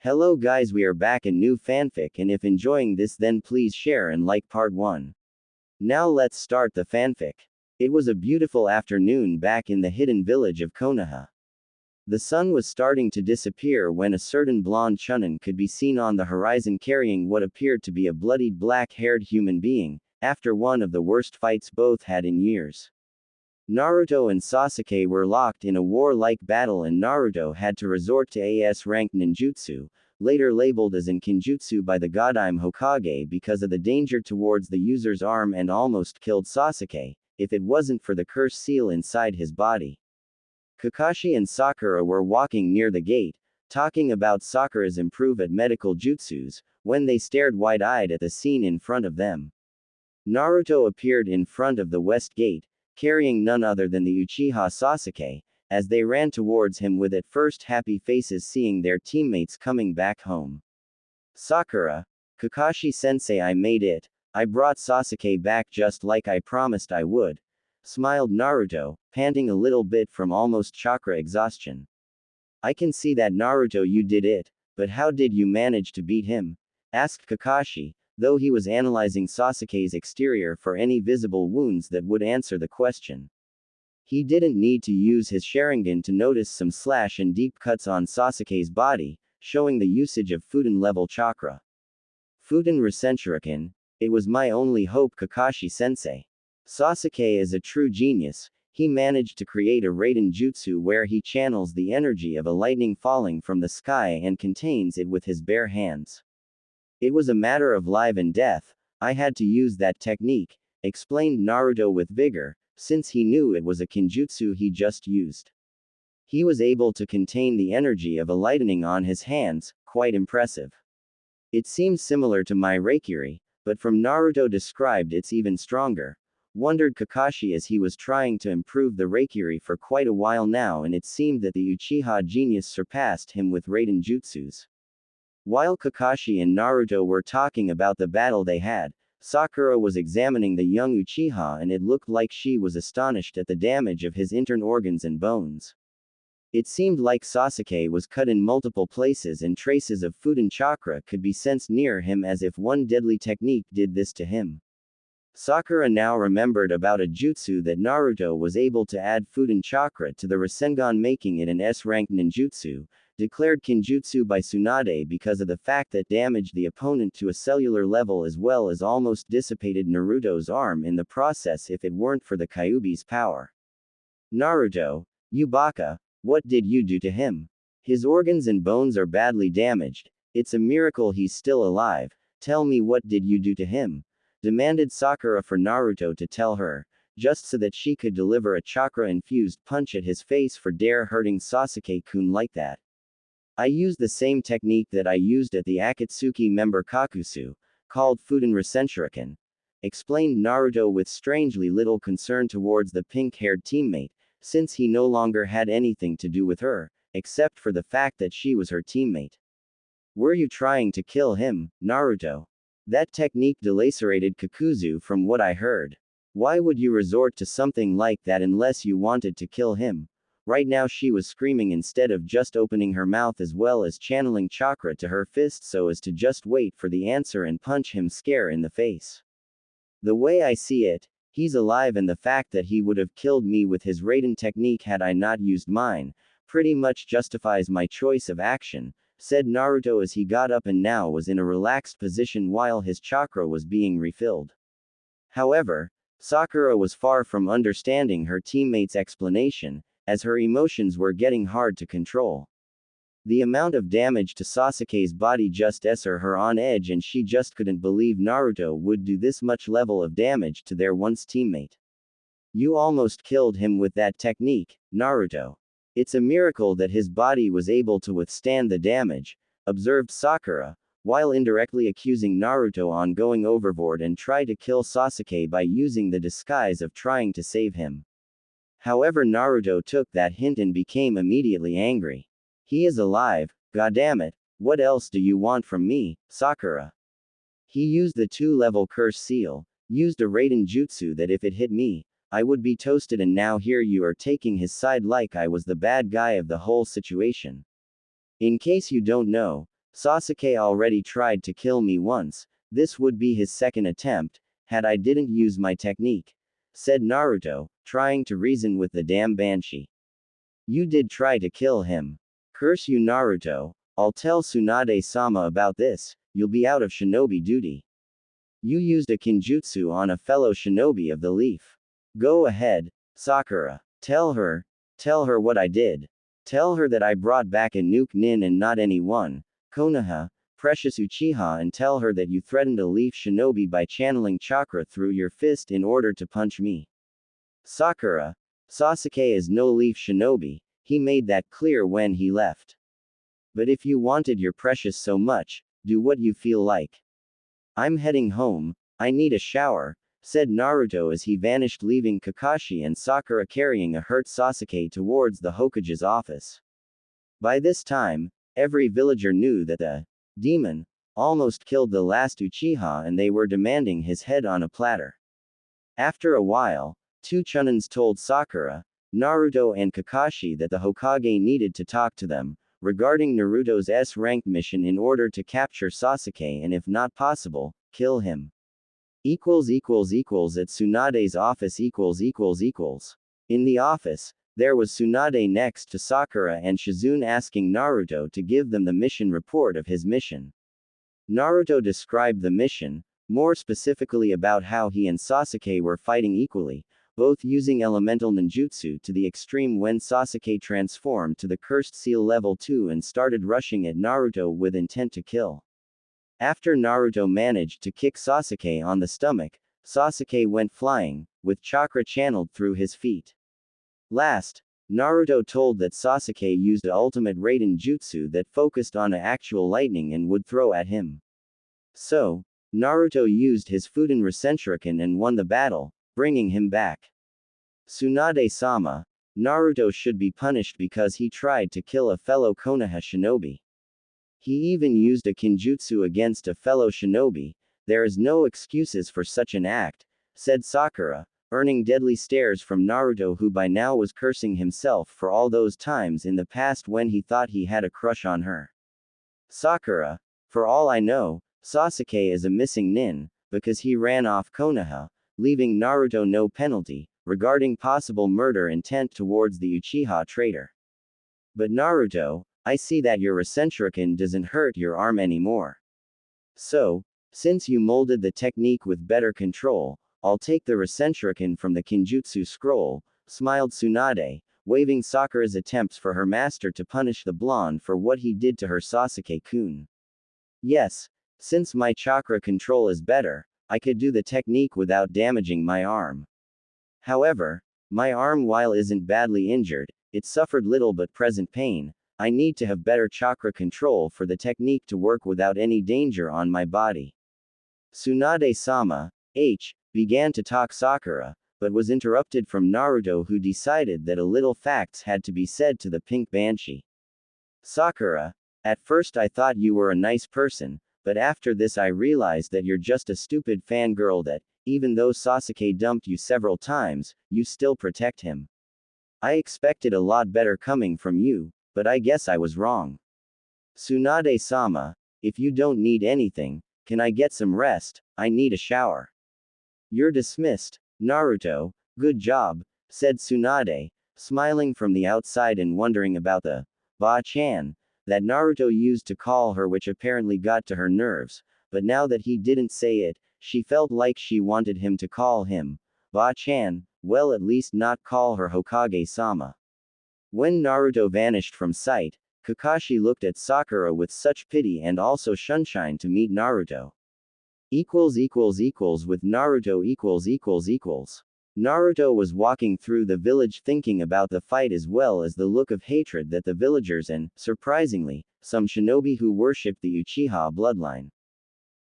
Hello guys, we are back in new fanfic, and if enjoying this then please share and like part 1. Now let's start the fanfic. It was a beautiful afternoon back in the hidden village of Konoha. The sun was starting to disappear when a certain blonde chunin could be seen on the horizon carrying what appeared to be a bloodied black-haired human being, after one of the worst fights both had in years. Naruto and Sasuke were locked in a war-like battle and Naruto had to resort to AS-ranked ninjutsu, later labeled as Inkinjutsu by the Godime Hokage because of the danger towards the user's arm and almost killed Sasuke, if it wasn't for the curse seal inside his body. Kakashi and Sakura were walking near the gate, talking about Sakura's improve at medical jutsus, when they stared wide-eyed at the scene in front of them. Naruto appeared in front of the west gate, carrying none other than the Uchiha Sasuke, as they ran towards him with at first happy faces seeing their teammates coming back home. Sakura, Kakashi-sensei, I made it. I brought Sasuke back just like I promised I would, smiled Naruto, panting a little bit from almost chakra exhaustion. I can see that, Naruto, you did it, but how did you manage to beat him? Asked Kakashi, though he was analyzing Sasuke's exterior for any visible wounds that would answer the question. He didn't need to use his Sharingan to notice some slash and deep cuts on Sasuke's body, showing the usage of Futen-level chakra. Futen Rasenshuriken, it was my only hope, Kakashi-sensei. Sasuke is a true genius. He managed to create a Raiden Jutsu where he channels the energy of a lightning falling from the sky and contains it with his bare hands. It was a matter of life and death. I had to use that technique, explained Naruto with vigor, since he knew it was a kinjutsu he just used. He was able to contain the energy of a lightning on his hands, quite impressive. It seems similar to my Reikiri, but from Naruto described it's even stronger, wondered Kakashi as he was trying to improve the Reikiri for quite a while now, and it seemed that the Uchiha genius surpassed him with Raiden jutsus. While Kakashi and Naruto were talking about the battle they had, Sakura was examining the young Uchiha and it looked like she was astonished at the damage of his internal organs and bones. It seemed like Sasuke was cut in multiple places and traces of Futen chakra could be sensed near him as if one deadly technique did this to him. Sakura now remembered about a jutsu that Naruto was able to add Futen chakra to the Rasengan, making it an S-ranked ninjutsu, declared Kinjutsu by Tsunade because of the fact that damaged the opponent to a cellular level as well as almost dissipated Naruto's arm in the process if it weren't for the Kyuubi's power. Naruto, you baka, what did you do to him? His organs and bones are badly damaged. It's a miracle he's still alive. Tell me, what did you do to him? Demanded Sakura for Naruto to tell her, just so that she could deliver a chakra-infused punch at his face for dare hurting Sasuke-kun like that. I used the same technique that I used at the Akatsuki member Kakusu, called Futen Rasenshuriken, explained Naruto with strangely little concern towards the pink-haired teammate, since he no longer had anything to do with her, except for the fact that she was her teammate. Were you trying to kill him, Naruto? That technique delacerated Kakuzu from what I heard. Why would you resort to something like that unless you wanted to kill him? Right now she was screaming instead of just opening her mouth as well as channeling chakra to her fist so as to just wait for the answer and punch him square in the face. The way I see it, he's alive and the fact that he would have killed me with his Raiden technique had I not used mine, pretty much justifies my choice of action, said Naruto as he got up and now was in a relaxed position while his chakra was being refilled. However, Sakura was far from understanding her teammate's explanation, as her emotions were getting hard to control. The amount of damage to Sasuke's body just set her on edge and she just couldn't believe Naruto would do this much level of damage to their once teammate. You almost killed him with that technique, Naruto. It's a miracle that his body was able to withstand the damage, observed Sakura, while indirectly accusing Naruto on going overboard and try to kill Sasuke by using the disguise of trying to save him. However, Naruto took that hint and became immediately angry. He is alive, goddammit, what else do you want from me, Sakura? He used the 2-level curse seal, used a Raiden jutsu that if it hit me, I would be toasted, and now here you are taking his side like I was the bad guy of the whole situation. In case you don't know, Sasuke already tried to kill me once, this would be his second attempt, had I didn't use my technique, said Naruto, trying to reason with the damn banshee. You did try to kill him. Curse you Naruto, I'll tell Tsunade-sama about this, you'll be out of shinobi duty. You used a kinjutsu on a fellow shinobi of the leaf. Go ahead, Sakura. Tell her what I did. Tell her that I brought back a nuke nin and not anyone, Konoha, precious Uchiha, and tell her that you threatened a leaf shinobi by channeling chakra through your fist in order to punch me. Sakura, Sasuke is no leaf shinobi, he made that clear when he left. But if you wanted your precious so much, do what you feel like. I'm heading home, I need a shower, said Naruto as he vanished, leaving Kakashi and Sakura carrying a hurt Sasuke towards the Hokage's office. By this time, every villager knew that the demon almost killed the last Uchiha and they were demanding his head on a platter. After a while, two Chunins told Sakura, Naruto and Kakashi that the Hokage needed to talk to them, regarding Naruto's S-ranked mission in order to capture Sasuke and if not possible, kill him. At Tsunade's office In the office, there was Tsunade next to Sakura and Shizune asking Naruto to give them the mission report of his mission. Naruto described the mission, more specifically about how he and Sasuke were fighting equally, both using elemental ninjutsu to the extreme when Sasuke transformed to the cursed seal level 2 and started rushing at Naruto with intent to kill. After Naruto managed to kick Sasuke on the stomach, Sasuke went flying, with chakra channeled through his feet. Last, Naruto told that Sasuke used a ultimate Raiden jutsu that focused on actual lightning and would throw at him. So, Naruto used his Fuden Rasenshuriken and won the battle, bringing him back. Tsunade-sama, Naruto should be punished because he tried to kill a fellow Konoha shinobi. He even used a kinjutsu against a fellow shinobi, there is no excuses for such an act, said Sakura, earning deadly stares from Naruto, who by now was cursing himself for all those times in the past when he thought he had a crush on her. Sakura, for all I know, Sasuke is a missing nin, because he ran off Konoha, leaving Naruto no penalty, regarding possible murder intent towards the Uchiha traitor. But Naruto, I see that your Rasenshuriken doesn't hurt your arm anymore. So, since you molded the technique with better control, I'll take the Rasenshuriken from the Kinjutsu scroll, smiled Tsunade, waving Sakura's attempts for her master to punish the blonde for what he did to her Sasuke-kun. Yes, since my chakra control is better, I could do the technique without damaging my arm. However, my arm, while isn't badly injured, it suffered little but present pain. I need to have better chakra control for the technique to work without any danger on my body. Tsunade-sama, began to talk Sakura, but was interrupted from Naruto, who decided that a little facts had to be said to the pink banshee. Sakura, at first I thought you were a nice person, but after this I realized that you're just a stupid fangirl that, even though Sasuke dumped you several times, you still protect him. I expected a lot better coming from you, but I guess I was wrong. Tsunade-sama, if you don't need anything, can I get some rest? I need a shower. You're dismissed, Naruto, good job, said Tsunade, smiling from the outside and wondering about the ba-chan that Naruto used to call her, which apparently got to her nerves, but now that he didn't say it, she felt like she wanted him to call him ba-chan, well, at least not call her Hokage-sama. When Naruto vanished from sight, Kakashi looked at Sakura with such pity and also shunshine to meet Naruto. With Naruto . Naruto was walking through the village thinking about the fight as well as the look of hatred that the villagers and, surprisingly, some shinobi who worshipped the Uchiha bloodline.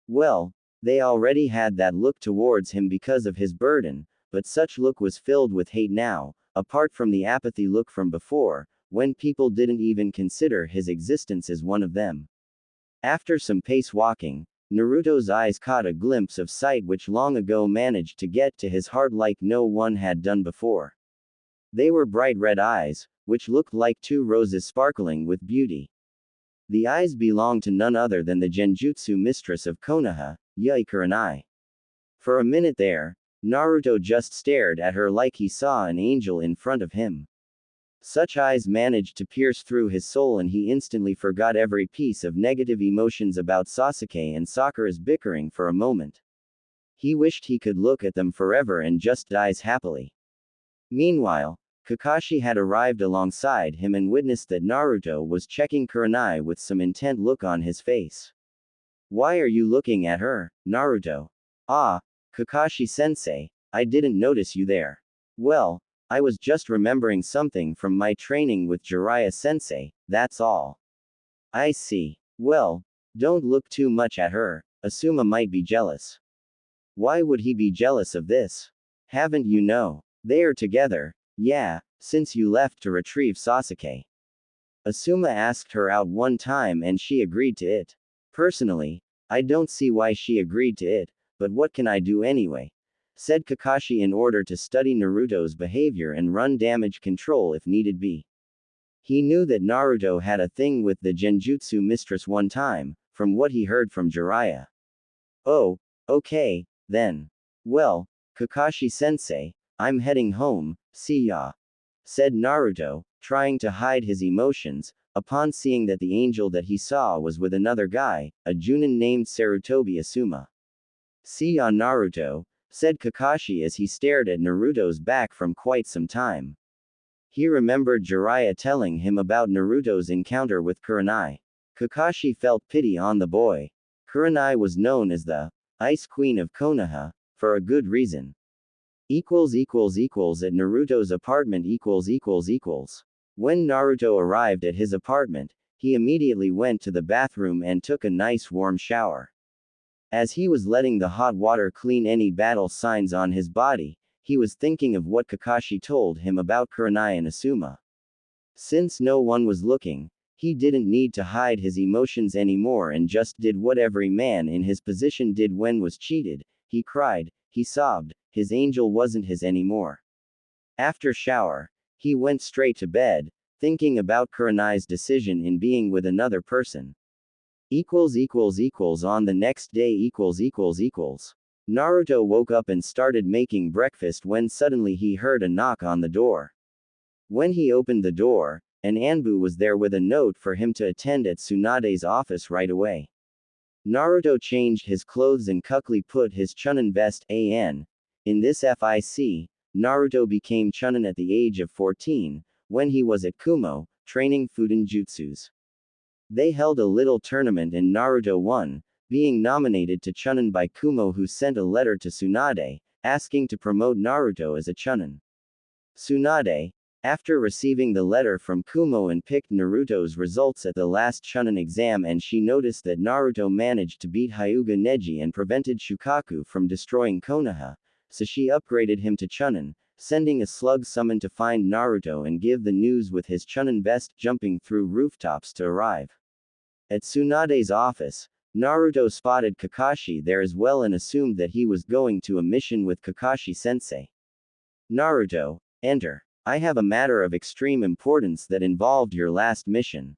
Well, they already had that look towards him because of his burden, but such look was filled with hate now, apart from the apathy look from before, when people didn't even consider his existence as one of them. After some pace walking, Naruto's eyes caught a glimpse of sight which long ago managed to get to his heart like no one had done before. They were bright red eyes, which looked like two roses sparkling with beauty. The eyes belonged to none other than the genjutsu mistress of Konoha, Kurenai. For a minute there, Naruto just stared at her like he saw an angel in front of him. Such eyes managed to pierce through his soul and he instantly forgot every piece of negative emotions about Sasuke and Sakura's bickering for a moment. He wished he could look at them forever and just dies happily. Meanwhile, Kakashi had arrived alongside him and witnessed that Naruto was checking Kurenai with some intent look on his face. Why are you looking at her, Naruto? Ah, Kakashi-sensei, I didn't notice you there. Well, I was just remembering something from my training with Jiraiya-sensei, that's all. I see. Well, don't look too much at her, Asuma might be jealous. Why would he be jealous of this? Haven't you know? They are together, yeah, since you left to retrieve Sasuke. Asuma asked her out one time and she agreed to it. Personally, I don't see why she agreed to it, but what can I do anyway? Said Kakashi in order to study Naruto's behavior and run damage control if needed be. He knew that Naruto had a thing with the genjutsu mistress one time, from what he heard from Jiraiya. Oh, okay, then. Well, Kakashi-sensei, I'm heading home, see ya. Said Naruto, trying to hide his emotions, upon seeing that the angel that he saw was with another guy, a Junin named Sarutobi Asuma. See ya Naruto, said Kakashi as he stared at Naruto's back from quite some time. He remembered Jiraiya telling him about Naruto's encounter with Kurenai. Kakashi felt pity on the boy. Kurenai was known as the Ice Queen of Konoha, for a good reason. At Naruto's apartment . When Naruto arrived at his apartment, he immediately went to the bathroom and took a nice warm shower. As he was letting the hot water clean any battle signs on his body, he was thinking of what Kakashi told him about Kurenai and Asuma. Since no one was looking, he didn't need to hide his emotions anymore and just did what every man in his position did when was cheated. He cried, he sobbed, his angel wasn't his anymore. After shower, he went straight to bed, thinking about Kurenai's decision in being with another person. On the next day . Naruto woke up and started making breakfast when suddenly he heard a knock on the door. When he opened the door, an ANBU was there with a note for him to attend at Tsunade's office right away. Naruto changed his clothes and quickly put his Chunin vest on. In this FIC, Naruto became Chunin at the age of 14, when he was at Kumo, training Fuden Jutsus. They held a little tournament and Naruto won, being nominated to Chunin by Kumo, who sent a letter to Tsunade, asking to promote Naruto as a Chunin. Tsunade, after receiving the letter from Kumo and picked Naruto's results at the last Chunin exam, and she noticed that Naruto managed to beat Hyuga Neji and prevented Shukaku from destroying Konoha, so she upgraded him to Chunin, sending a slug summon to find Naruto and give the news with his Chunin vest jumping through rooftops to arrive. At Tsunade's office, Naruto spotted Kakashi there as well and assumed that he was going to a mission with Kakashi-sensei. Naruto, enter. I have a matter of extreme importance that involved your last mission.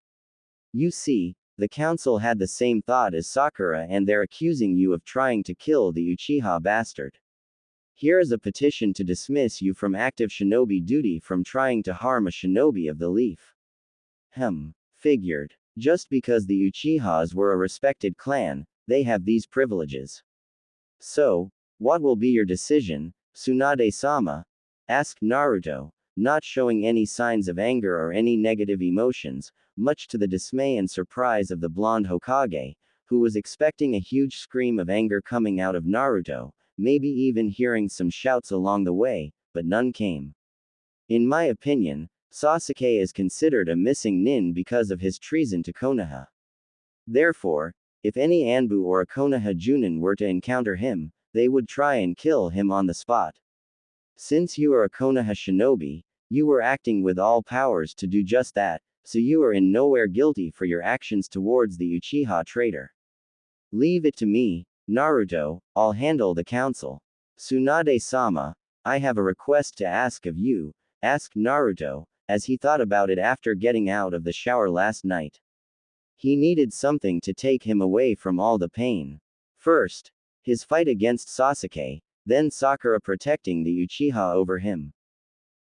You see, the council had the same thought as Sakura and they're accusing you of trying to kill the Uchiha bastard. Here is a petition to dismiss you from active shinobi duty from trying to harm a shinobi of the leaf. Figured. Just because the Uchihas were a respected clan, they have these privileges. So, what will be your decision, Tsunade-sama? Asked Naruto, not showing any signs of anger or any negative emotions, much to the dismay and surprise of the blonde Hokage, who was expecting a huge scream of anger coming out of Naruto, maybe even hearing some shouts along the way, but none came. In my opinion, Sasuke is considered a missing nin because of his treason to Konoha. Therefore, if any ANBU or a Konoha Junin were to encounter him, they would try and kill him on the spot. Since you are a Konoha shinobi, you were acting with all powers to do just that, so you are in nowhere guilty for your actions towards the Uchiha traitor. Leave it to me, Naruto, I'll handle the council. Tsunade-sama, I have a request to ask of you, asked Naruto, as he thought about it after getting out of the shower last night. He needed something to take him away from all the pain. First, his fight against Sasuke, then Sakura protecting the Uchiha over him.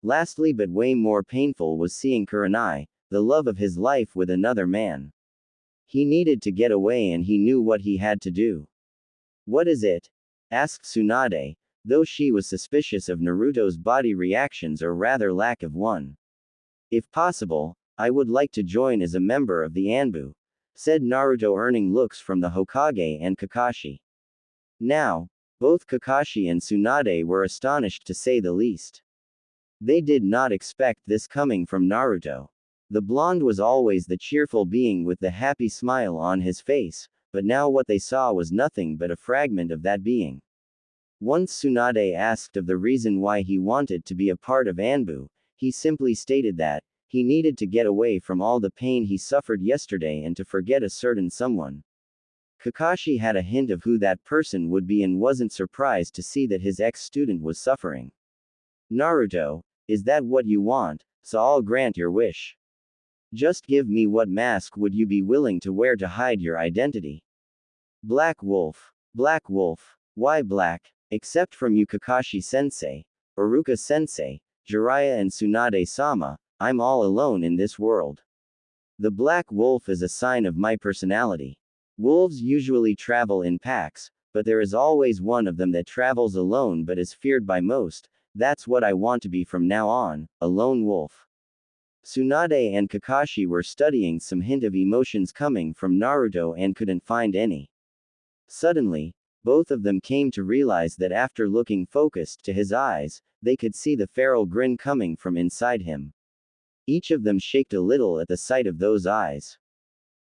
Lastly, but way more painful, was seeing Kurenai, the love of his life, with another man. He needed to get away and he knew what he had to do. What is it? Asked Tsunade, though she was suspicious of Naruto's body reactions, or rather lack of one. If possible, I would like to join as a member of the ANBU, said Naruto, earning looks from the Hokage and Kakashi. Now, both Kakashi and Tsunade were astonished, to say the least. They did not expect this coming from Naruto. The blonde was always the cheerful being with the happy smile on his face, but now what they saw was nothing but a fragment of that being. Once Tsunade asked of the reason why he wanted to be a part of ANBU, he simply stated that he needed to get away from all the pain he suffered yesterday and to forget a certain someone. Kakashi had a hint of who that person would be and wasn't surprised to see that his ex-student was suffering. Naruto, is that what you want? So I'll grant your wish. Just give me what mask would you be willing to wear to hide your identity? Black Wolf. Black Wolf. Why black? Except from you, Kakashi-sensei, Iruka-sensei, Jiraiya and Tsunade-sama, I'm all alone in this world. The Black Wolf is a sign of my personality. Wolves usually travel in packs, but there is always one of them that travels alone but is feared by most. That's what I want to be from now on, a lone wolf. Tsunade and Kakashi were studying some hint of emotions coming from Naruto and couldn't find any. Suddenly, both of them came to realize that after looking focused to his eyes, they could see the feral grin coming from inside him. Each of them shaked a little at the sight of those eyes.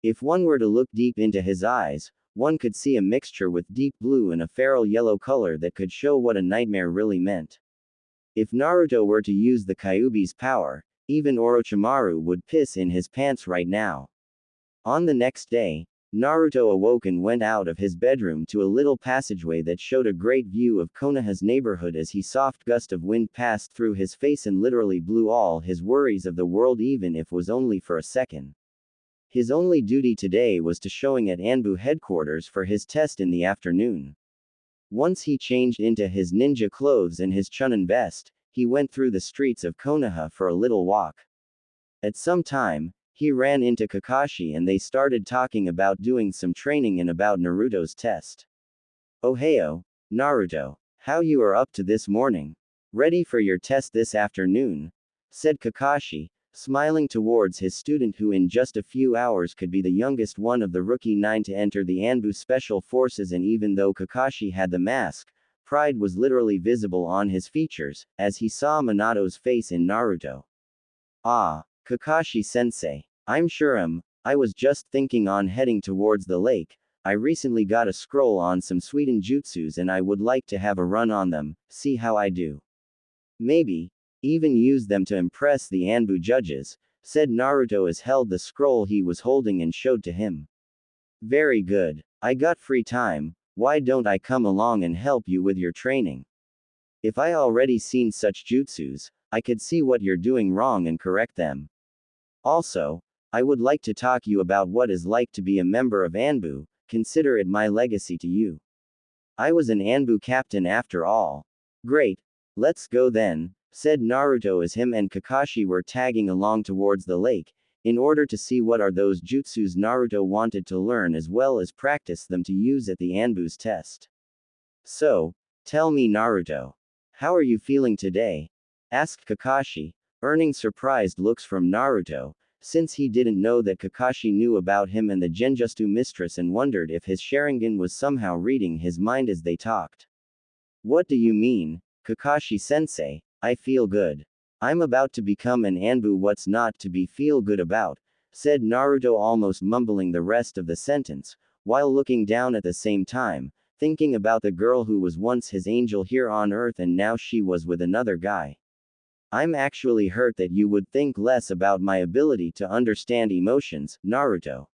If one were to look deep into his eyes, one could see a mixture with deep blue and a feral yellow color that could show what a nightmare really meant. If Naruto were to use the Kyuubi's power, even Orochimaru would piss in his pants right now. On the next day, Naruto awoke and went out of his bedroom to a little passageway that showed a great view of Konoha's neighborhood as he soft gust of wind passed through his face and literally blew all his worries of the world, even if was only for a second. His only duty today was to showing at ANBU headquarters for his test in the afternoon. Once he changed into his ninja clothes and his Chunin vest, he went through the streets of Konoha for a little walk. At some time, he ran into Kakashi and they started talking about doing some training and about Naruto's test. "Ohio, Naruto. How you are up to this morning? Ready for your test this afternoon?" said Kakashi, smiling towards his student who in just a few hours could be the youngest one of the rookie 9 to enter the ANBU Special Forces. And even though Kakashi had the mask, pride was literally visible on his features, as he saw Minato's face in Naruto. "Ah, Kakashi-sensei. I'm sure I was just thinking on heading towards the lake. I recently got a scroll on some Suiten jutsus and I would like to have a run on them, see how I do. Maybe even use them to impress the ANBU judges," said Naruto as held the scroll he was holding and showed to him. "Very good. I got free time, why don't I come along and help you with your training? If I already seen such jutsus, I could see what you're doing wrong and correct them. Also, I would like to talk you about what is like to be a member of ANBU, consider it my legacy to you. I was an ANBU captain after all." "Great. Let's go then," said Naruto as him and Kakashi were tagging along towards the lake, in order to see what are those jutsus Naruto wanted to learn as well as practice them to use at the ANBU's test. "So, tell me Naruto. How are you feeling today?" asked Kakashi, earning surprised looks from Naruto, since he didn't know that Kakashi knew about him and the Genjutsu mistress and wondered if his Sharingan was somehow reading his mind as they talked. "What do you mean, Kakashi-sensei? I feel good. I'm about to become an ANBU, what's not to be feel good about?" said Naruto, almost mumbling the rest of the sentence, while looking down at the same time, thinking about the girl who was once his angel here on earth and now she was with another guy. "I'm actually hurt that you would think less about my ability to understand emotions, Naruto.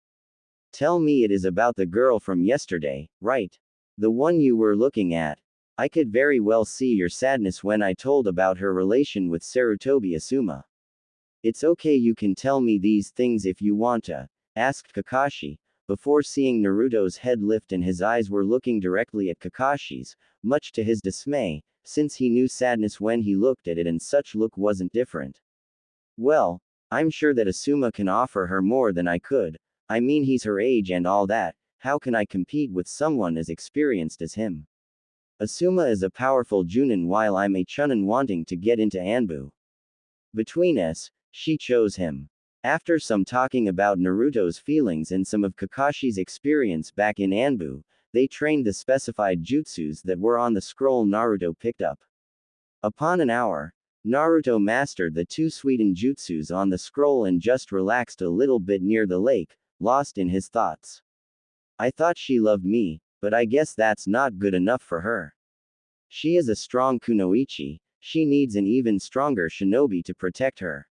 Tell me it is about the girl from yesterday, right? The one you were looking at. I could very well see your sadness when I told about her relation with Sarutobi Asuma. It's okay, you can tell me these things if you want to. asked Kakashi, before seeing Naruto's head lift and his eyes were looking directly at Kakashi's, much to his dismay, since he knew sadness when he looked at it and such look wasn't different. Well, I'm sure that Asuma can offer her more than I could. I mean, he's her age and all that. How can I compete with someone as experienced as him? Asuma is a powerful Junin while I'm a Chunin wanting to get into ANBU. Between us, she chose him. After some talking about Naruto's feelings and some of Kakashi's experience back in ANBU, they trained the specified jutsus that were on the scroll Naruto picked up. Upon an hour, Naruto mastered the 2 Suiten jutsus on the scroll and just relaxed a little bit near the lake, lost in his thoughts. I thought she loved me, but I guess that's not good enough for her. She is a strong kunoichi, she needs an even stronger shinobi to protect her.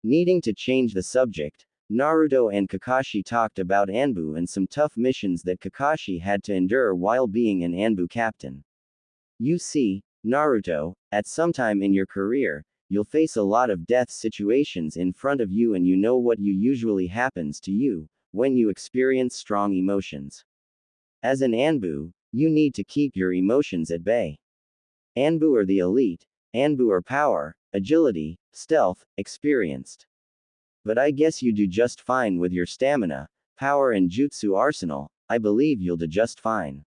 Needing to change the subject, Naruto and Kakashi talked about ANBU and some tough missions that Kakashi had to endure while being an ANBU captain. You see, Naruto, at some time in your career, you'll face a lot of death situations in front of you and you know what usually happens to you when you experience strong emotions. As an ANBU, you need to keep your emotions at bay. ANBU are the elite, ANBU are power, agility, stealth, experienced. But I guess you do just fine with your stamina, power and jutsu arsenal. I believe you'll do just fine.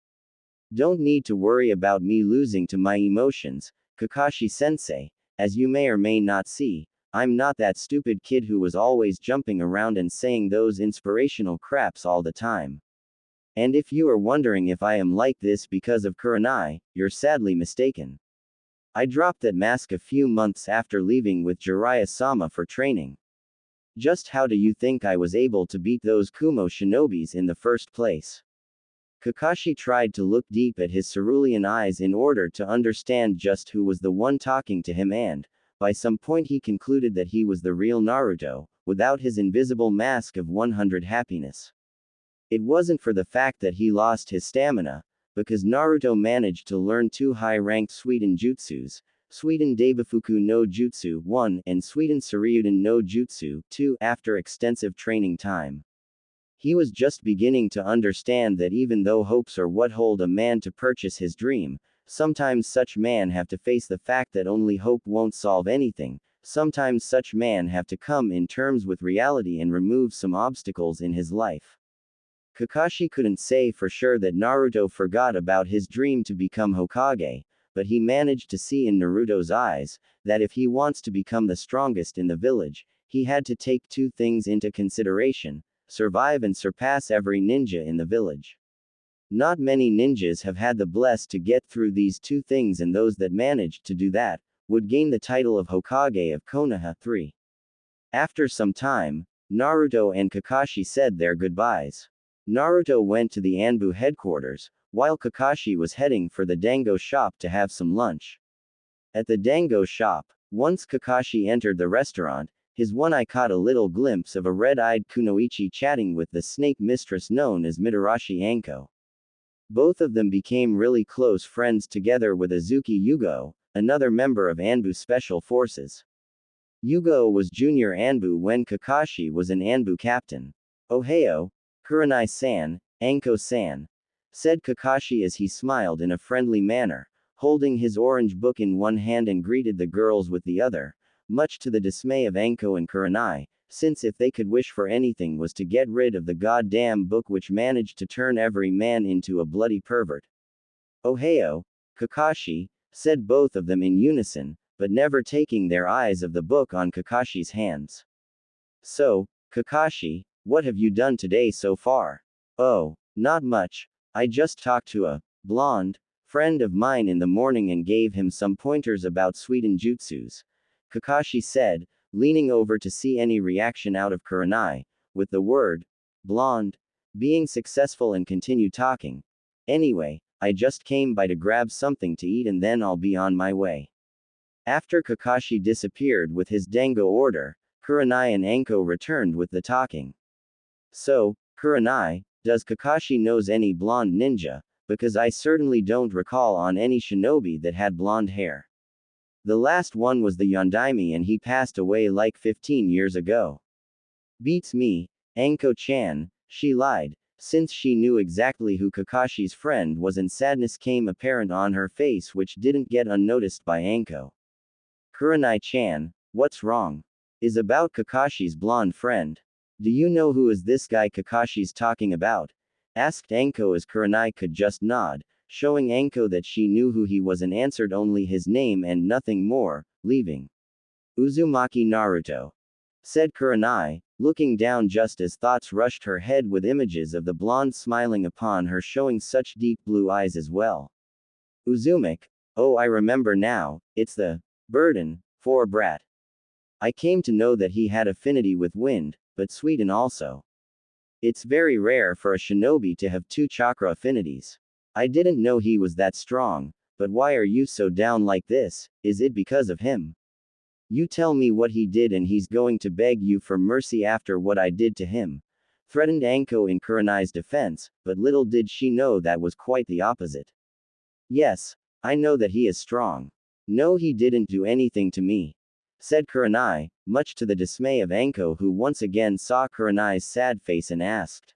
Don't need to worry about me losing to my emotions, Kakashi-sensei. As you may or may not see, I'm not that stupid kid who was always jumping around and saying those inspirational craps all the time. And if you are wondering if I am like this because of Kurenai, you're sadly mistaken. I dropped that mask a few months after leaving with Jiraiya-sama for training. Just how do you think I was able to beat those Kumo shinobis in the first place? Kakashi tried to look deep at his cerulean eyes in order to understand just who was the one talking to him and, by some point he concluded that he was the real Naruto, without his invisible mask of 100 happiness. It wasn't for the fact that he lost his stamina, because Naruto managed to learn 2 high-ranked Suiten jutsus, Suiten Daibafuku no Jutsu 1 and Suiten Suryuden no Jutsu 2 after extensive training time. He was just beginning to understand that even though hopes are what hold a man to purchase his dream, sometimes such man have to face the fact that only hope won't solve anything, sometimes such man have to come in terms with reality and remove some obstacles in his life. Kakashi couldn't say for sure that Naruto forgot about his dream to become Hokage, but he managed to see in Naruto's eyes, that if he wants to become the strongest in the village, he had to take 2 things into consideration: survive and surpass every ninja in the village. Not many ninjas have had the bless to get through these 2 things, and those that managed to do that, would gain the title of Hokage of Konoha 3. After some time, Naruto and Kakashi said their goodbyes. Naruto went to the ANBU headquarters, while Kakashi was heading for the dango shop to have some lunch. At the dango shop, once Kakashi entered the restaurant, his one eye caught a little glimpse of a red-eyed kunoichi chatting with the snake mistress known as Mitarashi Anko. Both of them became really close friends together with Azuki Yugo, another member of ANBU Special Forces. Yugo was junior ANBU when Kakashi was an ANBU captain. "Ohio, Kurenai-san, Anko-san," said Kakashi as he smiled in a friendly manner, holding his orange book in one hand and greeted the girls with the other, much to the dismay of Anko and Kurenai, since if they could wish for anything was to get rid of the goddamn book which managed to turn every man into a bloody pervert. "Ohio, Kakashi," said both of them in unison, but never taking their eyes of the book on Kakashi's hands. "So, Kakashi, what have you done today so far?" "Oh, not much. I just talked to a blonde friend of mine in the morning and gave him some pointers about Suiten jutsus," Kakashi said, leaning over to see any reaction out of Kurenai, with the word blonde being successful, and continue talking. "Anyway, I just came by to grab something to eat and then I'll be on my way." After Kakashi disappeared with his dango order, Kurenai and Anko returned with the talking. "So, Kurenai, does Kakashi knows any blonde ninja? Because I certainly don't recall on any shinobi that had blonde hair. The last one was the Yondaime and he passed away like 15 years ago." "Beats me, Anko-chan, she lied, since she knew exactly who Kakashi's friend was, and sadness came apparent on her face, which didn't get unnoticed by Anko. Kurenai-chan, what's wrong? Is about Kakashi's blonde friend. Do you know who is this guy Kakashi's talking about? Asked Anko as Kurenai could just nod, showing Anko that she knew who he was and answered only his name and nothing more, leaving. Uzumaki Naruto. Said Kurenai, looking down just as thoughts rushed her head with images of the blonde smiling upon her, showing such deep blue eyes as well. Uzumaki, oh, I remember now, it's the burden for brat. I came to know that he had affinity with wind, but Suiten also. It's very rare for a shinobi to have two chakra affinities. I didn't know he was that strong, but why are you so down like this? Is it because of him? You tell me what he did and he's going to beg you for mercy after what I did to him. Threatened Anko in Kurenai's defense, but little did she know that was quite the opposite. Yes, I know that he is strong. No, he didn't do anything to me. Said Kurenai, much to the dismay of Anko, who once again saw Kurenai's sad face and asked.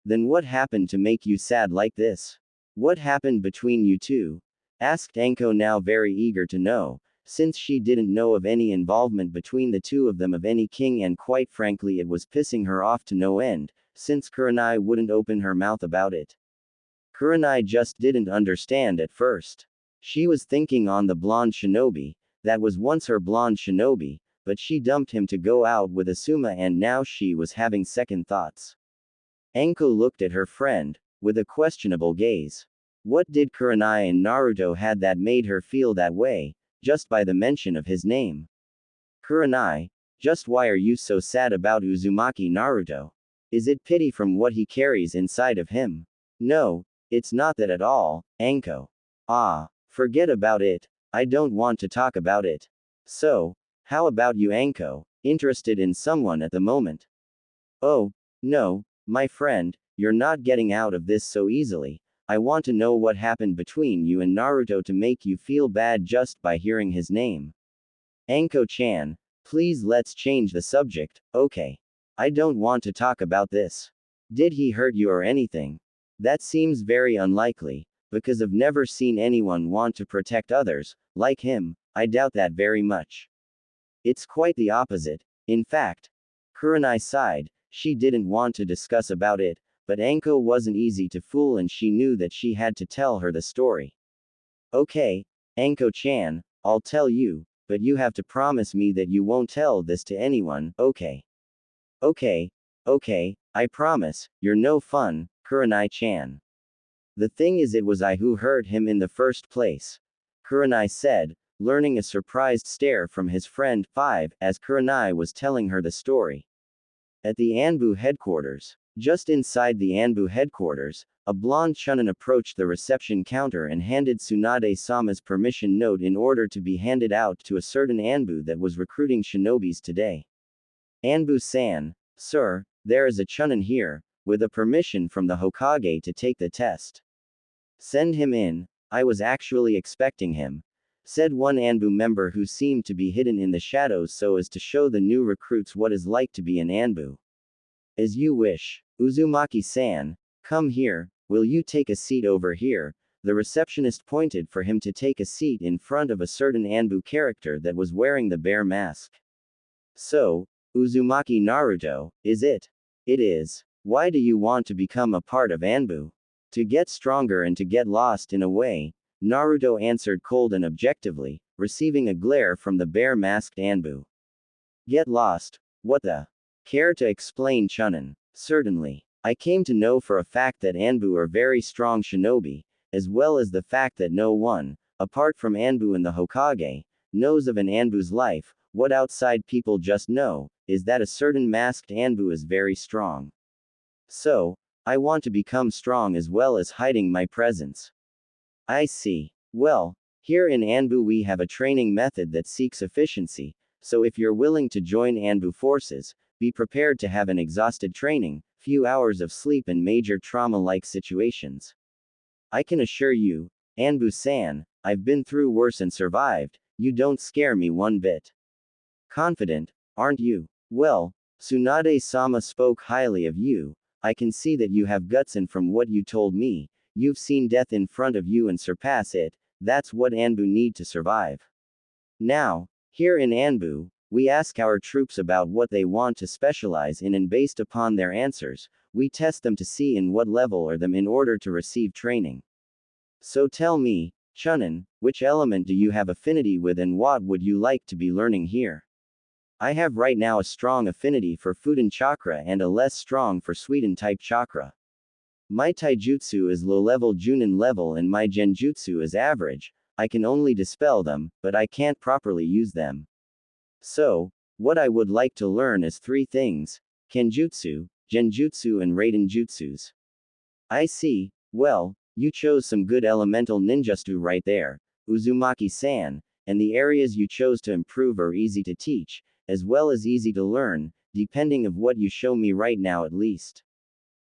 Then what happened to make you sad like this? What happened between you two? Asked Anko, now very eager to know, since she didn't know of any involvement between the two of them of any king, and quite frankly it was pissing her off to no end, since Kurenai wouldn't open her mouth about it. Kurenai just didn't understand at first. She was thinking on the blonde shinobi, that was once her blonde shinobi, but she dumped him to go out with Asuma and now she was having second thoughts. Anko looked at her friend, with a questionable gaze. What did Kurenai and Naruto had that made her feel that way, just by the mention of his name? Kurenai, just why are you so sad about Uzumaki Naruto? Is it pity from what he carries inside of him? No, it's not that at all, Anko. Ah, forget about it. I don't want to talk about it. So, how about you, Anko? Interested in someone at the moment? Oh, no, my friend, you're not getting out of this so easily. I want to know what happened between you and Naruto to make you feel bad just by hearing his name. Anko-chan, please let's change the subject, okay? I don't want to talk about this. Did he hurt you or anything? That seems very unlikely, because I've never seen anyone want to protect others, like him. I doubt that very much. It's quite the opposite. In fact, Kurenai sighed, she didn't want to discuss about it, but Anko wasn't easy to fool and she knew that she had to tell her the story. Okay, Anko-chan, I'll tell you, but you have to promise me that you won't tell this to anyone, okay? Okay, I promise, you're no fun, Kurenai-chan. The thing is, it was I who hurt him in the first place. Kurenai said, learning a surprised stare from his friend 5, as Kurenai was telling her the story. At the ANBU headquarters. Just inside the ANBU headquarters, a blonde chunin approached the reception counter and handed Tsunade-sama's permission note in order to be handed out to a certain ANBU that was recruiting shinobis today. ANBU-san, sir, there is a chunin here, with a permission from the Hokage to take the test. Send him in, I was actually expecting him, said one ANBU member who seemed to be hidden in the shadows so as to show the new recruits what is like to be an ANBU. As you wish. Uzumaki-san, come here, will you take a seat over here? The receptionist pointed for him to take a seat in front of a certain ANBU character that was wearing the bear mask. So, Uzumaki Naruto, is it? It is. Why do you want to become a part of ANBU? To get stronger and to get lost in a way, Naruto answered cold and objectively, receiving a glare from the bear-masked ANBU. Get lost? What the? Care to explain, chunin? Certainly. I came to know for a fact that ANBU are very strong shinobi, as well as the fact that no one, apart from ANBU and the Hokage, knows of an ANBU's life. What outside people just know, is that a certain masked ANBU is very strong. So, I want to become strong as well as hiding my presence. I see. Well, here in ANBU we have a training method that seeks efficiency, so if you're willing to join ANBU forces, be prepared to have an exhausted training, few hours of sleep and major trauma-like situations. I can assure you, ANBU-san, I've been through worse and survived. You don't scare me one bit. Confident, aren't you? Well, Tsunade-sama spoke highly of you. I can see that you have guts, and from what you told me, you've seen death in front of you and surpass it. That's what ANBU need to survive. Now, here in ANBU, we ask our troops about what they want to specialize in, and based upon their answers, we test them to see in what level are them in order to receive training. So tell me, Chunin, which element do you have affinity with and what would you like to be learning here? I have right now a strong affinity for Fuden chakra and a less strong for Suiden type chakra. My taijutsu is low-level Junin level and my genjutsu is average. I can only dispel them, but I can't properly use them. So, what I would like to learn is three things: Kenjutsu, Genjutsu and Raiden Jutsus. I see. Well, you chose some good elemental ninjutsu right there, Uzumaki-san, and the areas you chose to improve are easy to teach, as well as easy to learn, depending of what you show me right now at least.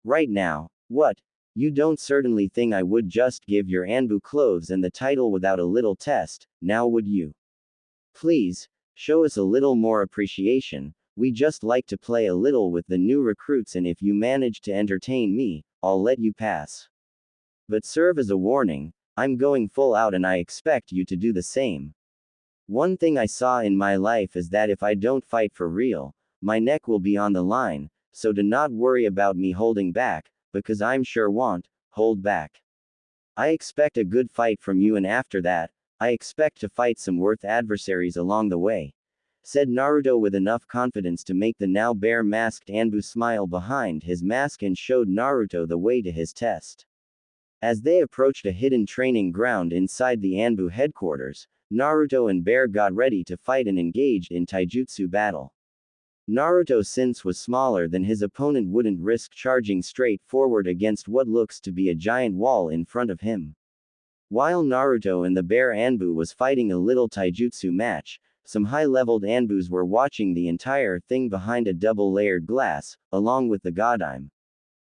Right now, what? You don't certainly think I would just give your ANBU clothes and the title without a little test, now would you? Please, show us a little more appreciation. We just like to play a little with the new recruits, and if you manage to entertain me, I'll let you pass. But serve as a warning, I'm going full out and I expect you to do the same. One thing I saw in my life is that if I don't fight for real, my neck will be on the line, so do not worry about me holding back, because I'm sure won't hold back. I expect a good fight from you, and after that, I expect to fight some worth adversaries along the way, said Naruto with enough confidence to make the now bare masked ANBU smile behind his mask and showed Naruto the way to his test. As they approached a hidden training ground inside the ANBU headquarters, Naruto and Bear got ready to fight and engaged in taijutsu battle. Naruto, since was smaller than his opponent, wouldn't risk charging straight forward against what looks to be a giant wall in front of him. While Naruto and the Bear ANBU was fighting a little taijutsu match, some high-leveled ANBUs were watching the entire thing behind a double-layered glass, along with the Godime.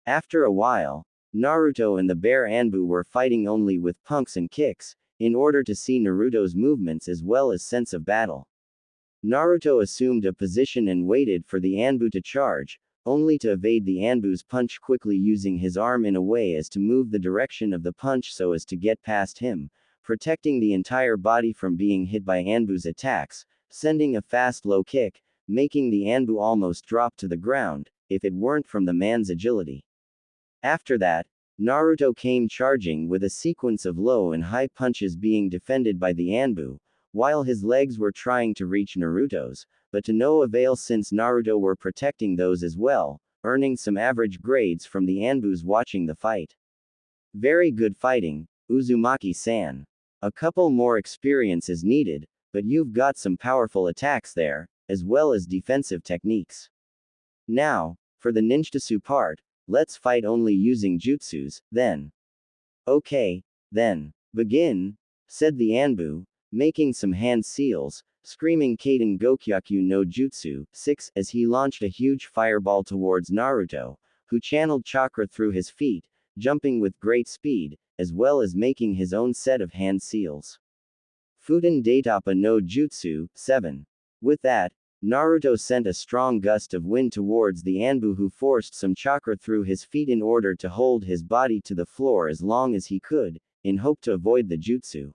After a while, Naruto and the Bear ANBU were fighting only with punks and kicks, in order to see Naruto's movements as well as sense of battle. Naruto assumed a position and waited for the ANBU to charge, only to evade the ANBU's punch quickly, using his arm in a way as to move the direction of the punch so as to get past him, protecting the entire body from being hit by ANBU's attacks, sending a fast low kick, making the ANBU almost drop to the ground, if it weren't from the man's agility. After that, Naruto came charging with a sequence of low and high punches being defended by the ANBU, while his legs were trying to reach Naruto's, but to no avail since Naruto were protecting those as well, earning some average grades from the ANBUs watching the fight. Very good fighting, Uzumaki-san. A couple more experience is needed, but you've got some powerful attacks there, as well as defensive techniques. Now, for the ninjutsu part, let's fight only using jutsus, then. Okay, then. Begin, said the ANBU, making some hand seals, screaming Kaden Gokyaku no Jutsu 6 as he launched a huge fireball towards Naruto, who channeled chakra through his feet, jumping with great speed, as well as making his own set of hand seals. Fuden Daitapa no Jutsu 7. With that, Naruto sent a strong gust of wind towards the ANBU, who forced some chakra through his feet in order to hold his body to the floor as long as he could, in hope to avoid the jutsu.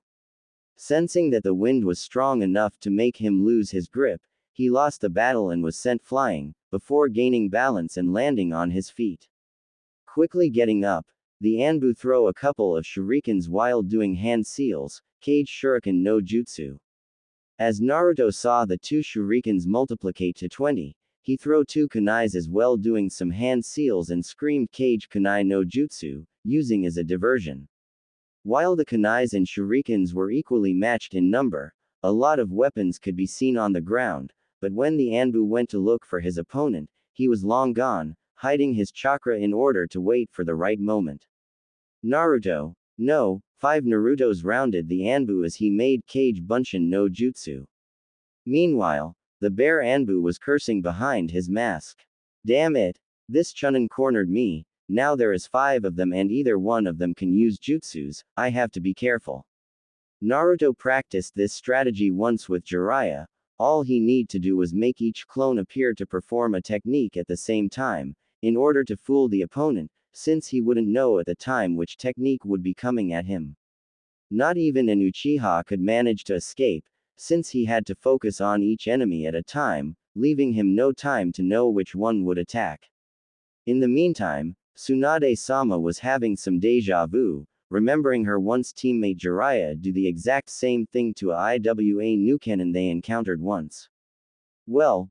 Sensing that the wind was strong enough to make him lose his grip, he lost the battle and was sent flying, before gaining balance and landing on his feet. Quickly getting up, the ANBU throw a couple of shurikens while doing hand seals, Kage Shuriken no Jutsu. As Naruto saw the two shurikens multiplicate to 20, he throw two kunais as well, doing some hand seals and screamed Kage Kunai no Jutsu, using as a diversion. While the kunais and shurikens were equally matched in number, a lot of weapons could be seen on the ground, but when the ANBU went to look for his opponent, he was long gone, hiding his chakra in order to wait for the right moment. Naruto, no, 5 Narutos rounded the ANBU as he made Kage Bunshin no Jutsu. Meanwhile, the Bear ANBU was cursing behind his mask. Damn it! This Chunin cornered me. Now there is 5 of them and either one of them can use jutsus, I have to be careful. Naruto practiced this strategy once with Jiraiya, All he need to do was make each clone appear to perform a technique at the same time, in order to fool the opponent, since he wouldn't know at the time which technique would be coming at him. Not even an Uchiha could manage to escape, since he had to focus on each enemy at a time, leaving him no time to know which one would attack. In the meantime, Tsunade-sama was having some deja vu, remembering her once teammate Jiraiya do the exact same thing to a IWA Nukenin they encountered once. Well,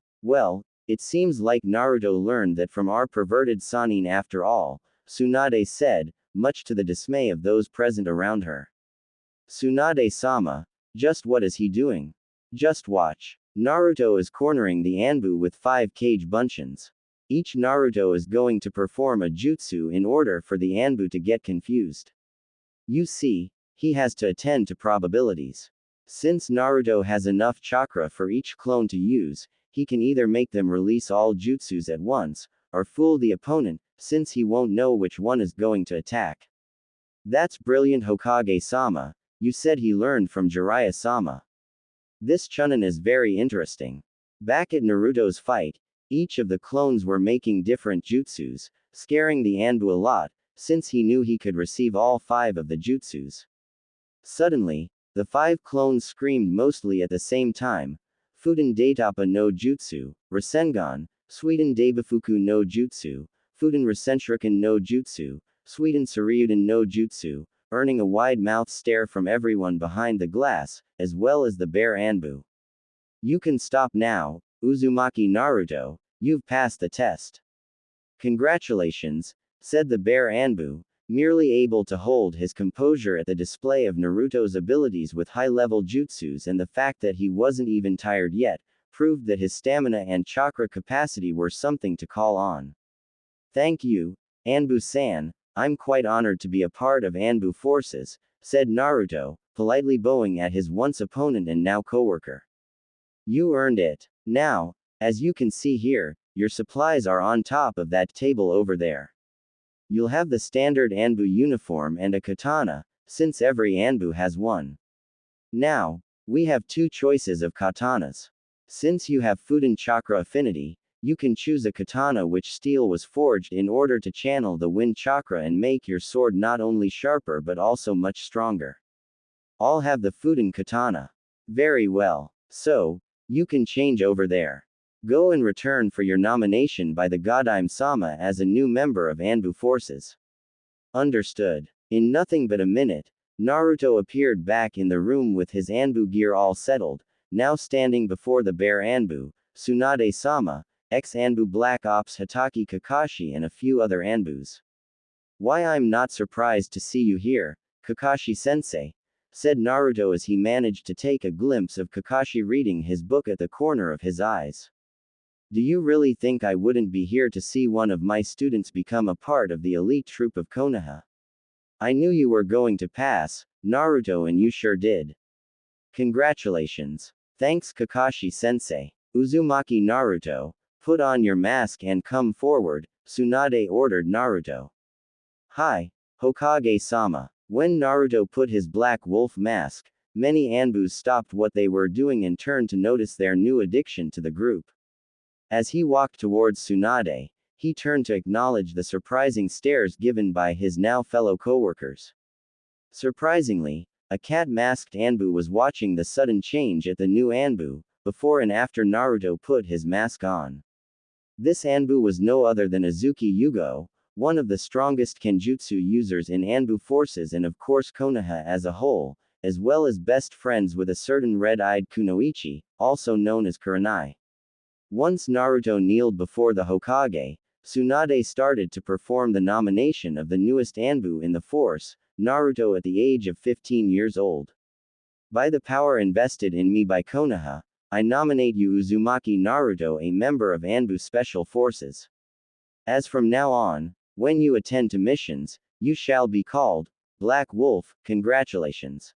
it seems like Naruto learned that from our perverted Sannin after all, Tsunade said, much to the dismay of those present around her. Tsunade-sama, just what is he doing? Just watch. Naruto is cornering the ANBU with 5 cage bunchins. Each Naruto is going to perform a jutsu in order for the ANBU to get confused. You see, he has to attend to probabilities. Since Naruto has enough chakra for each clone to use, he can either make them release all jutsus at once, or fool the opponent, since he won't know which one is going to attack. That's brilliant, Hokage-sama. You said he learned from Jiraiya-sama. This Chunin is very interesting. Back at Naruto's fight, each of the clones were making different jutsus, scaring the ANBU a lot, since he knew he could receive all 5 of the jutsus. Suddenly, the 5 clones screamed mostly at the same time, Fuden Daitapa no Jutsu, Rasengan, Suiden Daibafuku no Jutsu, Fuden Rasenshuriken no Jutsu, Suiden Suryuden no Jutsu, earning a wide-mouthed stare from everyone behind the glass, as well as the bear ANBU. You can stop now, Uzumaki Naruto, you've passed the test. Congratulations, said the bear ANBU, merely able to hold his composure at the display of Naruto's abilities with high-level jutsus, and the fact that he wasn't even tired yet, proved that his stamina and chakra capacity were something to call on. Thank you, ANBU-san, I'm quite honored to be a part of ANBU forces, said Naruto, politely bowing at his once opponent and now coworker. You earned it. Now, as you can see here, your supplies are on top of that table over there. You'll have the standard ANBU uniform and a katana, since every ANBU has one. Now, we have 2 choices of katanas. Since you have Fuden chakra affinity, you can choose a katana which steel was forged in order to channel the wind chakra and make your sword not only sharper but also much stronger. All have the Fuden katana. Very well. So, you can change over there. Go and return for your nomination by the Godime-sama as a new member of ANBU forces. Understood. In nothing but a minute, Naruto appeared back in the room with his ANBU gear all settled, now standing before the bear ANBU, Tsunade-sama, ex-ANBU Black Ops Hatake Kakashi and a few other ANBUs. Why, I'm not surprised to see you here, Kakashi-sensei, said Naruto as he managed to take a glimpse of Kakashi reading his book at the corner of his eyes. Do you really think I wouldn't be here to see one of my students become a part of the elite troupe of Konoha? I knew you were going to pass, Naruto, and you sure did. Congratulations. Thanks, Kakashi-sensei. Uzumaki Naruto, put on your mask and come forward, Tsunade ordered Naruto. Hi, Hokage-sama. When Naruto put his black wolf mask, many ANBUs stopped what they were doing and turned to notice their new addiction to the group. As he walked towards Tsunade, he turned to acknowledge the surprising stares given by his now fellow coworkers. Surprisingly, a cat-masked ANBU was watching the sudden change at the new ANBU, before and after Naruto put his mask on. This ANBU was no other than Azuki Yugo, one of the strongest Kenjutsu users in ANBU forces and of course Konoha as a whole, as well as best friends with a certain red-eyed kunoichi, also known as Kurenai. Once Naruto kneeled before the Hokage, Tsunade started to perform the nomination of the newest ANBU in the force, Naruto at the age of 15 years old. By the power invested in me by Konoha, I nominate you Uzumaki Naruto a member of ANBU Special Forces. As from now on, when you attend to missions, you shall be called Black Wolf. Congratulations.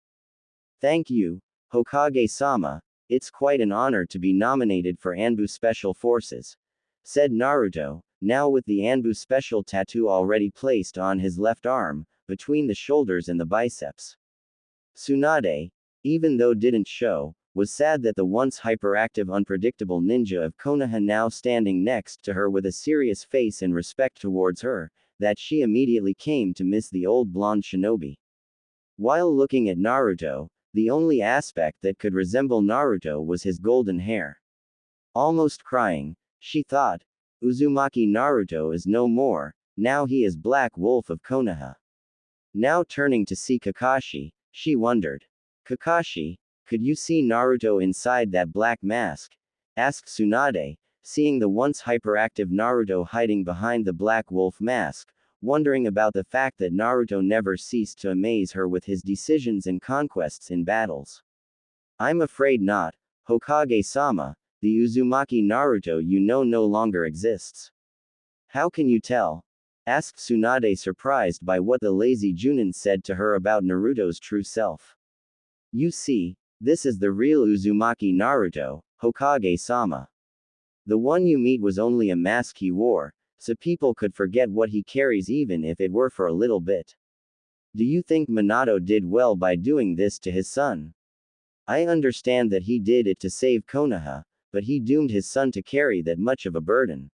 Thank you, Hokage-sama, it's quite an honor to be nominated for ANBU Special Forces, said Naruto, now with the ANBU Special tattoo already placed on his left arm, between the shoulders and the biceps. Tsunade, even though didn't show, was sad that the once hyperactive unpredictable ninja of Konoha now standing next to her with a serious face and respect towards her, that she immediately came to miss the old blonde shinobi. While looking at Naruto, the only aspect that could resemble Naruto was his golden hair. Almost crying, she thought, Uzumaki Naruto is no more, now he is Black Wolf of Konoha. Now turning to see Kakashi, she wondered. Kakashi, could you see Naruto inside that black mask? Asked Tsunade, seeing the once hyperactive Naruto hiding behind the Black Wolf mask, wondering about the fact that Naruto never ceased to amaze her with his decisions and conquests in battles. I'm afraid not, Hokage-sama, the Uzumaki Naruto you know no longer exists. How can you tell? Asked Tsunade, surprised by what the lazy Junin said to her about Naruto's true self. You see, this is the real Uzumaki Naruto, Hokage-sama. The one you meet was only a mask he wore, so people could forget what he carries even if it were for a little bit. Do you think Minato did well by doing this to his son? I understand that he did it to save Konoha, but he doomed his son to carry that much of a burden.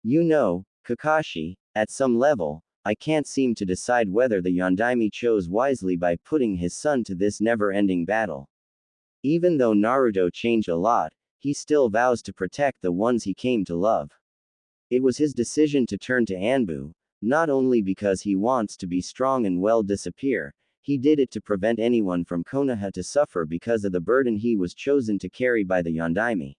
You know, Kakashi, at some level, I can't seem to decide whether the Yondaime chose wisely by putting his son to this never-ending battle. Even though Naruto changed a lot, he still vows to protect the ones he came to love. It was his decision to turn to ANBU, not only because he wants to be strong and well disappear, he did it to prevent anyone from Konoha to suffer because of the burden he was chosen to carry by the Yondaime.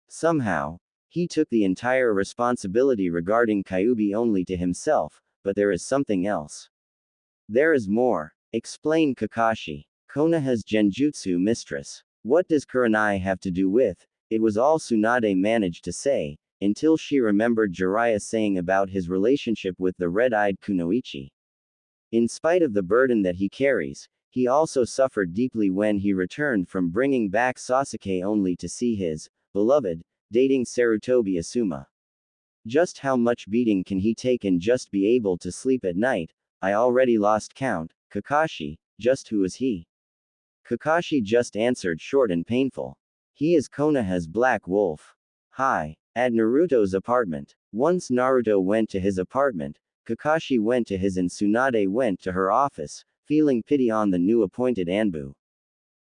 Somehow, he took the entire responsibility regarding Kyuubi only to himself, but there is something else. There is more, explained Kakashi. Konoha's Genjutsu mistress. What does Kurenai have to do with? It was all Tsunade managed to say, until she remembered Jiraiya saying about his relationship with the red-eyed Kunoichi. In spite of the burden that he carries, he also suffered deeply when he returned from bringing back Sasuke only to see his beloved dating Sarutobi Asuma. Just how much beating can he take and just be able to sleep at night? I already lost count. Kakashi, just who is he? Kakashi just answered short and painful. He is Konoha's Black Wolf. Hi. At Naruto's apartment. Once Naruto went to his apartment, Kakashi went to his and Tsunade went to her office, feeling pity on the new appointed ANBU.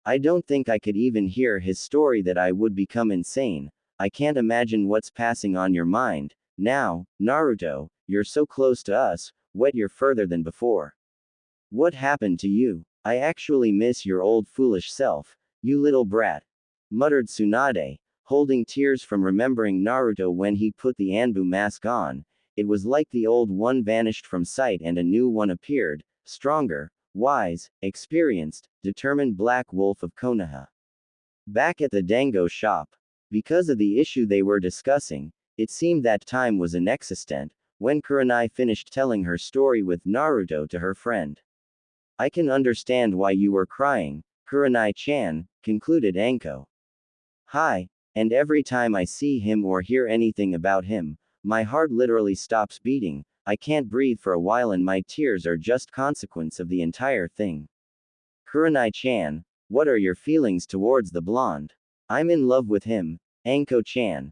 I don't think I could even hear his story that I would become insane. I can't imagine what's passing on your mind. Now, Naruto, you're so close to us, yet you're further than before. What happened to you? I actually miss your old foolish self, you little brat. Muttered Tsunade, holding tears from remembering Naruto when he put the ANBU mask on. It was like the old one vanished from sight and a new one appeared, stronger, wise, experienced, determined Black Wolf of Konoha. Back at the Dango shop. Because of the issue they were discussing, it seemed that time was inexistent, when Kurenai finished telling her story with Naruto to her friend. I can understand why you were crying, Kurenai-chan, concluded Anko. Hi, and every time I see him or hear anything about him, my heart literally stops beating, I can't breathe for a while and my tears are just consequence of the entire thing. Kurenai-chan, what are your feelings towards the blonde? I'm in love with him, Anko-chan.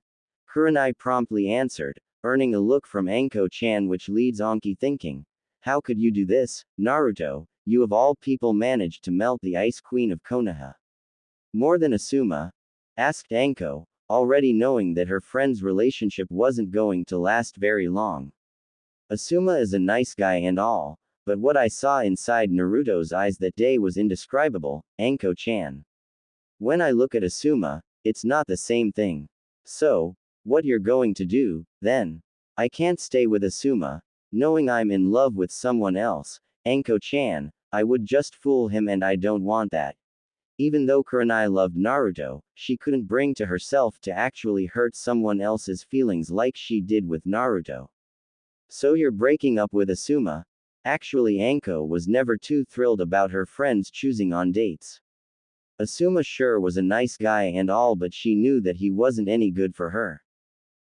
Kurenai promptly answered, earning a look from Anko-chan which leads Anki thinking. How could you do this, Naruto? You of all people managed to melt the Ice Queen of Konoha. More than Asuma? Asked Anko, already knowing that her friend's relationship wasn't going to last very long. Asuma is a nice guy and all, but what I saw inside Naruto's eyes that day was indescribable, Anko-chan. When I look at Asuma, it's not the same thing. So, what you're going to do, then? I can't stay with Asuma, knowing I'm in love with someone else, Anko-chan, I would just fool him and I don't want that. Even though Kurenai loved Naruto, she couldn't bring to herself to actually hurt someone else's feelings like she did with Naruto. So you're breaking up with Asuma? Actually Anko was never too thrilled about her friends choosing on dates. Asuma sure was a nice guy and all but she knew that he wasn't any good for her.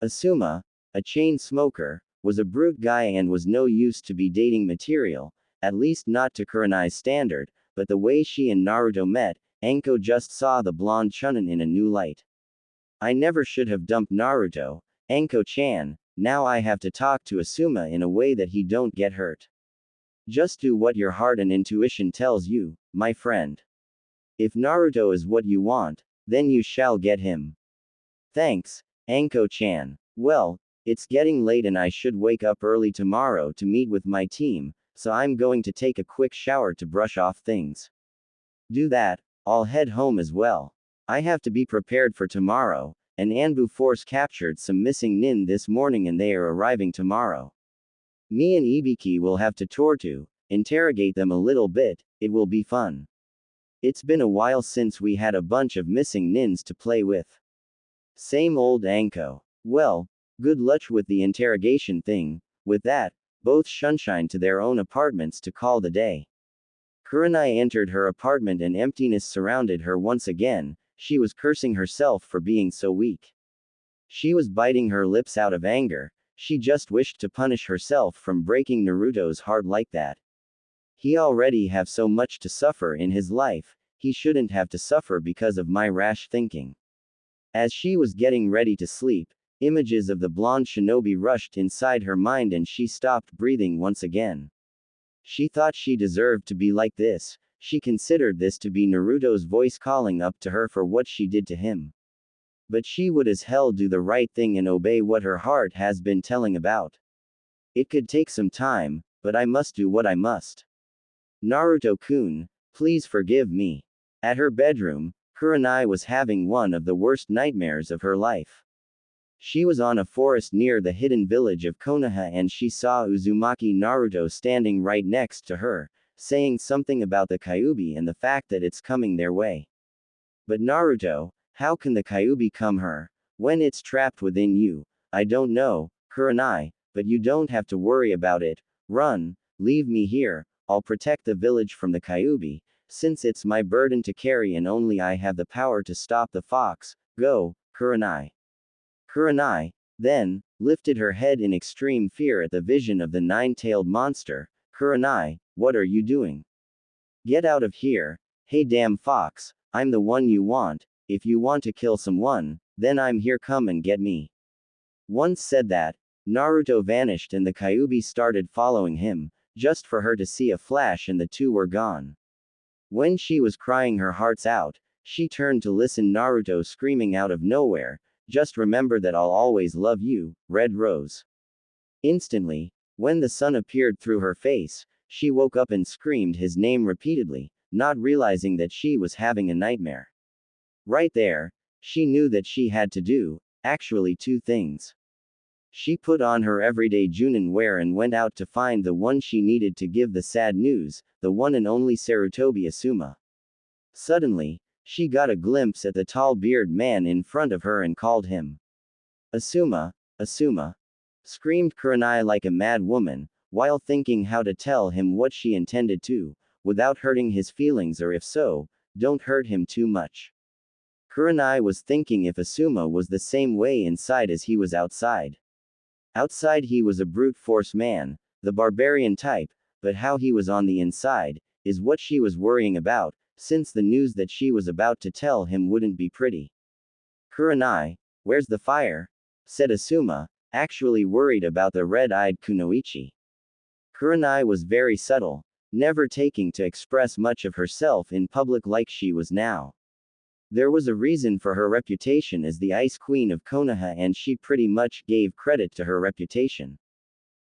Asuma, a chain smoker, was a brute guy and was no use to be dating material, at least not to Kurenai's standard, but the way she and Naruto met, Anko just saw the blonde Chunin in a new light. I never should have dumped Naruto, Anko-chan, now I have to talk to Asuma in a way that he don't get hurt. Just do what your heart and intuition tells you, my friend. If Naruto is what you want, then you shall get him. Thanks, Anko-chan. Well, it's getting late and I should wake up early tomorrow to meet with my team, so I'm going to take a quick shower to brush off things. Do that, I'll head home as well. I have to be prepared for tomorrow. An ANBU force captured some missing nin this morning and they are arriving tomorrow. Me and Ibiki will have to interrogate them a little bit, it will be fun. It's been a while since we had a bunch of missing nins to play with. Same old Anko. Well, good luck with the interrogation thing. With that, both shunshine to their own apartments to call the day. Kurenai entered her apartment and emptiness surrounded her once again. She was cursing herself for being so weak. She was biting her lips out of anger. She just wished to punish herself from breaking Naruto's heart like that. He already have so much to suffer in his life, he shouldn't have to suffer because of my rash thinking. As she was getting ready to sleep, images of the blonde shinobi rushed inside her mind and she stopped breathing once again. She thought she deserved to be like this. She considered this to be Naruto's voice calling up to her for what she did to him. But she would as hell do the right thing and obey what her heart has been telling about. It could take some time, but I must do what I must. Naruto-kun, please forgive me. At her bedroom, Kurenai was having one of the worst nightmares of her life. She was on a forest near the hidden village of Konoha and she saw Uzumaki Naruto standing right next to her, saying something about the Kyuubi and the fact that it's coming their way. But Naruto, how can the Kyuubi come her, when it's trapped within you? I don't know, Kurenai, but you don't have to worry about it. Run, leave me here, I'll protect the village from the Kyuubi, since it's my burden to carry and only I have the power to stop the fox. Go, Kurenai. Kurenai, then, lifted her head in extreme fear at the vision of the nine-tailed monster. Kurenai, what are you doing? Get out of here. Hey damn fox, I'm the one you want. If you want to kill someone, then I'm here, come and get me. Once said that, Naruto vanished and the Kyuubi started following him, just for her to see a flash and the two were gone. When she was crying her hearts out, she turned to listen Naruto screaming out of nowhere, just remember that I'll always love you, Red Rose. Instantly, when the sun appeared through her face, she woke up and screamed his name repeatedly, not realizing that she was having a nightmare. Right there, she knew that she had to do, actually, two things. She put on her everyday Junin wear and went out to find the one she needed to give the sad news, the one and only Sarutobi Asuma. Suddenly, she got a glimpse at the tall beard man in front of her and called him. Asuma, Asuma, screamed Kurenai like a mad woman, while thinking how to tell him what she intended to, without hurting his feelings, or if so, don't hurt him too much. Kurenai was thinking if Asuma was the same way inside as he was outside. Outside he was a brute force man, the barbarian type, but how he was on the inside, is what she was worrying about, since the news that she was about to tell him wouldn't be pretty. Kurenai, where's the fire? Said Asuma, actually worried about the red-eyed Kunoichi. Kurenai was very subtle, never taking to express much of herself in public like she was now. There was a reason for her reputation as the Ice Queen of Konoha and she pretty much gave credit to her reputation.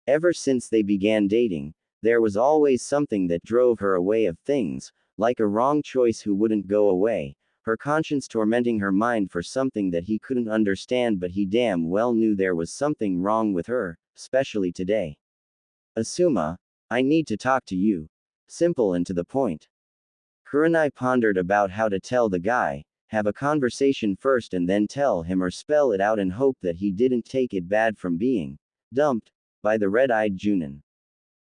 Ever since they began dating, there was always something that drove her away of things, like a wrong choice who wouldn't go away, her conscience tormenting her mind for something that he couldn't understand, but he damn well knew there was something wrong with her, especially today. Asuma, I need to talk to you. Simple and to the point. Kurenai pondered about how to tell the guy, have a conversation first and then tell him or spell it out and hope that he didn't take it bad from being dumped by the red-eyed Junin.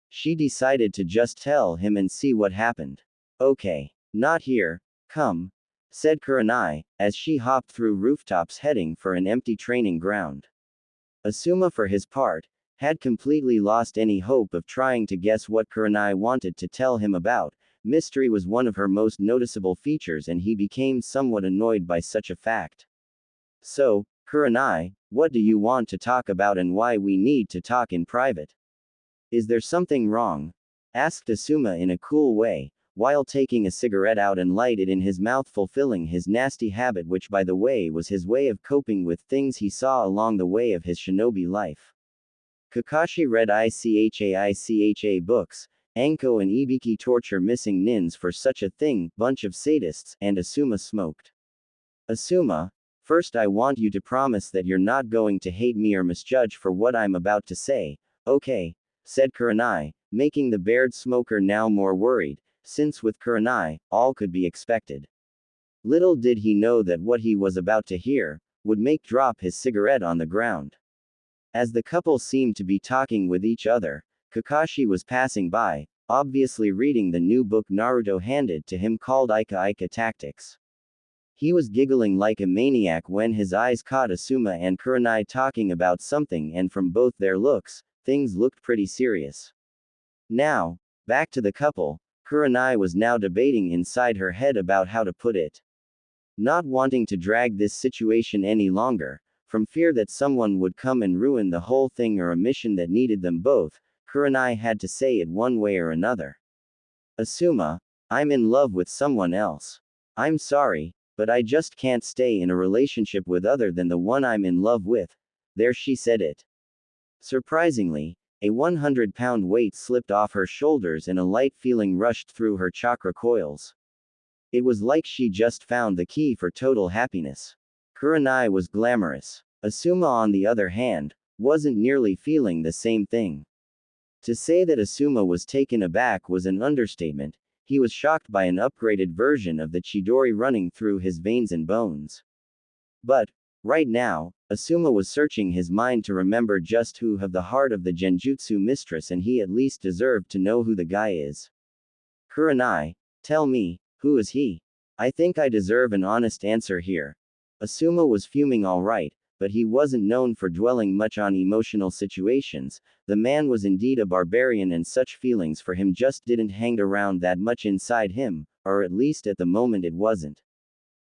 She decided to just tell him and see what happened. Okay, not here, come, said Kurenai, as she hopped through rooftops heading for an empty training ground. Asuma, for his part, had completely lost any hope of trying to guess what Kurenai wanted to tell him about, Mystery was one of her most noticeable features, and he became somewhat annoyed by such a fact. So, Kurenai, what do you want to talk about and why we need to talk in private? Is there something wrong? Asked Asuma in a cool way, while taking a cigarette out and light it in his mouth, fulfilling his nasty habit, which by the way was his way of coping with things he saw along the way of his shinobi life. Kakashi read ICHA books, Anko and Ibiki torture missing nins for such a thing, bunch of sadists, and Asuma smoked. Asuma, first I want you to promise that you're not going to hate me or misjudge for what I'm about to say, okay? Said Kurenai, making the bared smoker now more worried, since with Kurenai, all could be expected. Little did he know that what he was about to hear would make drop his cigarette on the ground. As the couple seemed to be talking with each other, Kakashi was passing by, obviously reading the new book Naruto handed to him called Ika Tactics. He was giggling like a maniac when his eyes caught Asuma and Kurenai talking about something, and from both their looks, things looked pretty serious. Now, back to the couple. Kurenai was now debating inside her head about how to put it. Not wanting to drag this situation any longer, from fear that someone would come and ruin the whole thing or a mission that needed them both, Kurenai had to say it one way or another. Asuma, I'm in love with someone else. I'm sorry, but I just can't stay in a relationship with other than the one I'm in love with. There, she said it. Surprisingly, a 100-pound weight slipped off her shoulders and a light feeling rushed through her chakra coils. It was like she just found the key for total happiness. Kurenai was glamorous. Asuma, on the other hand, wasn't nearly feeling the same thing. To say that Asuma was taken aback was an understatement. He was shocked by an upgraded version of the Chidori running through his veins and bones. But, right now, Asuma was searching his mind to remember just who have the heart of the Genjutsu mistress, and he at least deserved to know who the guy is. Kurenai, tell me, who is he? I think I deserve an honest answer here. Asuma was fuming alright, but he wasn't known for dwelling much on emotional situations. The man was indeed a barbarian, and such feelings for him just didn't hang around that much inside him, or at least at the moment it wasn't.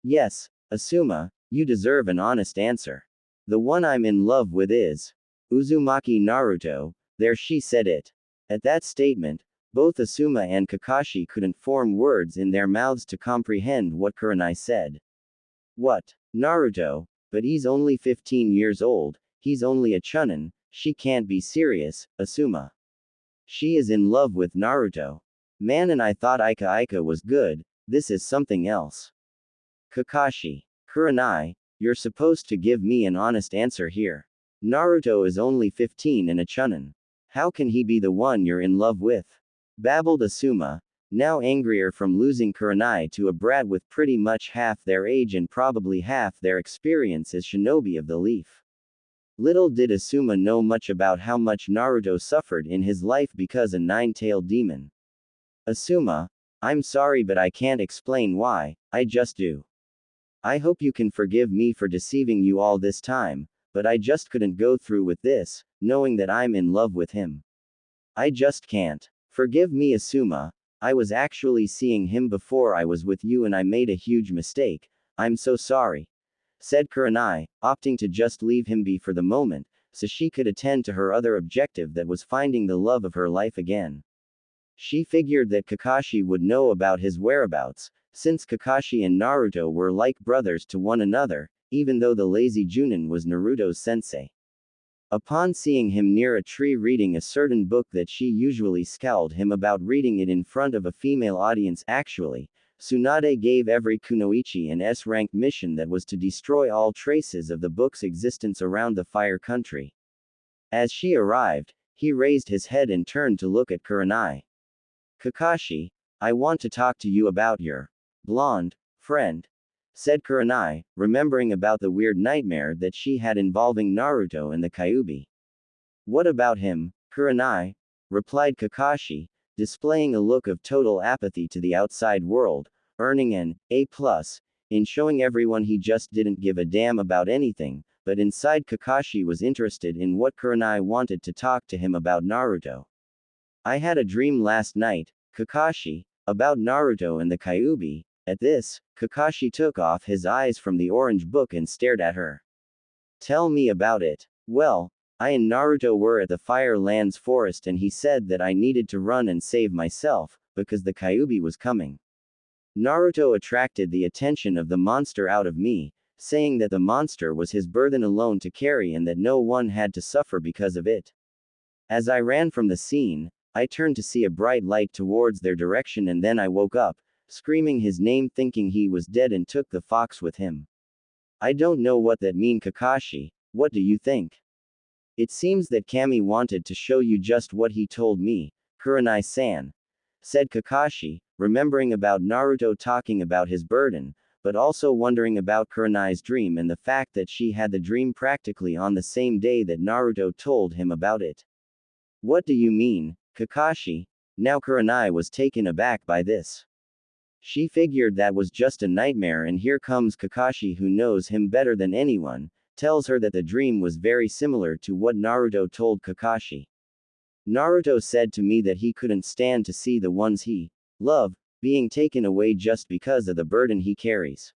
Yes, Asuma, you deserve an honest answer. The one I'm in love with is Uzumaki Naruto. There, she said it. At that statement, both Asuma and Kakashi couldn't form words in their mouths to comprehend what Kurenai said. What? Naruto? But he's only 15 years old, he's only a chunin, she can't be serious, Asuma. She is in love with Naruto. Man, and I thought Ika was good, this is something else. Kakashi. Kurenai, you're supposed to give me an honest answer here. Naruto is only 15 and a chunin. How can he be the one you're in love with? Babbled Asuma, now angrier from losing Kurenai to a brat with pretty much half their age and probably half their experience as shinobi of the leaf. Little did Asuma know much about how much Naruto suffered in his life because a nine-tailed demon. Asuma, I'm sorry, but I can't explain why, I just do. I hope you can forgive me for deceiving you all this time, but I just couldn't go through with this, knowing that I'm in love with him. I just can't. Forgive me, Asuma. I was actually seeing him before I was with you and I made a huge mistake. I'm so sorry. Said Kurenai, opting to just leave him be for the moment, so she could attend to her other objective, that was finding the love of her life again. She figured that Kakashi would know about his whereabouts, since Kakashi and Naruto were like brothers to one another, even though the lazy Junin was Naruto's sensei. Upon seeing him near a tree reading a certain book that she usually scowled him about reading it in front of a female audience, actually, Tsunade gave every kunoichi an S-rank mission that was to destroy all traces of the book's existence around the Fire Country. As she arrived, he raised his head and turned to look at Kurenai. Kakashi, I want to talk to you about your blonde friend, said Kurenai, remembering about the weird nightmare that she had involving Naruto and the Kyuubi. What about him, Kurenai? Replied Kakashi, displaying a look of total apathy to the outside world, earning an A+ in showing everyone he just didn't give a damn about anything, but inside Kakashi was interested in what Kurenai wanted to talk to him about Naruto. I had a dream last night, Kakashi, About Naruto and the Kyuubi. At this, Kakashi took off his eyes from the orange book and stared at her. Tell me about it. Well, I and Naruto were at the Fire Lands forest and he said that I needed to run and save myself, because the Kyuubi was coming. Naruto attracted the attention of the monster out of me, saying that the monster was his burden alone to carry and that no one had to suffer because of it. As I ran from the scene, I turned to see a bright light towards their direction and then I woke up, screaming his name thinking he was dead and took the fox with him. I don't know what that mean, Kakashi. What do you think? It seems that Kami wanted to show you just what he told me, Kurenai-san, said Kakashi, remembering about Naruto talking about his burden, but also wondering about Kurenai's dream and the fact that she had the dream practically on the same day that Naruto told him about it. What do you mean, Kakashi? Now Kurenai was taken aback by this. She figured that was just a nightmare and here comes Kakashi who knows him better than anyone, tells her that the dream was very similar to what Naruto told Kakashi. Naruto said to me that he couldn't stand to see the ones he loved being taken away just because of the burden he carries.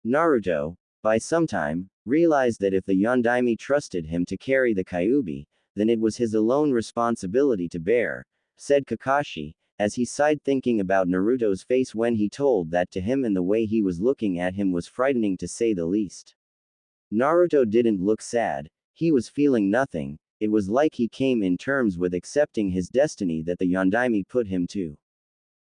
Naruto, by some time, realized that if the Yondaime trusted him to carry the Kyuubi, then it was his alone responsibility to bear, said Kakashi, as he sighed thinking about Naruto's face when he told that to him and the way he was looking at him was frightening to say the least. Naruto didn't look sad, he was feeling nothing, it was like he came in terms with accepting his destiny that the Yondaime put him to.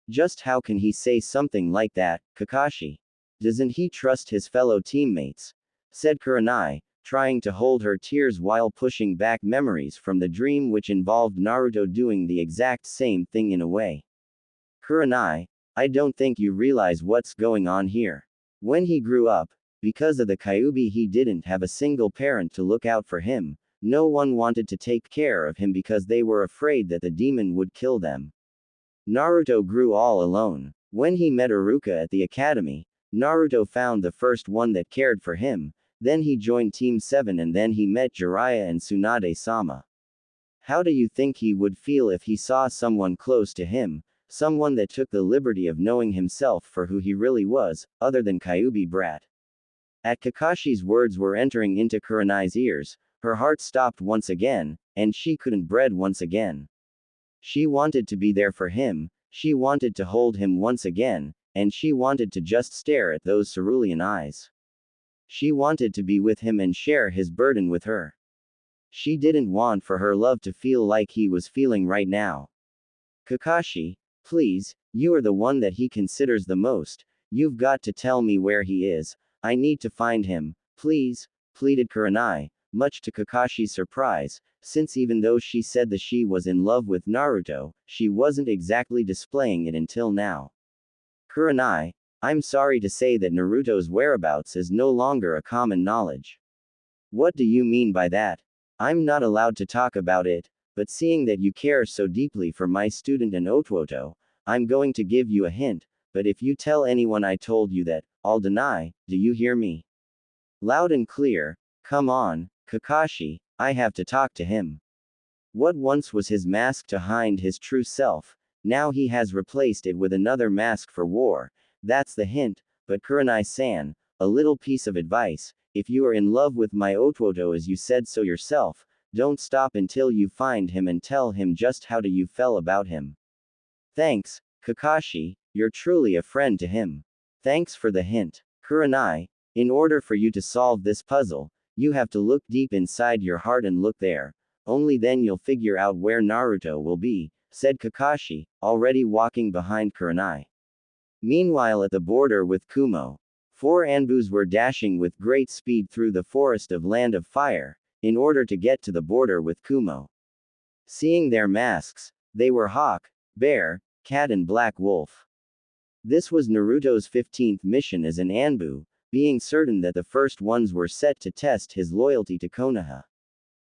Just how can he say something like that, Kakashi? Doesn't he trust his fellow teammates? Said Kurenai, trying to hold her tears while pushing back memories from the dream which involved Naruto doing the exact same thing in a way. Kurenai, I don't think you realize what's going on here. When he grew up, because of the Kyuubi he didn't have a single parent to look out for him, no one wanted to take care of him because they were afraid that the demon would kill them. Naruto grew all alone. When he met Iruka at the academy, Naruto found the first one that cared for him, then he joined Team 7 and then he met Jiraiya and Tsunade-sama. How do you think he would feel if he saw someone close to him, someone that took the liberty of knowing himself for who he really was, other than Kyuubi brat? At Kakashi's words were entering into Kurenai's ears, her heart stopped once again, and she couldn't breathe once again. She wanted to be there for him, she wanted to hold him once again, and she wanted to just stare at those cerulean eyes. She wanted to be with him and share his burden with her. She didn't want for her love to feel like he was feeling right now. Kakashi, please, you are the one that he considers the most, you've got to tell me where he is, I need to find him, please, pleaded Kurenai, much to Kakashi's surprise, since even though she said that she was in love with Naruto, she wasn't exactly displaying it until now. Kurenai, I'm sorry to say that Naruto's whereabouts is no longer a common knowledge. What do you mean by that? I'm not allowed to talk about it, but seeing that you care so deeply for my student and Otwoto, I'm going to give you a hint, but if you tell anyone I told you that, I'll deny, do you hear me? Loud and clear, come on, Kakashi, I have to talk to him. What once was his mask to hide his true self, now he has replaced it with another mask for war, that's the hint, but Kurenai-san, a little piece of advice, if you are in love with my Otwoto as you said so yourself, don't stop until you find him and tell him just how you felt about him. Thanks, Kakashi, you're truly a friend to him. Thanks for the hint. Kurenai, in order for you to solve this puzzle, you have to look deep inside your heart and look there. Only then you'll figure out where Naruto will be, said Kakashi, already walking behind Kurenai. Meanwhile at the border with Kumo, 4 ANBUs were dashing with great speed through the forest of Land of Fire, in order to get to the border with Kumo. Seeing their masks, they were Hawk, Bear, Cat and Black Wolf. This was Naruto's 15th mission as an ANBU, being certain that the first ones were set to test his loyalty to Konoha.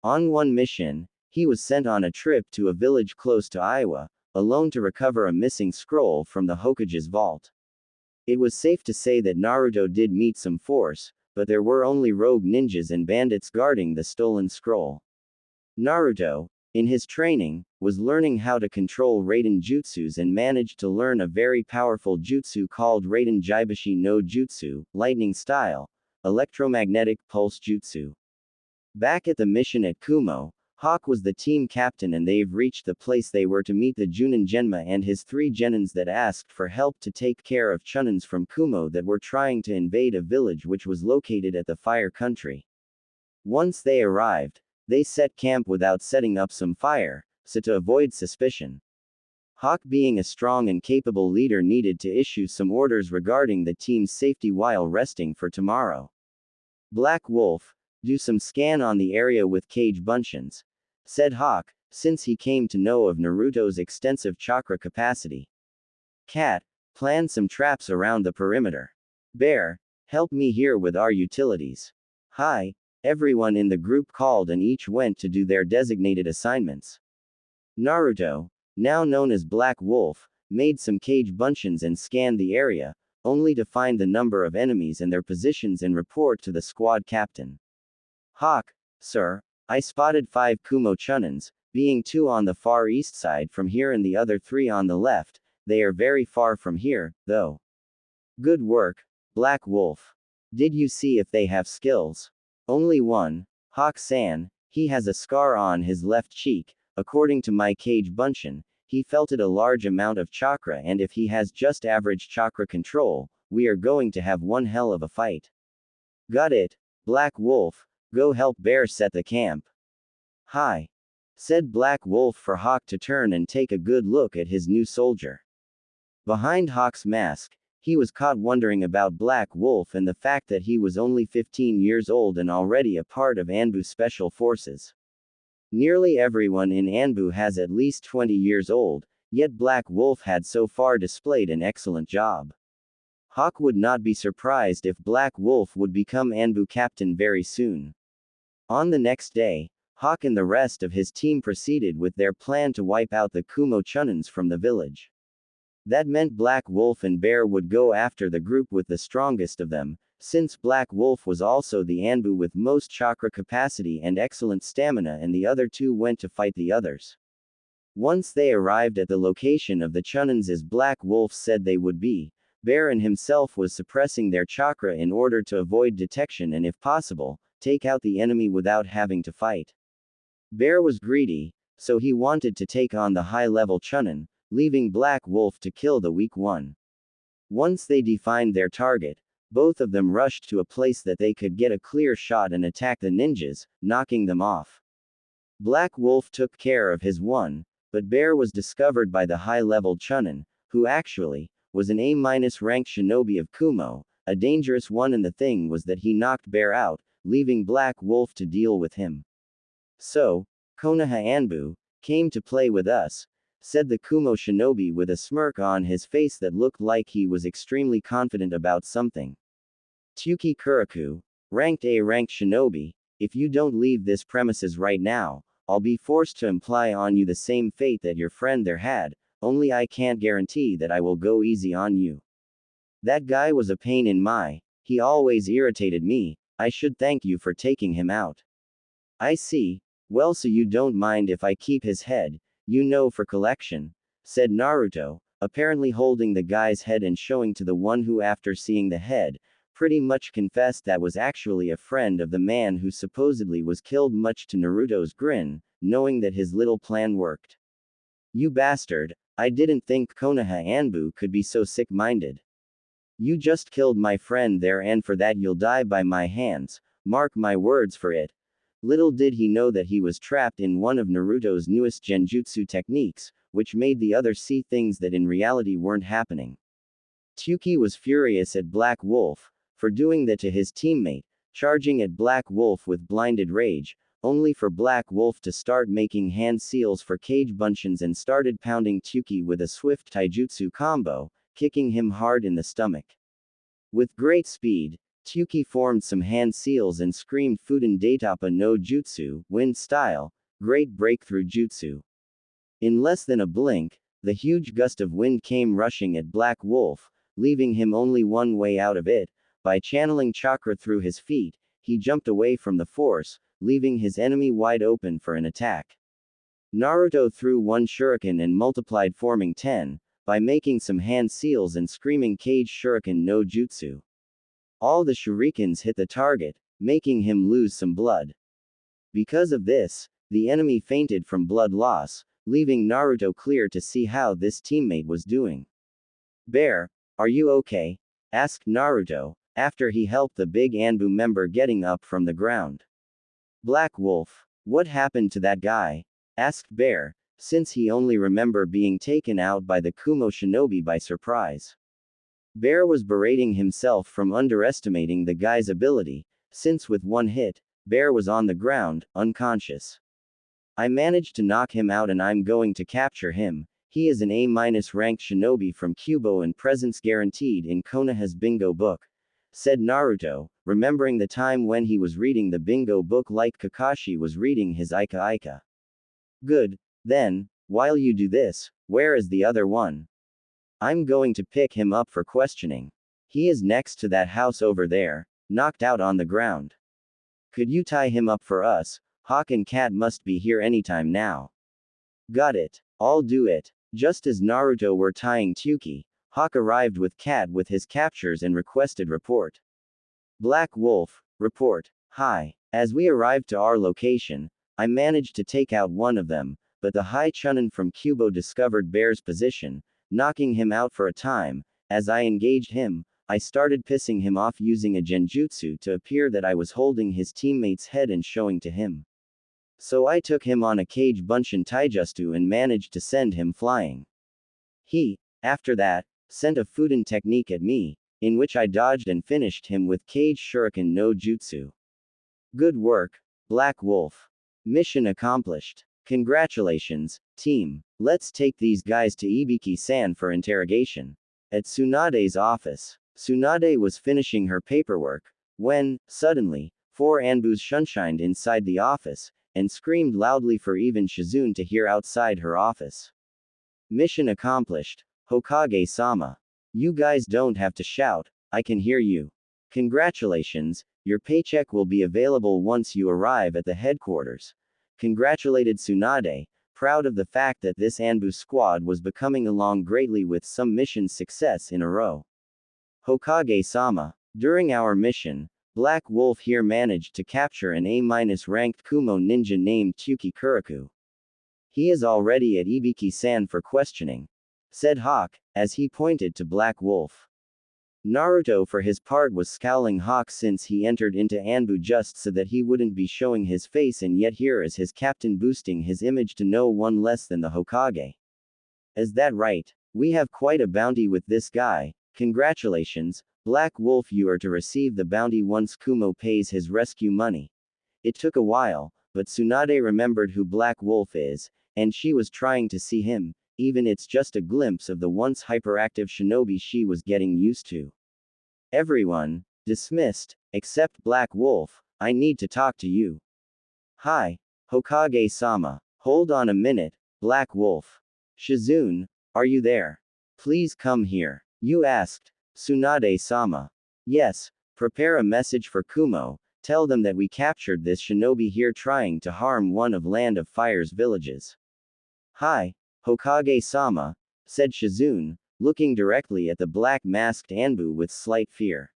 On one mission, he was sent on a trip to a village close to Iowa, alone to recover a missing scroll from the Hokage's vault. It was safe to say that Naruto did meet some force, but there were only rogue ninjas and bandits guarding the stolen scroll. Naruto, In his training, was learning how to control Raiden jutsus and managed to learn a very powerful jutsu called Raiden Jaibashi no Jutsu, lightning style, electromagnetic pulse jutsu. Back at the mission at Kumo, Hawk was the team captain and they've reached the place they were to meet the Junin Genma and his 3 genins that asked for help to take care of Chunins from Kumo that were trying to invade a village which was located at the Fire Country. Once they arrived, they set camp without setting up some fire, so to avoid suspicion. Hawk, being a strong and capable leader, needed to issue some orders regarding the team's safety while resting for tomorrow. Black Wolf, do some scan on the area with cage bunchins, said Hawk, since he came to know of Naruto's extensive chakra capacity. Cat, plan some traps around the perimeter. Bear, help me here with our utilities. Hi. Everyone in the group called and each went to do their designated assignments. Naruto, now known as Black Wolf, made some cage bunchins and scanned the area, only to find the number of enemies and their positions and report to the squad captain. Hawk, sir, I spotted 5 Kumo Chunins, being 2 on the far east side from here and the other 3 on the left. They are very far from here, though. Good work, Black Wolf. Did you see if they have skills? Only one, Hawk-san. He has a scar on his left cheek. According to my cage bunchin, he felt it a large amount of chakra, and if he has just average chakra control, we are going to have one hell of a fight. Got it, Black Wolf. Go help Bear set the camp. Hi, said Black Wolf for Hawk to turn and take a good look at his new soldier. Behind Hawk's mask, he was caught wondering about Black Wolf and the fact that he was only 15 years old and already a part of ANBU Special Forces. Nearly everyone in ANBU has at least 20 years old, yet Black Wolf had so far displayed an excellent job. Hawk would not be surprised if Black Wolf would become ANBU captain very soon. On the next day, Hawk and the rest of his team proceeded with their plan to wipe out the Kumo Chunins from the village. That meant Black Wolf and Bear would go after the group with the strongest of them, since Black Wolf was also the ANBU with most chakra capacity and excellent stamina, and the other 2 went to fight the others. Once they arrived at the location of the Chunins as Black Wolf said they would be, Bear and himself was suppressing their chakra in order to avoid detection and if possible, take out the enemy without having to fight. Bear was greedy, so he wanted to take on the high-level Chunin, leaving Black Wolf to kill the weak one. Once they defined their target, both of them rushed to a place that they could get a clear shot and attack the ninjas, knocking them off. Black Wolf took care of his one, but Bear was discovered by the high-level Chunin, who actually was an A-ranked shinobi of Kumo, a dangerous one, and the thing was that he knocked Bear out, leaving Black Wolf to deal with him. So, Konoha ANBU came to play with us, said the Kumo shinobi with a smirk on his face that looked like he was extremely confident about something. Tsuki Kuriku, ranked A-ranked shinobi, if you don't leave this premises right now, I'll be forced to imply on you the same fate that your friend there had, only I can't guarantee that I will go easy on you. That guy was a pain in my, he always irritated me, I should thank you for taking him out. I see, well, so you don't mind if I keep his head, for collection, said Naruto, apparently holding the guy's head and showing to the one who, after seeing the head, pretty much confessed that was actually a friend of the man who supposedly was killed, much to Naruto's grin, knowing that his little plan worked. You bastard, I didn't think Konoha ANBU could be so sick-minded. You just killed my friend there, and for that you'll die by my hands, mark my words for it. Little did he know that he was trapped in one of Naruto's newest genjutsu techniques, which made the other see things that in reality weren't happening. Tsuki was furious at Black Wolf for doing that to his teammate, charging at Black Wolf with blinded rage, only for Black Wolf to start making hand seals for cage bunchins and started pounding Tsuki with a swift taijutsu combo, kicking him hard in the stomach. With great speed, Tsuki formed some hand seals and screamed Fuden Daitapa no Jutsu, wind style, great breakthrough jutsu. In less than a blink, the huge gust of wind came rushing at Black Wolf, leaving him only one way out of it. By channeling chakra through his feet, he jumped away from the force, leaving his enemy wide open for an attack. Naruto threw one shuriken and multiplied, forming 10, by making some hand seals and screaming Cage Shuriken no Jutsu. All the shurikens hit the target, making him lose some blood. Because of this, the enemy fainted from blood loss, leaving Naruto clear to see how this teammate was doing. Bear, are you okay? Asked Naruto, after he helped the big ANBU member getting up from the ground. Black Wolf, what happened to that guy? Asked Bear, since he only remembered being taken out by the Kumo shinobi by surprise. Bear was berating himself from underestimating the guy's ability, since with one hit, Bear was on the ground, unconscious. I managed to knock him out and I'm going to capture him. He is an A-ranked shinobi from Kubo and presence guaranteed in Konoha's bingo book, said Naruto, remembering the time when he was reading the bingo book like Kakashi was reading his Ika Ika. Good, then, while you do this, where is the other one? I'm going to pick him up for questioning. He is next to that house over there, knocked out on the ground. Could you tie him up for us? Hawk and Cat must be here anytime now. Got it. I'll do it. Just as Naruto were tying Tyuki, Hawk arrived with Cat with his captures and requested report. Black Wolf, report. Hi. As we arrived to our location, I managed to take out one of them, but the High Chunin from Kubo discovered Bear's position, knocking him out for a time. As I engaged him, I started pissing him off using a genjutsu to appear that I was holding his teammate's head and showing to him. So I took him on a Kage Bunshin Taijutsu and managed to send him flying. He, after that, sent a Fuden technique at me, in which I dodged and finished him with Kage Shuriken no Jutsu. Good work, Black Wolf. Mission accomplished. Congratulations, team. Let's take these guys to Ibiki-san for interrogation. At Tsunade's office, Tsunade was finishing her paperwork, when, suddenly, 4 ANBUs shunshined inside the office, and screamed loudly for even Shizune to hear outside her office. Mission accomplished, Hokage-sama. You guys don't have to shout, I can hear you. Congratulations, your paycheck will be available once you arrive at the headquarters. Congratulated Tsunade, proud of the fact that this ANBU squad was becoming along greatly with some mission success in a row. Hokage-sama, during our mission, Black Wolf here managed to capture an A-ranked Kumo ninja named Tyuki Kuriku. He is already at Ibiki-san for questioning, said Hawk, as he pointed to Black Wolf. Naruto for his part was scowling Hawk since he entered into ANBU just so that he wouldn't be showing his face, and yet here is his captain boosting his image to no one less than the Hokage. Is that right? We have quite a bounty with this guy. Congratulations, Black Wolf, you are to receive the bounty once Kumo pays his rescue money. It took a while, but Tsunade remembered who Black Wolf is, and she was trying to see him, even it's just a glimpse of the once hyperactive shinobi she was getting used to. Everyone, dismissed, except Black Wolf, I need to talk to you. Hi, Hokage-sama. Hold on a minute, Black Wolf. Shizune, are you there? Please come here. You asked, Tsunade-sama. Yes, prepare a message for Kumo, tell them that we captured this shinobi here trying to harm one of Land of Fire's villages. Hi, Hokage-sama, said Shizune, looking directly at the black-masked ANBU with slight fear.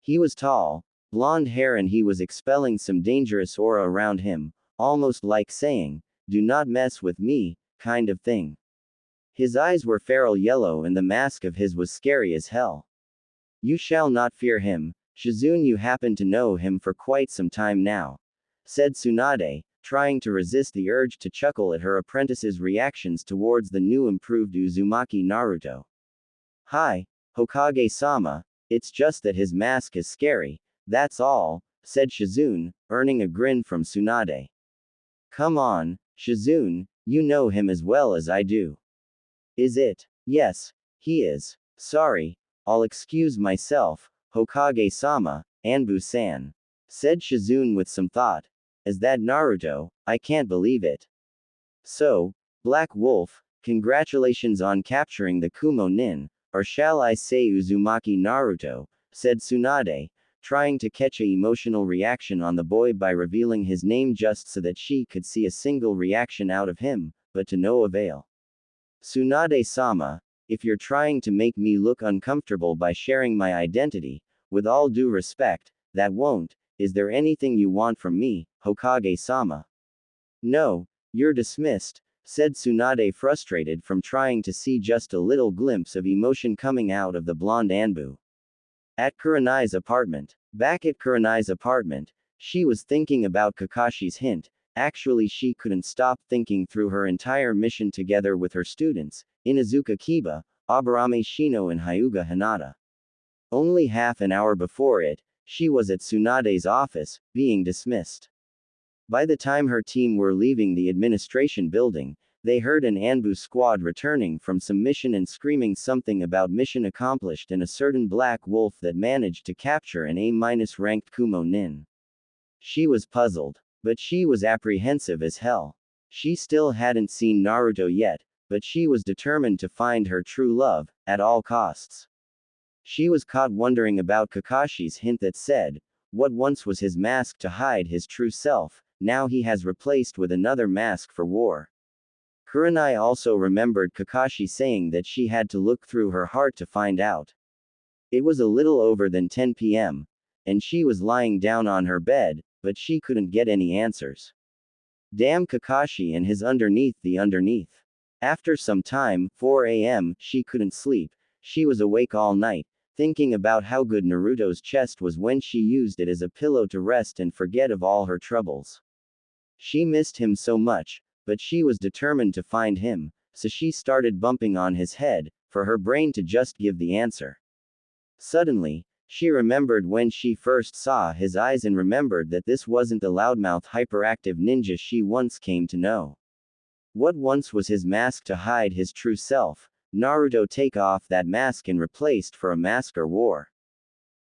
He was tall, blonde hair, and he was expelling some dangerous aura around him, almost like saying, do not mess with me, kind of thing. His eyes were feral yellow and the mask of his was scary as hell. You shall not fear him, Shizune, you happen to know him for quite some time now, said Tsunade, trying to resist the urge to chuckle at her apprentice's reactions towards the new improved Uzumaki Naruto. Hi, Hokage-sama, it's just that his mask is scary, that's all, said Shizune, earning a grin from Tsunade. Come on, Shizune, you know him as well as I do. Is it? Yes, he is. Sorry, I'll excuse myself, Hokage-sama, ANBU-san, said Shizune with some thought. Is that Naruto? I can't believe it. So, Black Wolf, congratulations on capturing the Kumo Nin, or shall I say Uzumaki Naruto, said Tsunade, trying to catch a emotional reaction on the boy by revealing his name just so that she could see a single reaction out of him, but to no avail. Tsunade-sama, if you're trying to make me look uncomfortable by sharing my identity, with all due respect, that won't. Is there anything you want from me, Hokage-sama? No, you're dismissed, said Tsunade, frustrated from trying to see just a little glimpse of emotion coming out of the blonde ANBU. At Kurenai's apartment. Back at Kurenai's apartment, she was thinking about Kakashi's hint. Actually, she couldn't stop thinking through her entire mission together with her students, Inuzuka Kiba, Aburame Shino and Hyuga Hinata. Only half an hour before it, she was at Tsunade's office, being dismissed. By the time her team were leaving the administration building, they heard an ANBU squad returning from some mission and screaming something about mission accomplished and a certain black wolf that managed to capture an A-ranked Kumo nin. She was puzzled, but she was apprehensive as hell. She still hadn't seen Naruto yet, but she was determined to find her true love, at all costs. She was caught wondering about Kakashi's hint that said, what once was his mask to hide his true self, now he has replaced with another mask for war. Kurenai also remembered Kakashi saying that she had to look through her heart to find out. It was a little over than 10 p.m., and she was lying down on her bed, but she couldn't get any answers. Damn Kakashi and his underneath the underneath. After some time, 4 a.m., she couldn't sleep. She was awake all night, thinking about how good Naruto's chest was when she used it as a pillow to rest and forget of all her troubles. She missed him so much, but she was determined to find him, so she started bumping on his head, for her brain to just give the answer. Suddenly, she remembered when she first saw his eyes and remembered that this wasn't the loudmouth hyperactive ninja she once came to know. What once was his mask to hide his true self, Naruto take off that mask and replaced for a mask or war.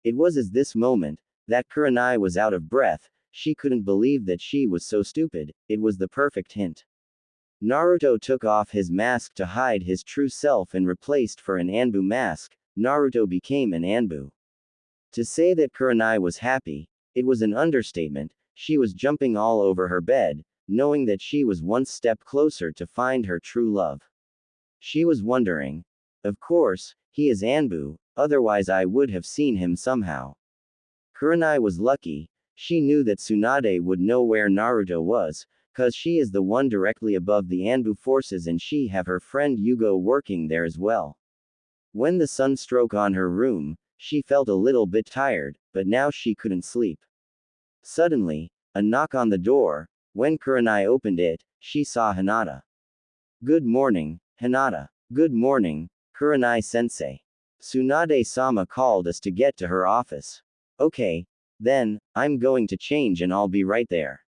It was at this moment that Kurenai was out of breath. She couldn't believe that she was so stupid. It was the perfect hint. Naruto took off his mask to hide his true self and replaced for an ANBU mask. Naruto became an ANBU. To say that Kurenai was happy, it was an understatement. She was jumping all over her bed, knowing that she was one step closer to find her true love. She was wondering, of course, he is ANBU, otherwise I would have seen him somehow. Kurenai was lucky. She knew that Tsunade would know where Naruto was, cause she is the one directly above the ANBU forces and she have her friend Yugo working there as well. When the sun struck on her room, she felt a little bit tired, but now she couldn't sleep. Suddenly, a knock on the door. When Kurenai opened it, she saw Hinata. Good morning, Hinata. Good morning, Kurenai-sensei. Tsunade-sama called us to get to her office. Okay, then, I'm going to change and I'll be right there.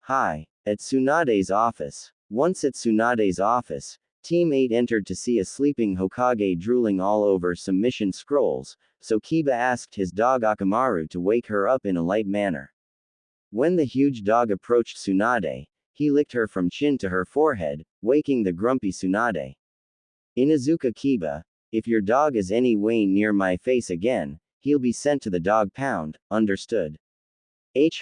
Hi. At Tsunade's office. Once at Tsunade's office, Team 8 entered to see a sleeping Hokage drooling all over some mission scrolls, so Kiba asked his dog Akamaru to wake her up in a light manner. When the huge dog approached Tsunade, he licked her from chin to her forehead, waking the grumpy Tsunade. Inuzuka Kiba, if your dog is any way near my face again, he'll be sent to the dog pound, understood?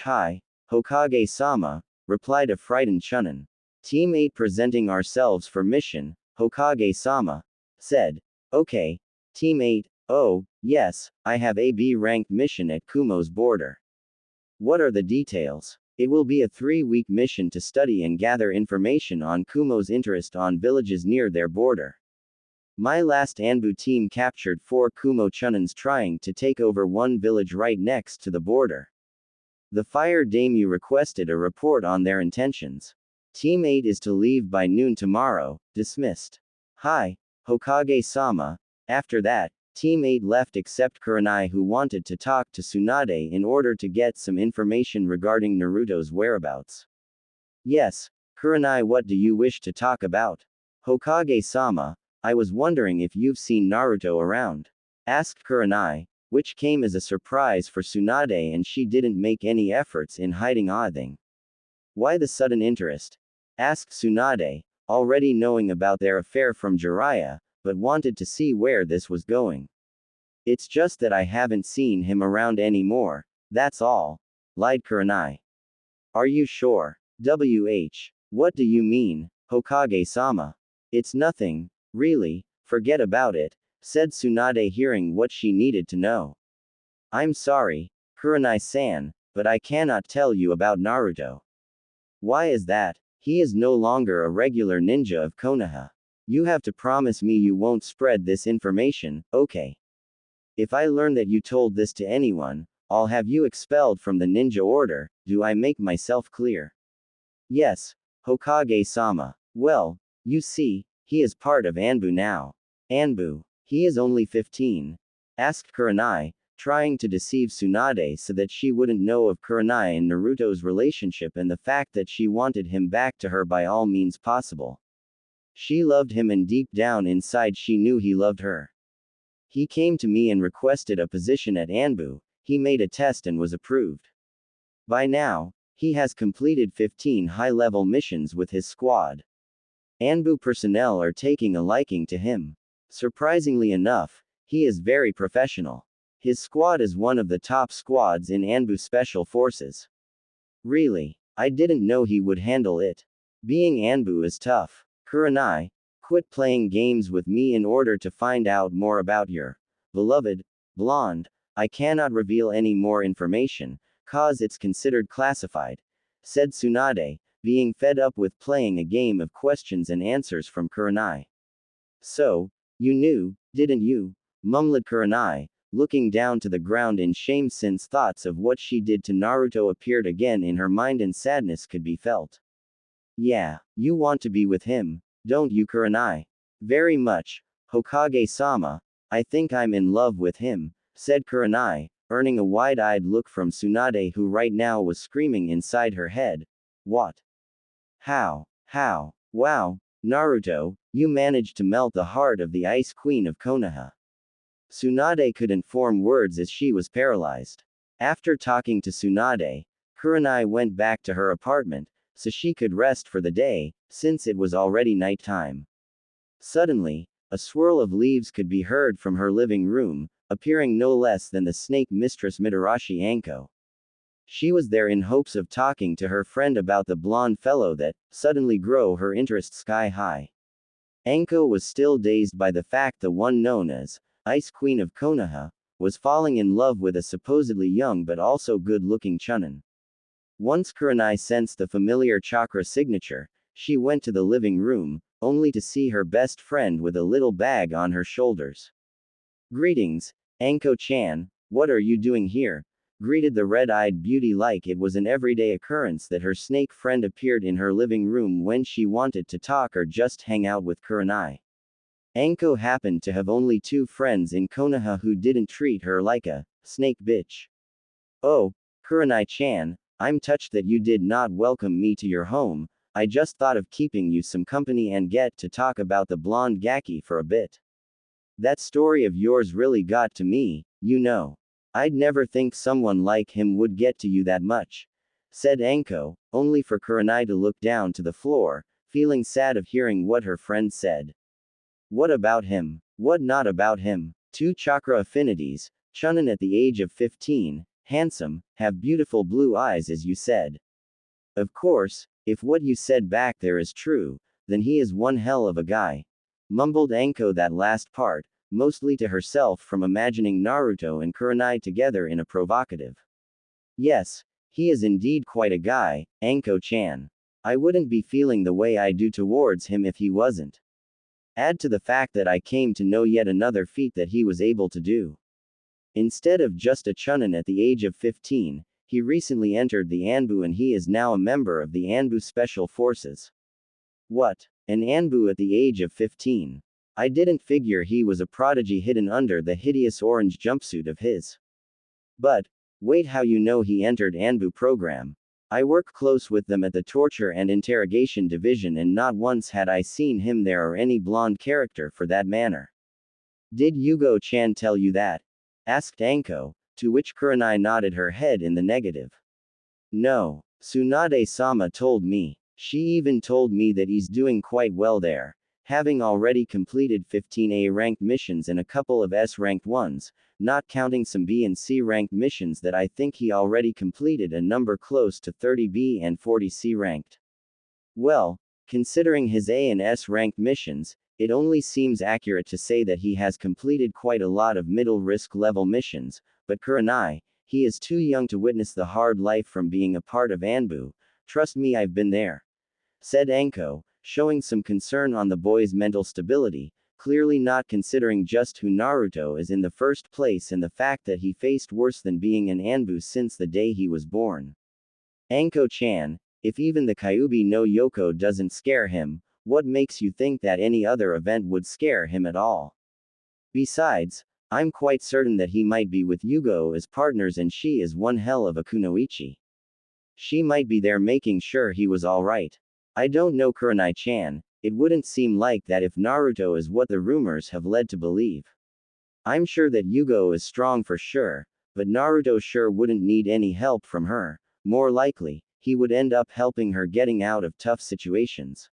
Hi, Hokage-sama, replied a frightened Chunin. Team 8 presenting ourselves for mission, Hokage-sama, said. Okay, Team 8, oh, yes, I have a B-ranked mission at Kumo's border. What are the details? It will be a 3-week mission to study and gather information on Kumo's interest on villages near their border. My last ANBU team captured 4 Kumo Chunins trying to take over one village right next to the border. The fire daimyo requested a report on their intentions. Team 8 is to leave by noon tomorrow, dismissed. Hi, Hokage-sama. After that, Team 8 left except Kurenai, who wanted to talk to Tsunade in order to get some information regarding Naruto's whereabouts. Yes, Kurenai, what do you wish to talk about? Hokage-sama, I was wondering if you've seen Naruto around. Asked Kurenai, which came as a surprise for Tsunade and she didn't make any efforts in hiding anything. Why the sudden interest? Asked Tsunade, already knowing about their affair from Jiraiya, but wanted to see where this was going. It's just that I haven't seen him around anymore, that's all, lied Kurenai. Are you sure? What do you mean, Hokage-sama? It's nothing, really, forget about it, said Tsunade, hearing what she needed to know. I'm sorry, Kurenai-san, but I cannot tell you about Naruto. Why is that? He is no longer a regular ninja of Konoha. You have to promise me you won't spread this information, okay? If I learn that you told this to anyone, I'll have you expelled from the ninja order. Do I make myself clear? Yes, Hokage-sama. Well, you see, he is part of ANBU now. ANBU. He is only 15. Asked Kurenai, trying to deceive Tsunade so that she wouldn't know of Kurenai and Naruto's relationship and the fact that she wanted him back to her by all means possible. She loved him, and deep down inside she knew he loved her. He came to me and requested a position at ANBU. He made a test and was approved. By now, he has completed 15 high-level missions with his squad. ANBU personnel are taking a liking to him. Surprisingly enough, he is very professional. His squad is one of the top squads in ANBU Special Forces. Really, I didn't know he would handle it. Being ANBU is tough. Kurenai, quit playing games with me in order to find out more about your beloved blonde. I cannot reveal any more information, cause it's considered classified, said Tsunade, being fed up with playing a game of questions and answers from Kurenai. So, you knew, didn't you? Mumbled Kurenai, looking down to the ground in shame since thoughts of what she did to Naruto appeared again in her mind and sadness could be felt. Yeah, you want to be with him, don't you, Kurenai? Very much, Hokage-sama. I think I'm in love with him, said Kurenai, earning a wide-eyed look from Tsunade, who right now was screaming inside her head. What? How? Wow, Naruto, you managed to melt the heart of the Ice Queen of Konoha. Tsunade couldn't form words as she was paralyzed. After talking to Tsunade, Kurenai went back to her apartment, so she could rest for the day, since it was already nighttime. Suddenly, a swirl of leaves could be heard from her living room, appearing no less than the snake mistress Mitarashi Anko. She was there in hopes of talking to her friend about the blonde fellow that suddenly grew her interest sky high. Anko was still dazed by the fact the one known as Ice Queen of Konoha was falling in love with a supposedly young but also good-looking chunin. Once Kurenai sensed the familiar chakra signature, she went to the living room, only to see her best friend with a little bag on her shoulders. Greetings, Anko-chan, what are you doing here? Greeted the red-eyed beauty like it was an everyday occurrence that her snake friend appeared in her living room when she wanted to talk or just hang out with Kurenai. Anko happened to have only 2 friends in Konoha who didn't treat her like a snake bitch. Oh, Kurenai-chan, I'm touched that you did not welcome me to your home. I just thought of keeping you some company and get to talk about the blonde Gaki for a bit. That story of yours really got to me, you know. I'd never think someone like him would get to you that much, said Anko, only for Kurenai to look down to the floor, feeling sad of hearing what her friend said. What about him? What not about him? 2 chakra affinities, chunin at the age of 15, handsome, have beautiful blue eyes as you said. Of course, if what you said back there is true, then he is one hell of a guy. Mumbled Anko that last part, mostly to herself from imagining Naruto and Kurenai together in a provocative. Yes, he is indeed quite a guy, Anko-chan. I wouldn't be feeling the way I do towards him if he wasn't. Add to the fact that I came to know yet another feat that he was able to do. Instead of just a chunin at the age of 15, he recently entered the ANBU and he is now a member of the ANBU Special Forces. What? An ANBU at the age of 15? I didn't figure he was a prodigy hidden under the hideous orange jumpsuit of his. But, wait, how you know he entered ANBU program? I work close with them at the torture and interrogation division and not once had I seen him there or any blonde character for that matter. Did Yugo-chan tell you that? Asked Anko, to which Kurenai nodded her head in the negative. No, Tsunade-sama told me. She even told me that he's doing quite well there. having already completed 15 A-ranked missions and a couple of S-ranked ones, not counting some B and C-ranked missions that I think he already completed, a number close to 30 B and 40 C-ranked. Well, considering his A and S-ranked missions, it only seems accurate to say that he has completed quite a lot of middle risk level missions, but Kurenai, he is too young to witness the hard life from being a part of ANBU. Trust me, I've been there, said Anko, showing some concern on the boy's mental stability, clearly not considering just who Naruto is in the first place and the fact that he faced worse than being an ANBU since the day he was born. Anko-chan, if even the Kyuubi no Yoko doesn't scare him, what makes you think that any other event would scare him at all? Besides, I'm quite certain that he might be with Yugo as partners and she is one hell of a kunoichi. She might be there making sure he was alright. I don't know, Kurenai-chan, it wouldn't seem like that if Naruto is what the rumors have led to believe. I'm sure that Yugo is strong for sure, but Naruto sure wouldn't need any help from her. More likely, he would end up helping her getting out of tough situations.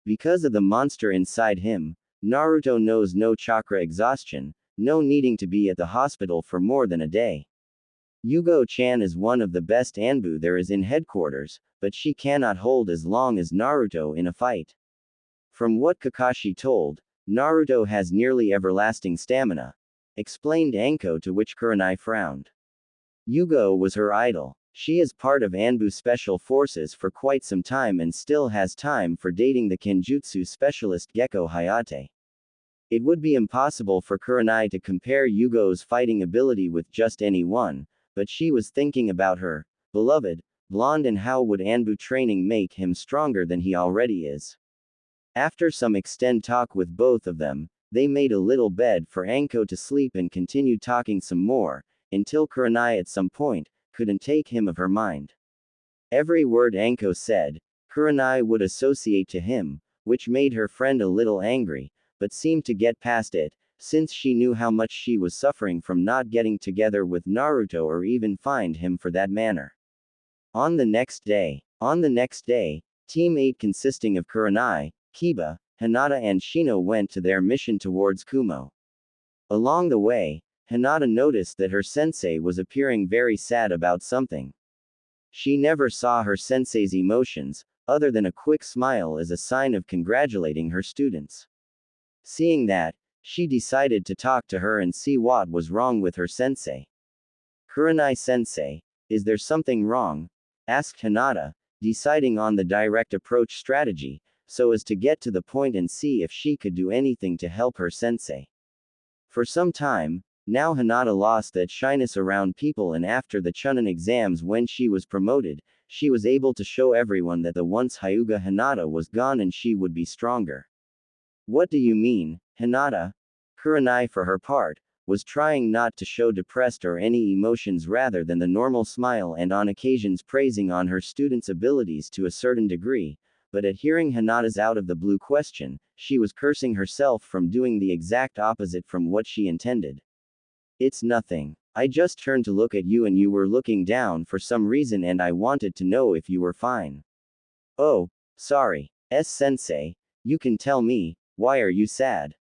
Because of the monster inside him, Naruto knows no chakra exhaustion, no needing to be at the hospital for more than a day. Yugo-chan is one of the best ANBU there is in headquarters, but she cannot hold as long as Naruto in a fight. From what Kakashi told, Naruto has nearly everlasting stamina, explained Anko, to which Kurenai frowned. Yugo was her idol. She is part of ANBU Special Forces for quite some time and still has time for dating the Kenjutsu specialist Gekko Hayate. It would be impossible for Kurenai to compare Yugo's fighting ability with just anyone, but she was thinking about her beloved blonde and how would ANBU training make him stronger than he already is. After some extended talk with both of them, they made a little bed for Anko to sleep and continued talking some more, until Kurenai at some point couldn't take him of her mind. Every word Anko said, Kurenai would associate to him, which made her friend a little angry, but seemed to get past it, since she knew how much she was suffering from not getting together with Naruto or even find him for that matter. On the next day, Team 8 consisting of Kurenai, Kiba, Hinata and Shino went to their mission towards Kumo. Along the way, Hinata noticed that her sensei was appearing very sad about something. She never saw her sensei's emotions, other than a quick smile as a sign of congratulating her students. Seeing that, she decided to talk to her and see what was wrong with her sensei. Kurenai-sensei, is there something wrong? Asked Hinata, deciding on the direct approach strategy, so as to get to the point and see if she could do anything to help her sensei. For some time, now Hinata lost that shyness around people, and after the Chunin exams when she was promoted, she was able to show everyone that the once Hyuga Hinata was gone and she would be stronger. What do you mean, Hinata? Kurenai, for her part, was trying not to show depressed or any emotions rather than the normal smile and on occasions praising on her students' abilities to a certain degree, but at hearing Hinata's out of the blue question, she was cursing herself from doing the exact opposite from what she intended. It's nothing. I just turned to look at you and you were looking down for some reason and I wanted to know if you were fine. Oh, sorry. Sensei, you can tell me, why are you sad?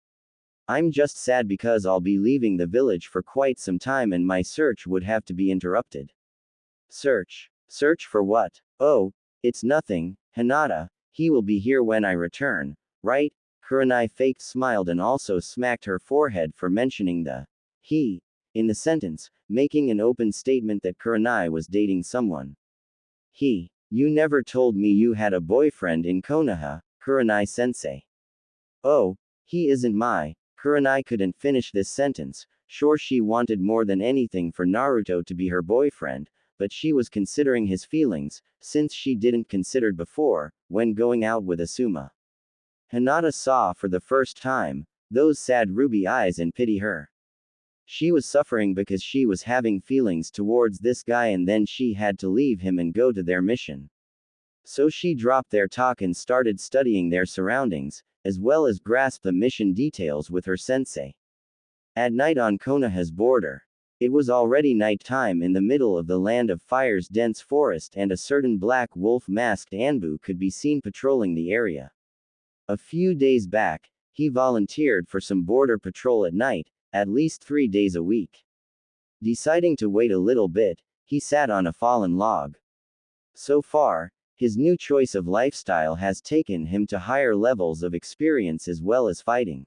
I'm just sad because I'll be leaving the village for quite some time and my search would have to be interrupted. Search? Search for what? Oh, it's nothing, Hinata, he will be here when I return, right? Kurenai faked smiled and also smacked her forehead for mentioning the he in the sentence, making an open statement that Kurenai was dating someone. He, you never told me you had a boyfriend in Konoha, Kurenai-sensei. Oh, he isn't my. Kurenai couldn't finish this sentence. Sure, she wanted more than anything for Naruto to be her boyfriend, but she was considering his feelings, since she didn't consider before, when going out with Asuma. Hinata saw for the first time those sad ruby eyes and pity her. She was suffering because she was having feelings towards this guy and then she had to leave him and go to their mission. So she dropped their talk and started studying their surroundings, as well as grasp the mission details with her sensei. At night on Konoha's border, it was already night time in the middle of the Land of Fire's dense forest and a certain black wolf-masked ANBU could be seen patrolling the area. A few days back, he volunteered for some border patrol at night, at least 3 days a week. Deciding to wait a little bit, he sat on a fallen log. So far, his new choice of lifestyle has taken him to higher levels of experience as well as fighting.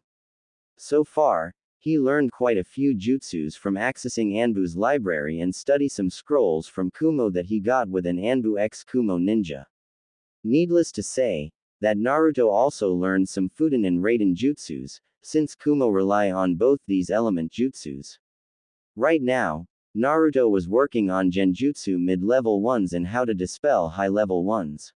So far, he learned quite a few jutsus from accessing ANBU's library and study some scrolls from Kumo that he got with an ANBU X Kumo ninja. Needless to say, that Naruto also learned some Fuden and Raiden jutsus, since Kumo rely on both these element jutsus. Right now, Naruto was working on genjutsu mid-level ones and how to dispel high-level ones.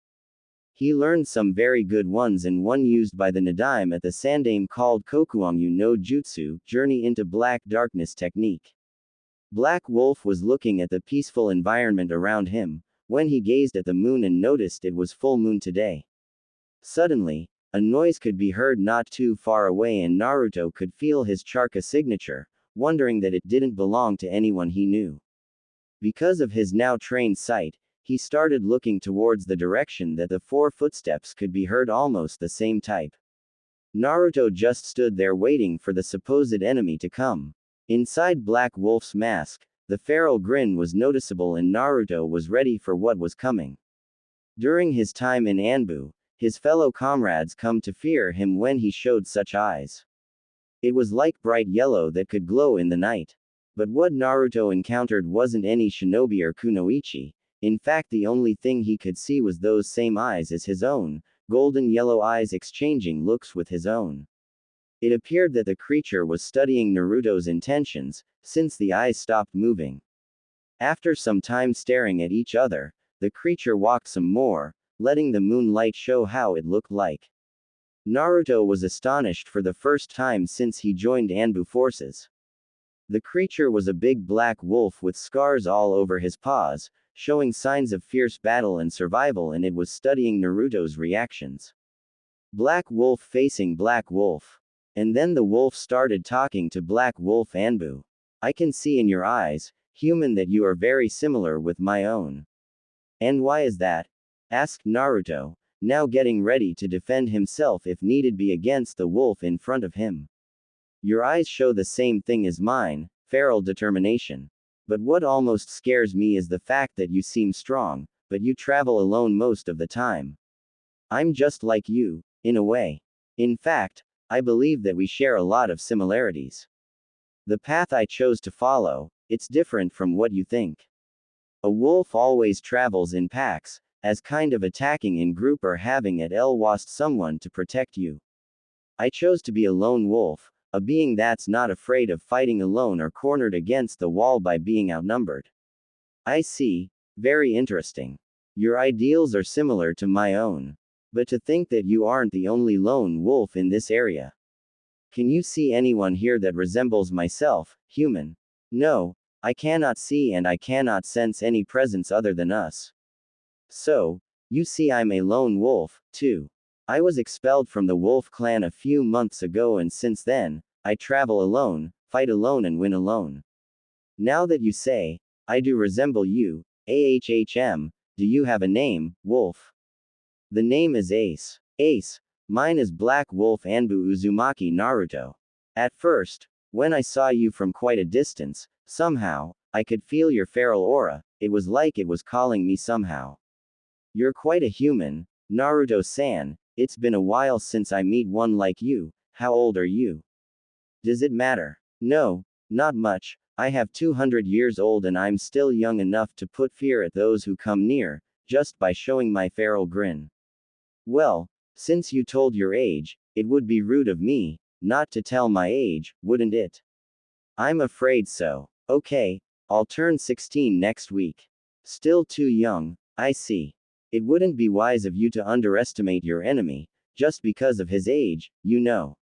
He learned some very good ones and one used by the Nadaime at the Sandaime called Kokuangyu no Jutsu, Journey into Black Darkness technique. Black Wolf was looking at the peaceful environment around him, when he gazed at the moon and noticed it was full moon today. Suddenly, a noise could be heard not too far away and Naruto could feel his Charka signature, wondering that it didn't belong to anyone he knew. Because of his now trained sight, he started looking towards the direction that the 4 footsteps could be heard almost the same type. Naruto just stood there waiting for the supposed enemy to come. Inside Black Wolf's mask, the feral grin was noticeable and Naruto was ready for what was coming. During his time in ANBU, his fellow comrades come to fear him when he showed such eyes. It was like bright yellow that could glow in the night. But what Naruto encountered wasn't any shinobi or kunoichi. In fact, the only thing he could see was those same eyes as his own, golden yellow eyes exchanging looks with his own. It appeared that the creature was studying Naruto's intentions, since the eyes stopped moving. After some time staring at each other, the creature walked some more, letting the moonlight show how it looked like. Naruto was astonished for the first time since he joined ANBU forces. The creature was a big black wolf with scars all over his paws, showing signs of fierce battle and survival, and it was studying Naruto's reactions. Black Wolf facing Black Wolf. And then the wolf started talking to Black Wolf. ANBU. I can see in your eyes, human, that you are very similar with my own. And why is that? Asked Naruto, now getting ready to defend himself if needed be against the wolf in front of him. Your eyes show the same thing as mine, feral determination. But what almost scares me is the fact that you seem strong, but you travel alone most of the time. I'm just like you, in a way. In fact, I believe that we share a lot of similarities. The path I chose to follow, it's different from what you think. A wolf always travels in packs, as kind of attacking in group or having at last someone to protect you. I chose to be a lone wolf, a being that's not afraid of fighting alone or cornered against the wall by being outnumbered. I see, very interesting. Your ideals are similar to my own. But to think that you aren't the only lone wolf in this area. Can you see anyone here that resembles myself, human? No, I cannot see and I cannot sense any presence other than us. So, you see I'm a lone wolf, too. I was expelled from the wolf clan a few months ago and since then, I travel alone, fight alone and win alone. Now that you say, I do resemble you, AHHM, do you have a name, wolf? The name is Ace. Ace. Mine is Black Wolf ANBU Uzumaki Naruto. At first, when I saw you from quite a distance, somehow, I could feel your feral aura, it was like it was calling me somehow. You're quite a human, Naruto-san, it's been a while since I meet one like you, how old are you? Does it matter? No, not much, I have 200 years old and I'm still young enough to put fear at those who come near, just by showing my feral grin. Well, since you told your age, it would be rude of me, not to tell my age, wouldn't it? I'm afraid so. Okay, I'll turn 16 next week. Still too young, I see. It wouldn't be wise of you to underestimate your enemy, just because of his age, you know.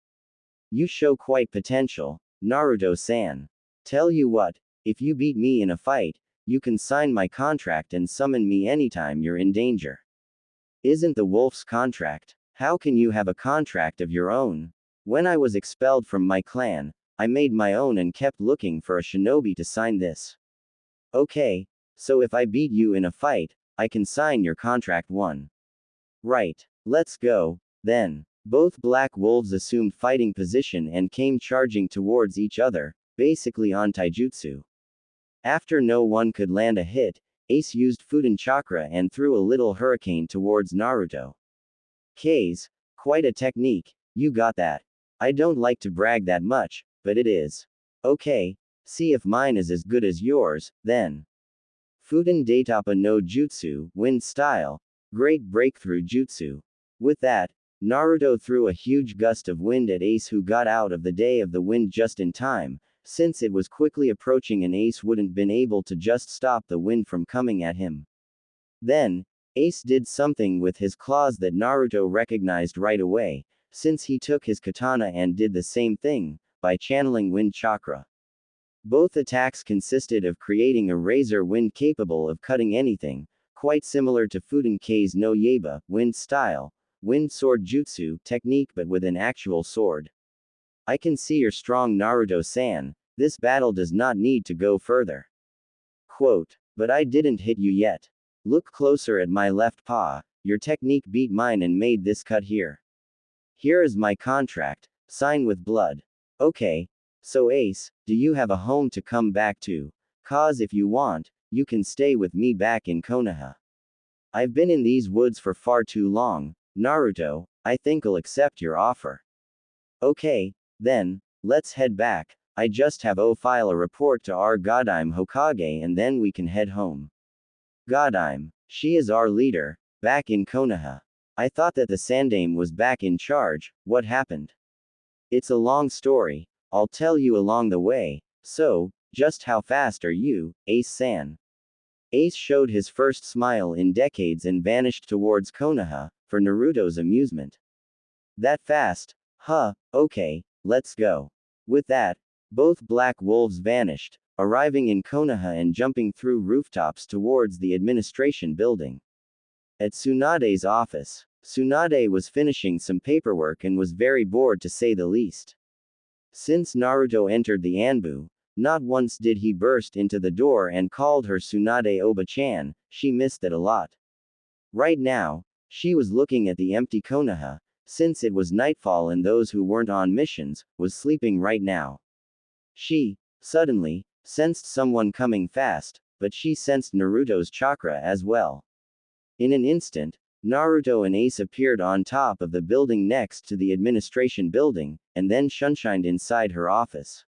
You show quite potential, Naruto-san. Tell you what, if you beat me in a fight, you can sign my contract and summon me anytime you're in danger. Isn't the wolf's contract? How can you have a contract of your own? When I was expelled from my clan, I made my own and kept looking for a shinobi to sign this. Okay, so if I beat you in a fight, I can sign your contract one. Right. Let's go, then. Both black wolves assumed fighting position and came charging towards each other, basically on taijutsu. After no one could land a hit, Ace used Fuden Chakra and threw a little hurricane towards Naruto. K's, quite a technique, you got that. I don't like to brag that much, but it is. Okay, see if mine is as good as yours, then. Fuden Daitapa no Jutsu, Wind Style, Great Breakthrough Jutsu. With that, Naruto threw a huge gust of wind at Ace, who got out of the day of the wind just in time, since it was quickly approaching and Ace wouldn't been able to just stop the wind from coming at him. Then, Ace did something with his claws that Naruto recognized right away, since he took his katana and did the same thing, by channeling wind chakra. Both attacks consisted of creating a razor wind capable of cutting anything, quite similar to Fuden K's no Yaiba, wind style, wind sword jutsu technique, but with an actual sword. I can see you're strong, Naruto-san. This battle does not need to go further. Quote, but I didn't hit you yet. Look closer at my left paw. Your technique beat mine and made this cut here. Here is my contract, sign with blood. Okay. So Ace, do you have a home to come back to? Cause if you want, you can stay with me back in Konoha. I've been in these woods for far too long, Naruto. I think I'll accept your offer. Okay, then, let's head back. I just have to file a report to our Godime Hokage and then we can head home. Godime, she is our leader, back in Konoha. I thought that the Sandaime was back in charge. What happened? It's a long story. I'll tell you along the way. So, just how fast are you, Ace-san? Ace showed his first smile in decades and vanished towards Konoha, for Naruto's amusement. That fast? Huh, okay, let's go. With that, both black wolves vanished, arriving in Konoha and jumping through rooftops towards the administration building. At Tsunade's office, Tsunade was finishing some paperwork and was very bored, to say the least. Since Naruto entered the ANBU, not once did he burst into the door and called her Tsunade Oba-chan. She missed it a lot. Right now, she was looking at the empty Konoha, since it was nightfall and those who weren't on missions, was sleeping right now. She, suddenly, sensed someone coming fast, but she sensed Naruto's chakra as well. In an instant, Naruto and Ace appeared on top of the building next to the administration building, and then shunshined inside her office.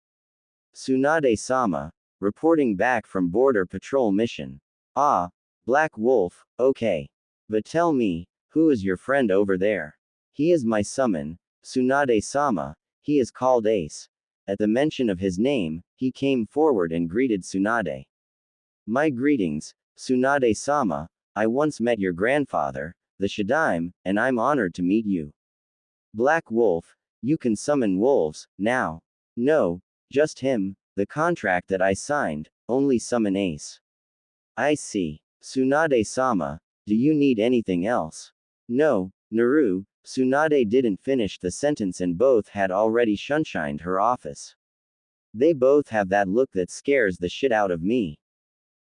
Tsunade-sama, reporting back from border patrol mission. Ah, Black Wolf, okay. But tell me, who is your friend over there? He is my summon, Tsunade-sama, he is called Ace. At the mention of his name, he came forward and greeted Tsunade. My greetings, Tsunade-sama, I once met your grandfather, the Shadaime, and I'm honored to meet you. Black Wolf, you can summon wolves, now. No, just him, the contract that I signed, only summon Ace. I see. Tsunade-sama, do you need anything else? No, Naru. Tsunade didn't finish the sentence and both had already shunshined her office. They both have that look that scares the shit out of me.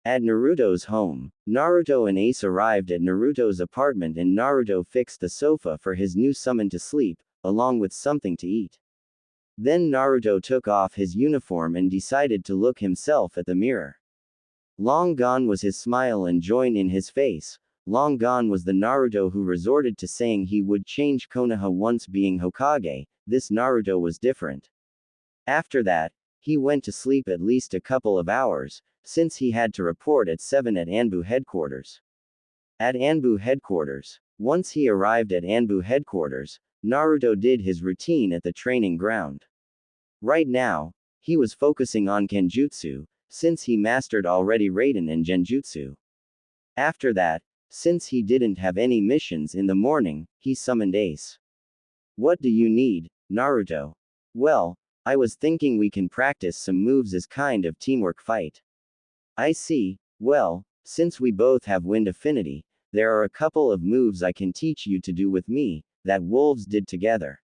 At Naruto's home, Naruto and Ace arrived at Naruto's apartment and Naruto fixed the sofa for his new summon to sleep, along with something to eat. Then Naruto took off his uniform and decided to look himself at the mirror. Long gone was his smile and joy in his face. Long gone was the Naruto who resorted to saying he would change Konoha once being Hokage. This Naruto was different. After that, he went to sleep at least a couple of hours, since he had to report at 7 at ANBU headquarters. At ANBU headquarters, once he arrived at ANBU headquarters, Naruto did his routine at the training ground. Right now, he was focusing on Kenjutsu, since he mastered already Raiden and Genjutsu. After that, since he didn't have any missions in the morning, he summoned Ace. What do you need, Naruto? Well, I was thinking we can practice some moves as kind of teamwork fight. I see. Well, since we both have wind affinity, there are a couple of moves I can teach you to do with me, that wolves did together.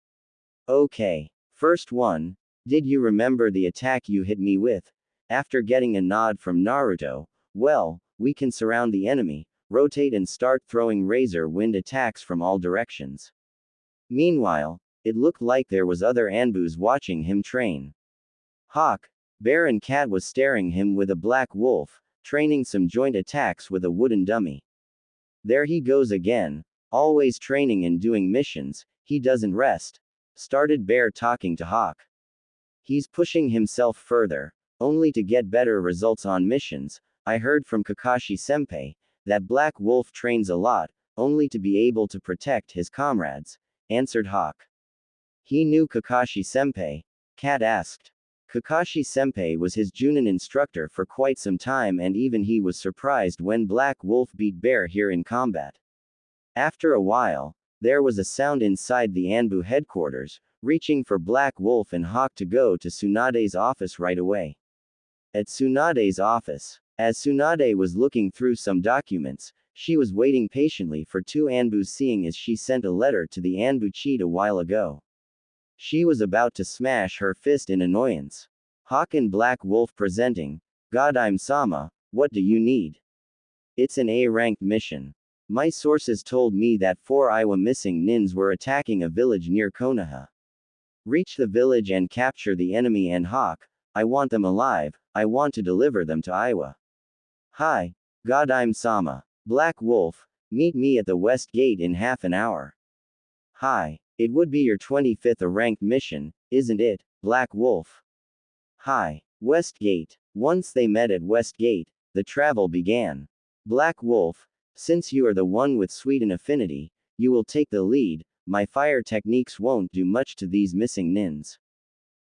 Okay. First one, did you remember the attack you hit me with? After getting a nod from Naruto, well, we can surround the enemy, rotate and start throwing razor wind attacks from all directions. Meanwhile, it looked like there was other ANBUs watching him train. Hawk, Bear and Cat was staring him with a black wolf, training some joint attacks with a wooden dummy. There he goes again, always training and doing missions, he doesn't rest, started Bear talking to Hawk. He's pushing himself further, only to get better results on missions. I heard from Kakashi-senpai that Black Wolf trains a lot, only to be able to protect his comrades, answered Hawk. He knew Kakashi-senpai? Cat asked. Kakashi-senpai was his Junin instructor for quite some time, and even he was surprised when Black Wolf beat Bear here in combat. After a while, there was a sound inside the ANBU headquarters, reaching for Black Wolf and Hawk to go to Tsunade's office right away. At Tsunade's office, as Tsunade was looking through some documents, she was waiting patiently for two ANBUs, seeing as she sent a letter to the ANBU chief a while ago. She was about to smash her fist in annoyance. Hawk and Black Wolf presenting. God, I'm Sama, what do you need? It's an A-ranked mission. My sources told me that 4 Iwa missing nins were attacking a village near Konoha. Reach the village and capture the enemy, and Hawk, I want them alive, I want to deliver them to Iwa. Hi. God, I'm Sama. Black Wolf, meet me at the West Gate in half an hour. Hi. It would be your 25th ranked mission, isn't it, Black Wolf? Hi. West Gate. Once they met at West Gate, the travel began. Black Wolf, since you are the one with Sweden affinity, you will take the lead. My fire techniques won't do much to these missing nins.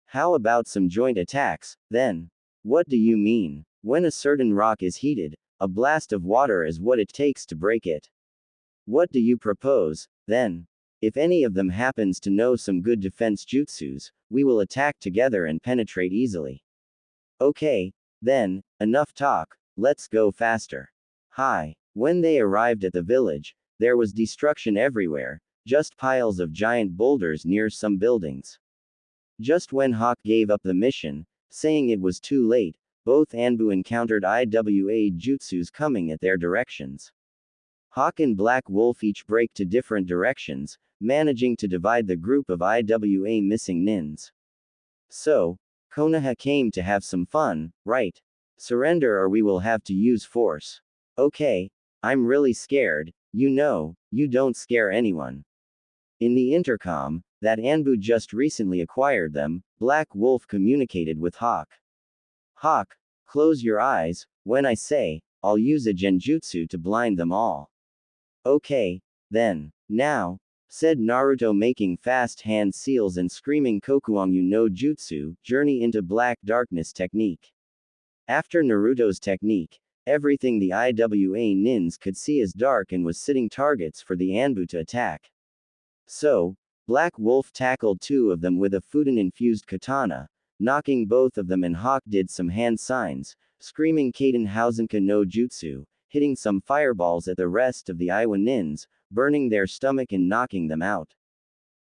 How about some joint attacks, then? What do you mean? When a certain rock is heated, a blast of water is what it takes to break it. What do you propose, then? If any of them happens to know some good defense jutsus, we will attack together and penetrate easily. Okay, then, enough talk, let's go faster. Hi. When they arrived at the village, there was destruction everywhere, just piles of giant boulders near some buildings. Just when Hawk gave up the mission, saying it was too late, both ANBU encountered IWA jutsus coming at their directions. Hawk and Black Wolf each break to different directions, managing to divide the group of IWA missing nins. So, Konoha came to have some fun, right? Surrender or we will have to use force. Okay, I'm really scared, you know, you don't scare anyone. In the intercom, that ANBU just recently acquired them, Black Wolf communicated with Hawk. Hawk, close your eyes, when I say, I'll use a genjutsu to blind them all. Okay, then. Now, said Naruto, making fast hand seals and screaming Kokuangyu no Jutsu, journey into black darkness technique. After Naruto's technique, everything the IWA nins could see is dark and was sitting targets for the ANBU to attack. So, Black Wolf tackled 2 of them with a Fuden-infused katana, knocking both of them, and Hawk did some hand signs, screaming Kaden Hausenka no Jutsu, hitting some fireballs at the rest of the Iwa nins, burning their stomach and knocking them out.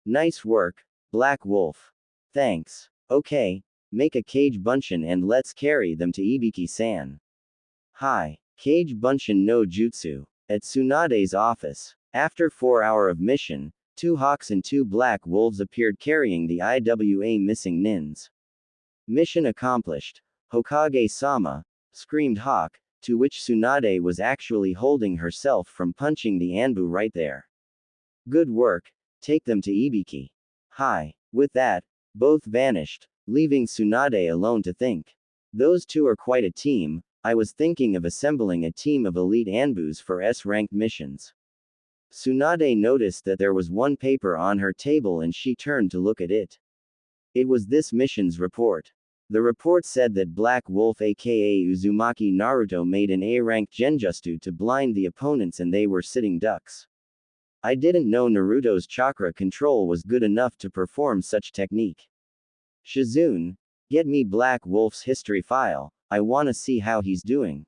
Nice work, Black Wolf. Thanks. Okay, make a Kage Bunshin and let's carry them to Ibiki-san. Hi. Kage Bunshin no Jutsu. At Tsunade's office. After 4 hours of mission, 2 Hawks and 2 Black Wolves appeared carrying the IWA missing nins. Mission accomplished. Hokage-sama, screamed Hawk, to which Tsunade was actually holding herself from punching the ANBU right there. Good work, take them to Ibiki. Hi. With that, both vanished, leaving Tsunade alone to think. Those 2 are quite a team. I was thinking of assembling a team of elite ANBUs for S-ranked missions. Tsunade noticed that there was one paper on her table and she turned to look at it. It was this mission's report. The report said that Black Wolf aka Uzumaki Naruto made an A-ranked genjutsu to blind the opponents and they were sitting ducks. I didn't know Naruto's chakra control was good enough to perform such technique. Shizune, get me Black Wolf's history file, I wanna see how he's doing.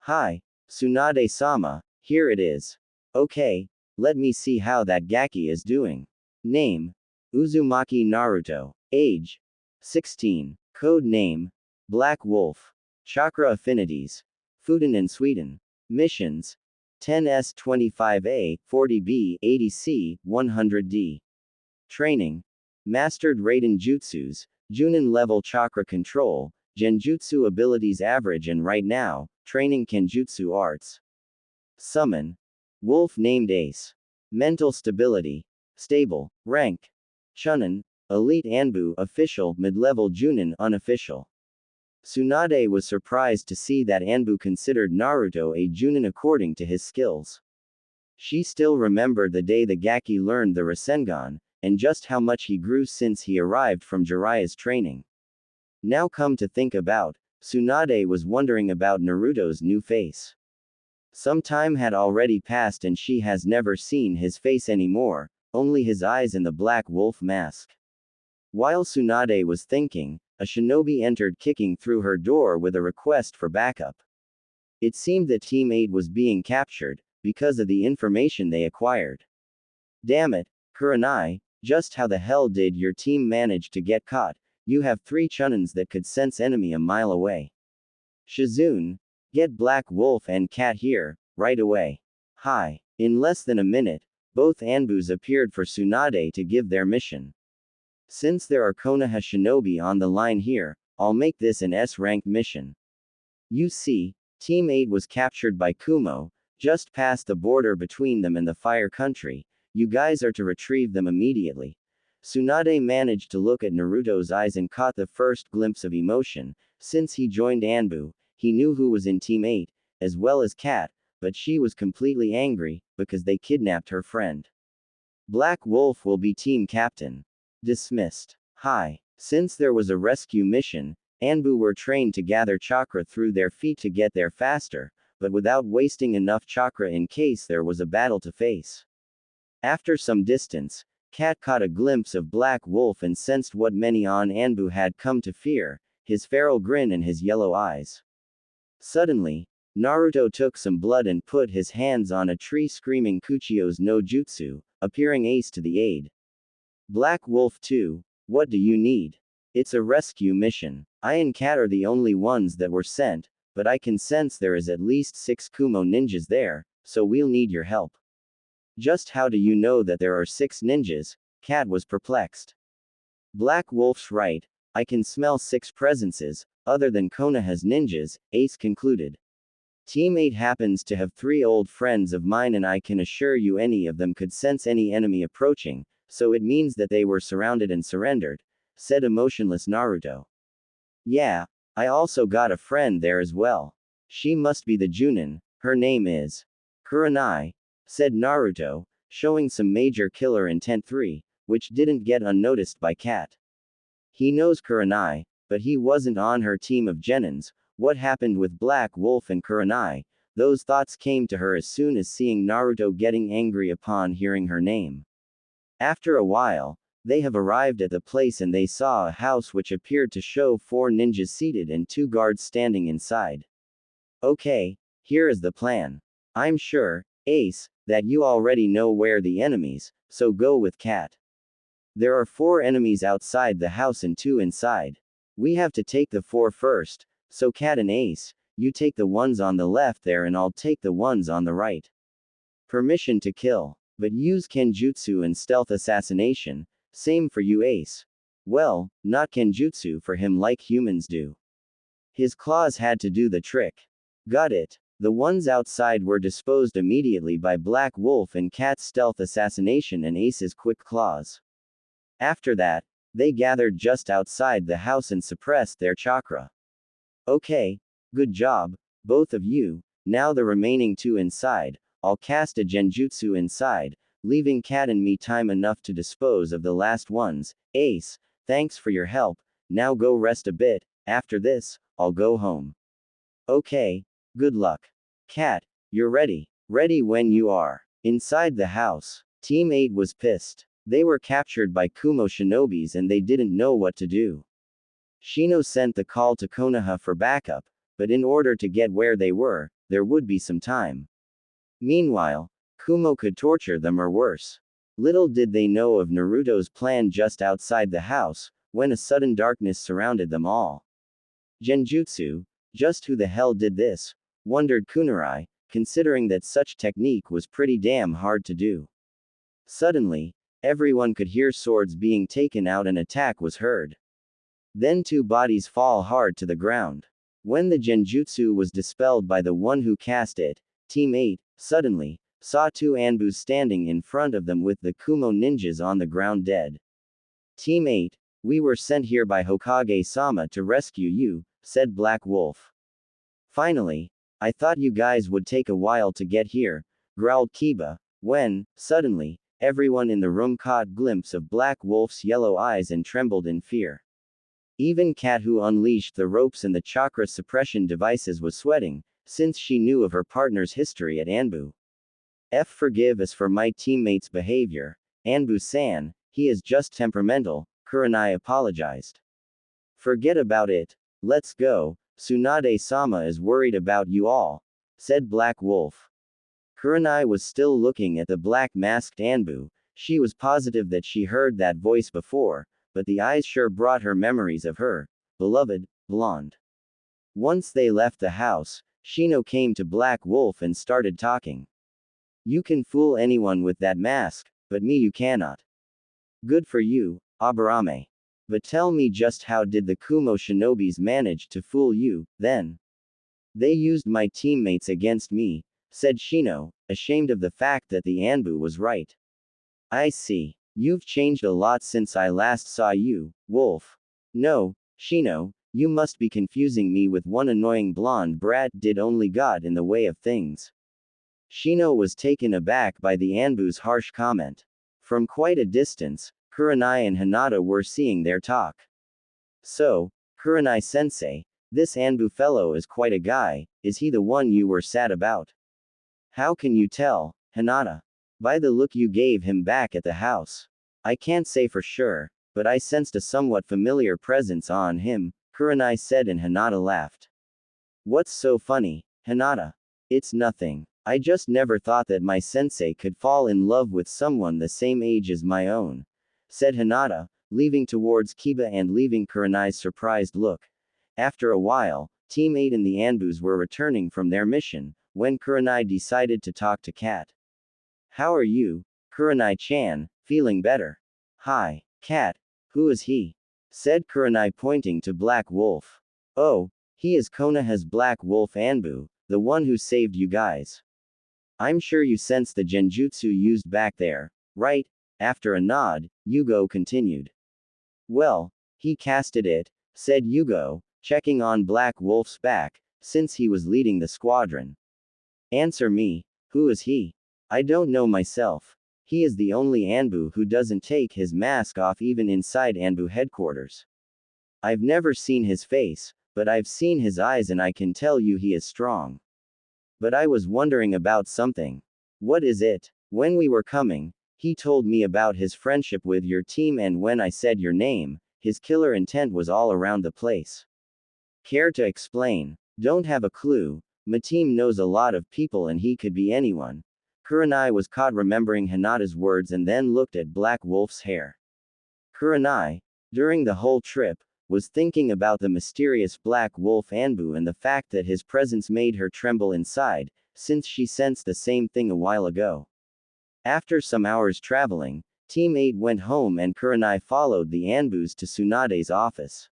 Hi, Tsunade-sama, here it is. Okay, let me see how that Gaki is doing. Name, Uzumaki Naruto. Age, 16. Code name, Black Wolf. Chakra affinities, Fuden and Sweden. Missions, 10S 25A, 40B, 80C, 100D. Training. Mastered Raiden Jutsus, Junin level chakra control, Genjutsu abilities average and right now, training Kenjutsu arts. Summon. Wolf named Ace. Mental stability. Stable. Rank. Chunin. Elite ANBU official, mid-level Junin unofficial. Tsunade was surprised to see that ANBU considered Naruto a Junin according to his skills. She still remembered the day the Gaki learned the Rasengan, and just how much he grew since he arrived from Jiraiya's training. Now come to think about, Tsunade was wondering about Naruto's new face. Some time had already passed and she has never seen his face anymore, only his eyes and the black wolf mask. While Tsunade was thinking, a shinobi entered kicking through her door with a request for backup. It seemed that Team 8 was being captured, because of the information they acquired. Damn it, Kurenai, just how the hell did your team manage to get caught? You have 3 Chunins that could sense enemy a mile away. Shizune, get Black Wolf and Cat here, right away. Hi. In less than a minute, both ANBUs appeared for Tsunade to give their mission. Since there are Konoha shinobi on the line here, I'll make this an S-rank mission. You see, Team 8 was captured by Kumo, just past the border between them and the Fire Country. You guys are to retrieve them immediately. Tsunade managed to look at Naruto's eyes and caught the first glimpse of emotion. Since he joined ANBU, he knew who was in Team 8, as well as Kat, but she was completely angry, because they kidnapped her friend. Black Wolf will be team captain. Dismissed. Hi. Since there was a rescue mission, ANBU were trained to gather chakra through their feet to get there faster, but without wasting enough chakra in case there was a battle to face. After some distance, Kat caught a glimpse of Black Wolf and sensed what many on ANBU had come to fear, his feral grin and his yellow eyes. Suddenly, Naruto took some blood and put his hands on a tree screaming Kuchio's no jutsu, appearing Ace to the aid. Black Wolf 2, what do you need? It's a rescue mission. I and Kat are the only ones that were sent, but I can sense there is at least 6 Kumo ninjas there, so we'll need your help. Just how do you know that there are 6 ninjas? Kat was perplexed. Black Wolf's right, I can smell 6 presences, other than Konoha's ninjas, Ace concluded. Team 8 happens to have 3 old friends of mine and I can assure you any of them could sense any enemy approaching, so it means that they were surrounded and surrendered, said emotionless Naruto. Yeah, I also got a friend there as well. She must be the Junin, her name is Kurenai, said Naruto, showing some major killer intent 3, which didn't get unnoticed by Kat. He knows Kurenai, but he wasn't on her team of Genins. What happened with Black Wolf and Kurenai? Those thoughts came to her as soon as seeing Naruto getting angry upon hearing her name. After a while, they have arrived at the place and they saw a house which appeared to show 4 ninjas seated and 2 guards standing inside. Okay, here is the plan. I'm sure, Ace, that you already know where the enemies, so go with Kat. There are 4 enemies outside the house and 2 inside. We have to take the 4 first, so Kat and Ace, you take the ones on the left there and I'll take the ones on the right. Permission to kill. But use Kenjutsu and stealth assassination, same for you Ace. Well, not Kenjutsu for him like humans do. His claws had to do the trick. Got it. The ones outside were disposed immediately by Black Wolf and Cat's stealth assassination and Ace's quick claws. After that, they gathered just outside the house and suppressed their chakra. Okay, good job, both of you. Now the remaining 2 inside. I'll cast a genjutsu inside, leaving Kat and me time enough to dispose of the last ones. Ace, thanks for your help, now go rest a bit, after this, I'll go home. Okay, good luck. Kat, you're ready. Ready when you are. Inside the house, Team 8 was pissed. They were captured by Kumo shinobis and they didn't know what to do. Shino sent the call to Konoha for backup, but in order to get where they were, there would be some time. Meanwhile, Kumo could torture them or worse. Little did they know of Naruto's plan just outside the house, when a sudden darkness surrounded them all. Genjutsu, just who the hell did this? Wondered Kurenai, considering that such technique was pretty damn hard to do. Suddenly, Everyone could hear swords being taken out and attack was heard. Then two bodies fall hard to the ground. When the genjutsu was dispelled by the one who cast it, Team 8, suddenly, saw two ANBUs standing in front of them with the Kumo ninjas on the ground dead. Team 8, we were sent here by Hokage-sama to rescue you, said Black Wolf. Finally, I thought you guys would take a while to get here, growled Kiba, when, suddenly, everyone in the room caught a glimpse of Black Wolf's yellow eyes and trembled in fear. Even Kat, who unleashed the ropes and the chakra suppression devices, was sweating, since she knew of her partner's history at ANBU. Forgive us for my teammate's behavior, ANBU-san, he is just temperamental, Kurenai apologized. Forget about it, let's go, Tsunade-sama is worried about you all, said Black Wolf. Kurenai was still looking at the black-masked ANBU. She was positive that she heard that voice before, but the eyes sure brought her memories of her beloved blonde. Once they left the house, Shino came to Black Wolf and started talking. You can fool anyone with that mask, but me you cannot. Good for you, Aburame. But tell me, just how did the Kumo shinobis manage to fool you, then? They used my teammates against me, said Shino, ashamed of the fact that the ANBU was right. I see. You've changed a lot since I last saw you, Wolf. No, Shino, you must be confusing me with one annoying blonde brat. Did only God in the way of things? Shino was taken aback by the ANBU's harsh comment. From quite a distance, Kurenai and Hinata were seeing their talk. So, Kurenai-sensei, this ANBU fellow is quite a guy, is he the one you were sad about? How can you tell, Hinata? By the look you gave him back at the house. I can't say for sure, but I sensed a somewhat familiar presence on him, Kurenai said, and Hinata laughed. What's so funny, Hinata? It's nothing. I just never thought that my sensei could fall in love with someone the same age as my own, said Hinata, leaving towards Kiba and leaving Kurenai's surprised look. After a while, Team 8 and the ANBUs were returning from their mission, when Kurenai decided to talk to Kat. How are you, Kurenai-chan, feeling better? Hi, Kat. Who is he? Said Kurenai, pointing to Black Wolf. Oh, he is Konoha's Black Wolf ANBU, the one who saved you guys. I'm sure you sense the genjutsu used back there, right? After a nod, Yugo continued. Well, he casted it, said Yugo, checking on Black Wolf's back, since he was leading the squadron. Answer me, who is he? I don't know myself. He is the only ANBU who doesn't take his mask off even inside ANBU headquarters. I've never seen his face, but I've seen his eyes and I can tell you he is strong. But I was wondering about something. What is it? When we were coming, he told me about his friendship with your team, and when I said your name, his killer intent was all around the place. Care to explain? Don't have a clue. My team knows a lot of people and he could be anyone. Kurenai was caught remembering Hinata's words and then looked at Black Wolf's hair. Kurenai, during the whole trip, was thinking about the mysterious Black Wolf ANBU and the fact that his presence made her tremble inside, since she sensed the same thing a while ago. After some hours traveling, Team 8 went home and Kurenai followed the ANBUs to Tsunade's office.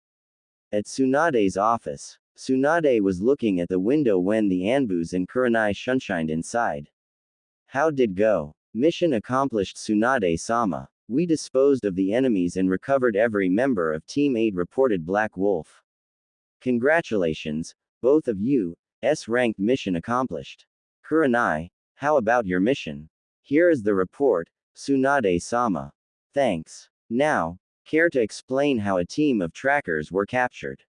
At Tsunade's office, Tsunade was looking at the window when the ANBUs and Kurenai shunshined inside. How did go? Mission accomplished, Tsunade-sama. We disposed of the enemies and recovered every member of Team 8, reported Black Wolf. Congratulations, both of you, S-ranked mission accomplished. Kurenai, how about your mission? Here is the report, Tsunade-sama. Thanks. Now, care to explain how a team of trackers were captured?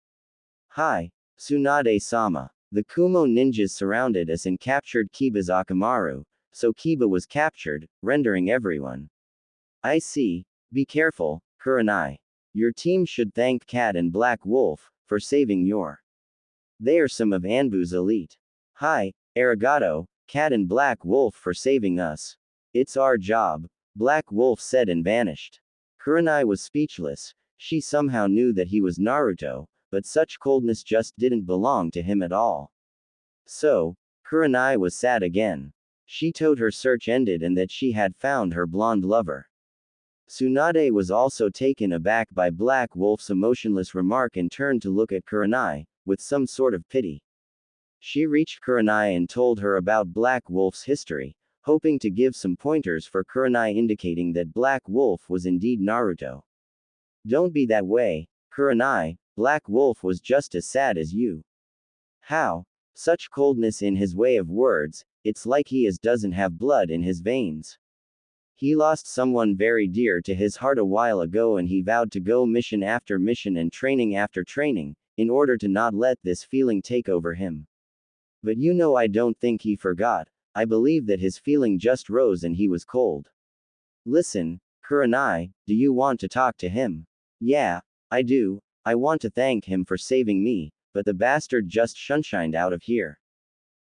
Hi, Tsunade-sama. The Kumo ninjas surrounded us and captured Kiba's Akamaru, so Kiba was captured, rendering everyone. I see. Be careful, Kurenai. Your team should thank Kat and Black Wolf for saving your. They are some of ANBU's elite. Hi, arigato, Kat and Black Wolf, for saving us. It's our job, Black Wolf said and vanished. Kurenai was speechless. She somehow knew that he was Naruto, but such coldness just didn't belong to him at all. So, Kurenai was sad again. She told her search ended and that she had found her blonde lover. Tsunade was also taken aback by Black Wolf's emotionless remark and turned to look at Kurenai, with some sort of pity. She reached Kurenai and told her about Black Wolf's history, hoping to give some pointers for Kurenai indicating that Black Wolf was indeed Naruto. Don't be that way, Kurenai, Black Wolf was just as sad as you. How? Such coldness in his way of words, it's like he doesn't have blood in his veins. He lost someone very dear to his heart a while ago and he vowed to go mission after mission and training after training, in order to not let this feeling take over him. But you know, I don't think he forgot. I believe that his feeling just rose and he was cold. Listen, Kurenai, do you want to talk to him? Yeah, I do. I want to thank him for saving me, but the bastard just shunshined out of here.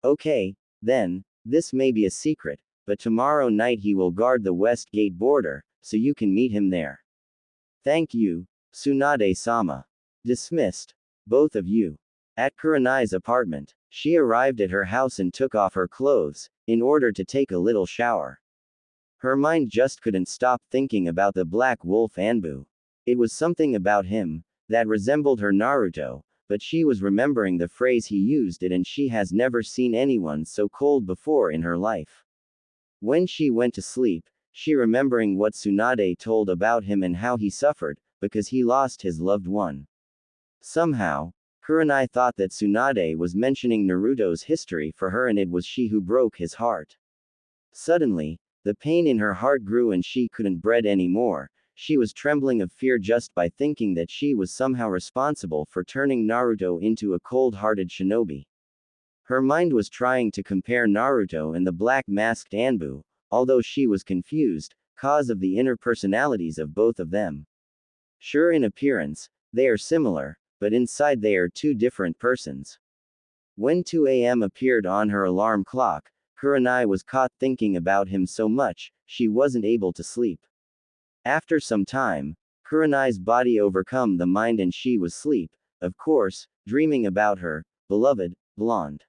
Okay, then, this may be a secret, but tomorrow night he will guard the West Gate border, so you can meet him there. Thank you, Tsunade-sama. Dismissed. Both of you. At Kurenai's apartment, she arrived at her house and took off her clothes, in order to take a little shower. Her mind just couldn't stop thinking about the Black Wolf ANBU. It was something about him that resembled her Naruto, but she was remembering the phrase he used it and she has never seen anyone so cold before in her life. When she went to sleep, she remembering what Tsunade told about him and how he suffered, because he lost his loved one. Somehow, Kurenai thought that Tsunade was mentioning Naruto's history for her and it was she who broke his heart. Suddenly, the pain in her heart grew and she couldn't breathe anymore. She was trembling of fear just by thinking that she was somehow responsible for turning Naruto into a cold-hearted shinobi. Her mind was trying to compare Naruto and the black-masked ANBU, although she was confused, cause of the inner personalities of both of them. Sure, in appearance, they are similar, but inside they are two different persons. When 2 a.m. appeared on her alarm clock, Kurenai was caught thinking about him so much, she wasn't able to sleep. After some time, Kurenai's body overcome the mind and she was asleep, of course, dreaming about her beloved blonde.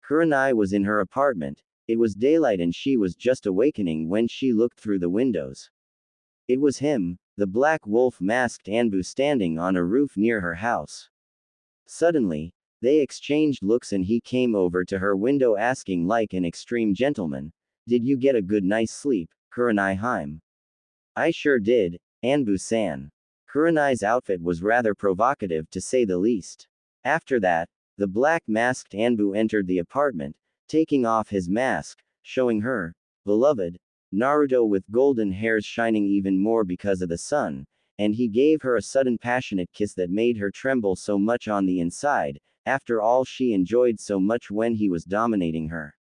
Kurenai was in her apartment. It was daylight and she was just awakening when she looked through the windows. It was him, the Black Wolf masked ANBU standing on a roof near her house. Suddenly, they exchanged looks and he came over to her window asking like an extreme gentleman, "Did you get a good night's sleep, Kurenai-hime?" "I sure did, ANBU-san." Kurenai's outfit was rather provocative to say the least. After that, the black-masked ANBU entered the apartment, taking off his mask, showing her beloved Naruto with golden hairs shining even more because of the sun, and he gave her a sudden passionate kiss that made her tremble so much on the inside. After all, she enjoyed so much when he was dominating her.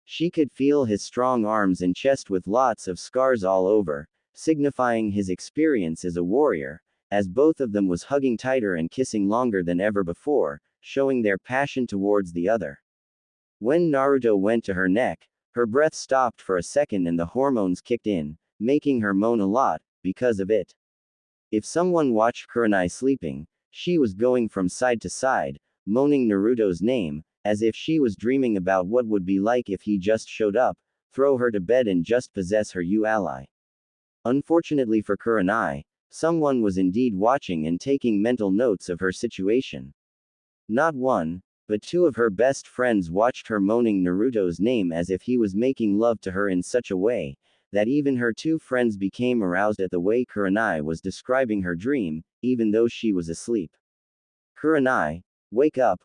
She could feel his strong arms and chest with lots of scars all over, signifying his experience as a warrior, as both of them was hugging tighter and kissing longer than ever before, showing their passion towards the other. When Naruto went to her neck, her breath stopped for a second and the hormones kicked in, making her moan a lot, because of it. If someone watched Kurenai sleeping, she was going from side to side, moaning Naruto's name, as if she was dreaming about what would be like if he just showed up, throw her to bed and just possess her ally. Unfortunately for Kurenai, someone was indeed watching and taking mental notes of her situation. Not one, but two of her best friends watched her moaning Naruto's name as if he was making love to her in such a way, that even her two friends became aroused at the way Kurenai was describing her dream, even though she was asleep. "Kurenai, wake up,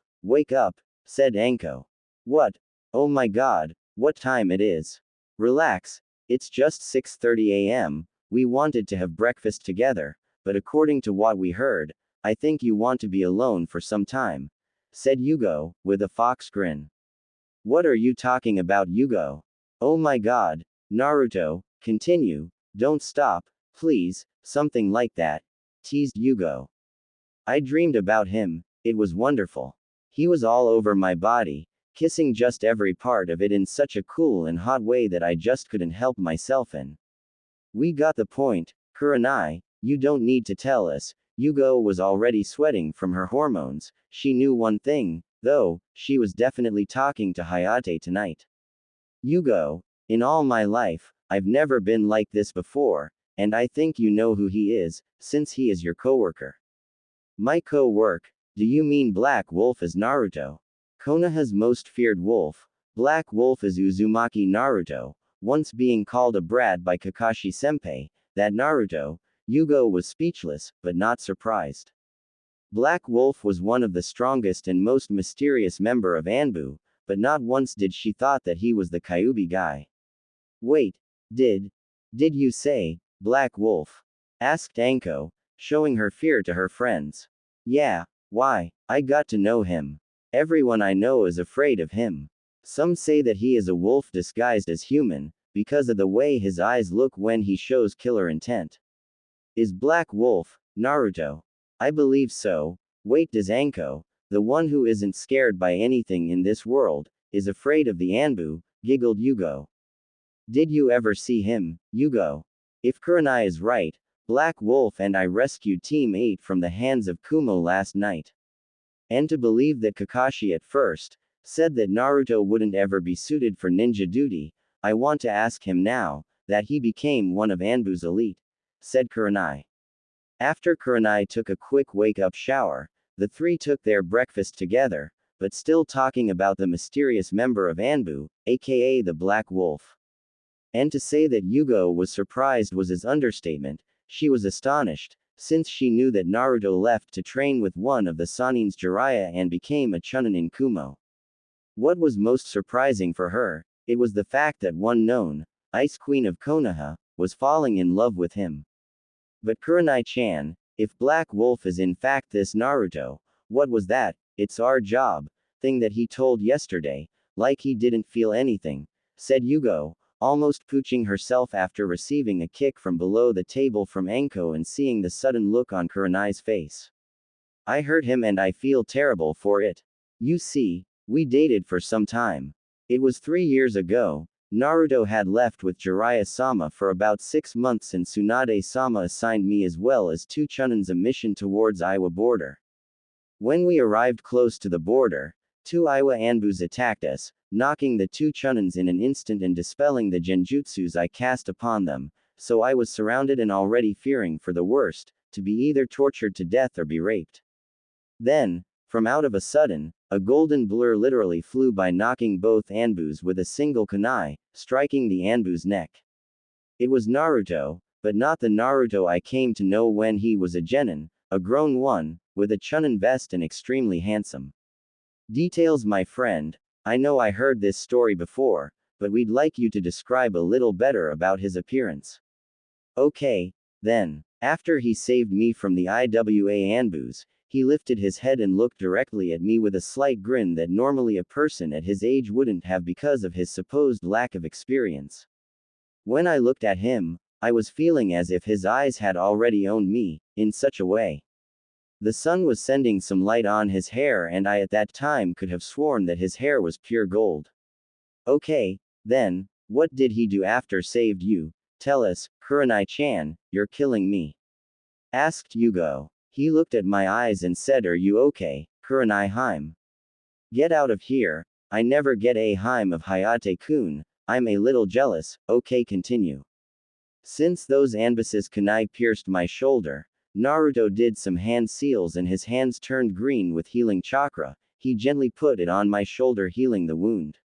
said Anko. "What? Oh my god, what time it is? Relax, it's just 6:30 a.m., we wanted to have breakfast together, but according to what we heard, I think you want to be alone for some time," said Yugo, with a fox grin. "What are you talking about, Yugo? Oh my god, Naruto, continue, don't stop, please," something like that, teased Yugo. "I dreamed about him, it was wonderful. He was all over my body, kissing just every part of it in such a cool and hot way that I just couldn't help myself and." "We got the point, Kurenai, you don't need to tell us." Yugo was already sweating from her hormones. She knew one thing, though, she was definitely talking to Hayate tonight. "Yugo, in all my life, I've never been like this before, and I think you know who he is, since he is your coworker. My co-work? Do you mean Black Wolf as Naruto? Konoha's most feared wolf. Black Wolf is Uzumaki Naruto, once being called a brat by Kakashi-senpai, that Naruto, Yugo was speechless, but not surprised. Black Wolf was one of the strongest and most mysterious member of ANBU, but not once did she thought that he was the Kyuubi guy. Wait, did you say, Black Wolf? Asked Anko, showing her fear to her friends. Yeah, why, I got to know him. Everyone I know is afraid of him. Some say that he is a wolf disguised as human, because of the way his eyes look when he shows killer intent. Is Black Wolf, Naruto? I believe so. Wait, does Anko, the one who isn't scared by anything in this world, is afraid of the ANBU, giggled Yugo. Did you ever see him, Yugo? If Kurenai is right, Black Wolf and I rescued Team 8 from the hands of Kumo last night. And to believe that Kakashi at first said that Naruto wouldn't ever be suited for ninja duty, I want to ask him now that he became one of ANBU's elite, said Kurenai. After Kurenai took a quick wake-up shower, the three took their breakfast together, but still talking about the mysterious member of ANBU, aka the Black Wolf. And to say that Yugo was surprised was his understatement. She was astonished, since she knew that Naruto left to train with one of the Sanin's Jiraiya and became a Chunin in Kumo. What was most surprising for her, it was the fact that one known, Ice Queen of Konoha, was falling in love with him. But Kurenai-chan, if Black Wolf is in fact this Naruto, what was that, it's our job, thing that he told yesterday, like he didn't feel anything, said Yugo, almost pooching herself after receiving a kick from below the table from Anko and seeing the sudden look on Kurenai's face. I hurt him and I feel terrible for it. You see, we dated for some time. It was 3 years ago. Naruto had left with Jiraiya-sama for about 6 months and Tsunade-sama assigned me as well as 2 Chunins a mission towards Iwa border. When we arrived close to the border, 2 Iwa Anbus attacked us, knocking the 2 Chunins in an instant and dispelling the genjutsus I cast upon them, so I was surrounded and already fearing for the worst, to be either tortured to death or be raped. Then, from out of a sudden, a golden blur literally flew by knocking both Anbus with a single kunai, striking the Anbu's neck. It was Naruto, but not the Naruto I came to know when he was a genin, a grown one, with a Chunin vest and extremely handsome. Details, my friend. I know I heard this story before, but we'd like you to describe a little better about his appearance. Okay, then. After he saved me from the IWA Anbus, he lifted his head and looked directly at me with a slight grin that normally a person at his age wouldn't have because of his supposed lack of experience. When I looked at him, I was feeling as if his eyes had already owned me, in such a way. The sun was sending some light on his hair and I at that time could have sworn that his hair was pure gold. Okay, then, what did he do after saved you? Tell us, Kurenai-chan, you're killing me. Asked Yugo. He looked at my eyes and said, are you okay, Kurenai-hime? Get out of here, I never get a hime of Hayate-kun, I'm a little jealous, okay continue. Since those Anbus's kunai pierced my shoulder, Naruto did some hand seals and his hands turned green with healing chakra, he gently put it on my shoulder healing the wound.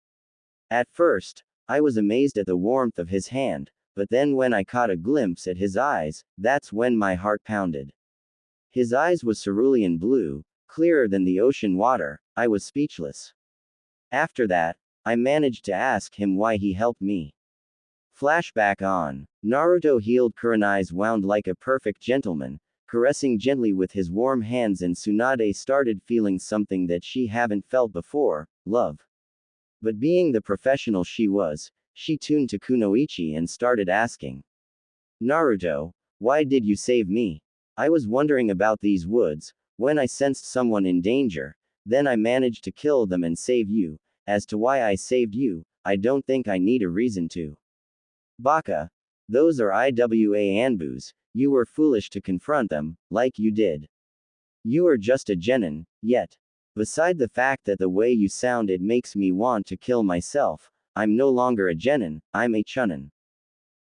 At first, I was amazed at the warmth of his hand, but then when I caught a glimpse at his eyes, that's when my heart pounded. His eyes was cerulean blue, clearer than the ocean water, I was speechless. After that, I managed to ask him why he helped me. Flashback on. Naruto healed Kurenai's wound like a perfect gentleman, caressing gently with his warm hands and Tsunade started feeling something that she haven't felt before, love. But being the professional she was, she tuned to Kunoichi and started asking. Naruto, why did you save me? I was wondering about these woods, when I sensed someone in danger, then I managed to kill them and save you. As to why I saved you, I don't think I need a reason to. Baka. Those are IWA Anbus, you were foolish to confront them, like you did. You are just a genin, yet. Beside the fact that the way you sound it makes me want to kill myself, I'm no longer a genin, I'm a chunin.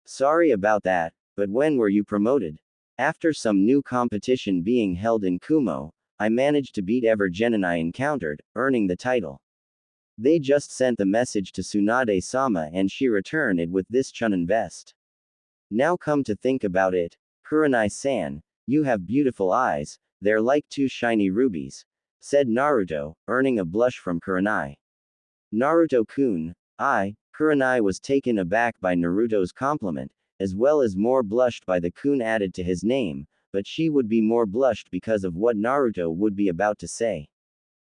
Sorry about that, but when were you promoted? After some new competition being held in Kumo, I managed to beat every genin I encountered, earning the title. They just sent the message to Tsunade-sama and she returned it with this chunin vest. Now come to think about it, Kurenai-san, you have beautiful eyes, they're like two shiny rubies, said Naruto, earning a blush from Kurenai. Naruto-kun, Kurenai was taken aback by Naruto's compliment, as well as more blushed by the kun added to his name, but she would be more blushed because of what Naruto would be about to say.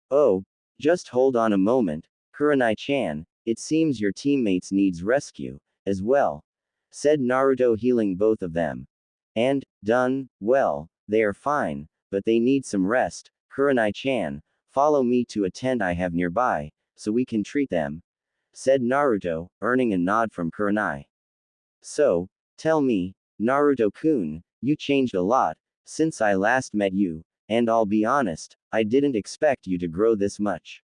Oh, just hold on a moment, Kurenai-chan, it seems your teammates needs rescue, as well, said Naruto, healing both of them. And, done, well, they are fine, but they need some rest, Kurenai-chan, follow me to a tent I have nearby, so we can treat them, said Naruto, earning a nod from Kurenai. So, tell me, Naruto-kun, you changed a lot, since I last met you, and I'll be honest, I didn't expect you to grow this much.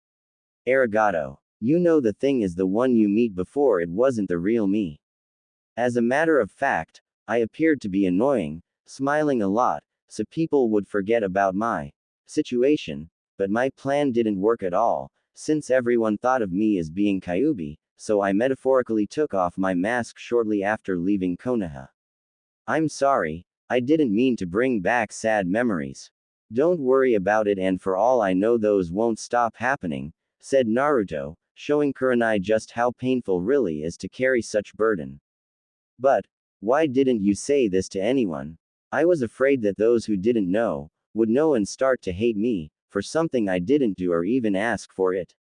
Arigato. You know the thing is the one you meet before it wasn't the real me. As a matter of fact, I appeared to be annoying, smiling a lot, so people would forget about my situation, but my plan didn't work at all, since everyone thought of me as being Kyuubi, so I metaphorically took off my mask shortly after leaving Konoha. I'm sorry, I didn't mean to bring back sad memories. Don't worry about it, and for all I know those won't stop happening, said Naruto, showing Kurenai just how painful really is to carry such burden. But, why didn't you say this to anyone? I was afraid that those who didn't know, would know and start to hate me, for something I didn't do or even ask for it.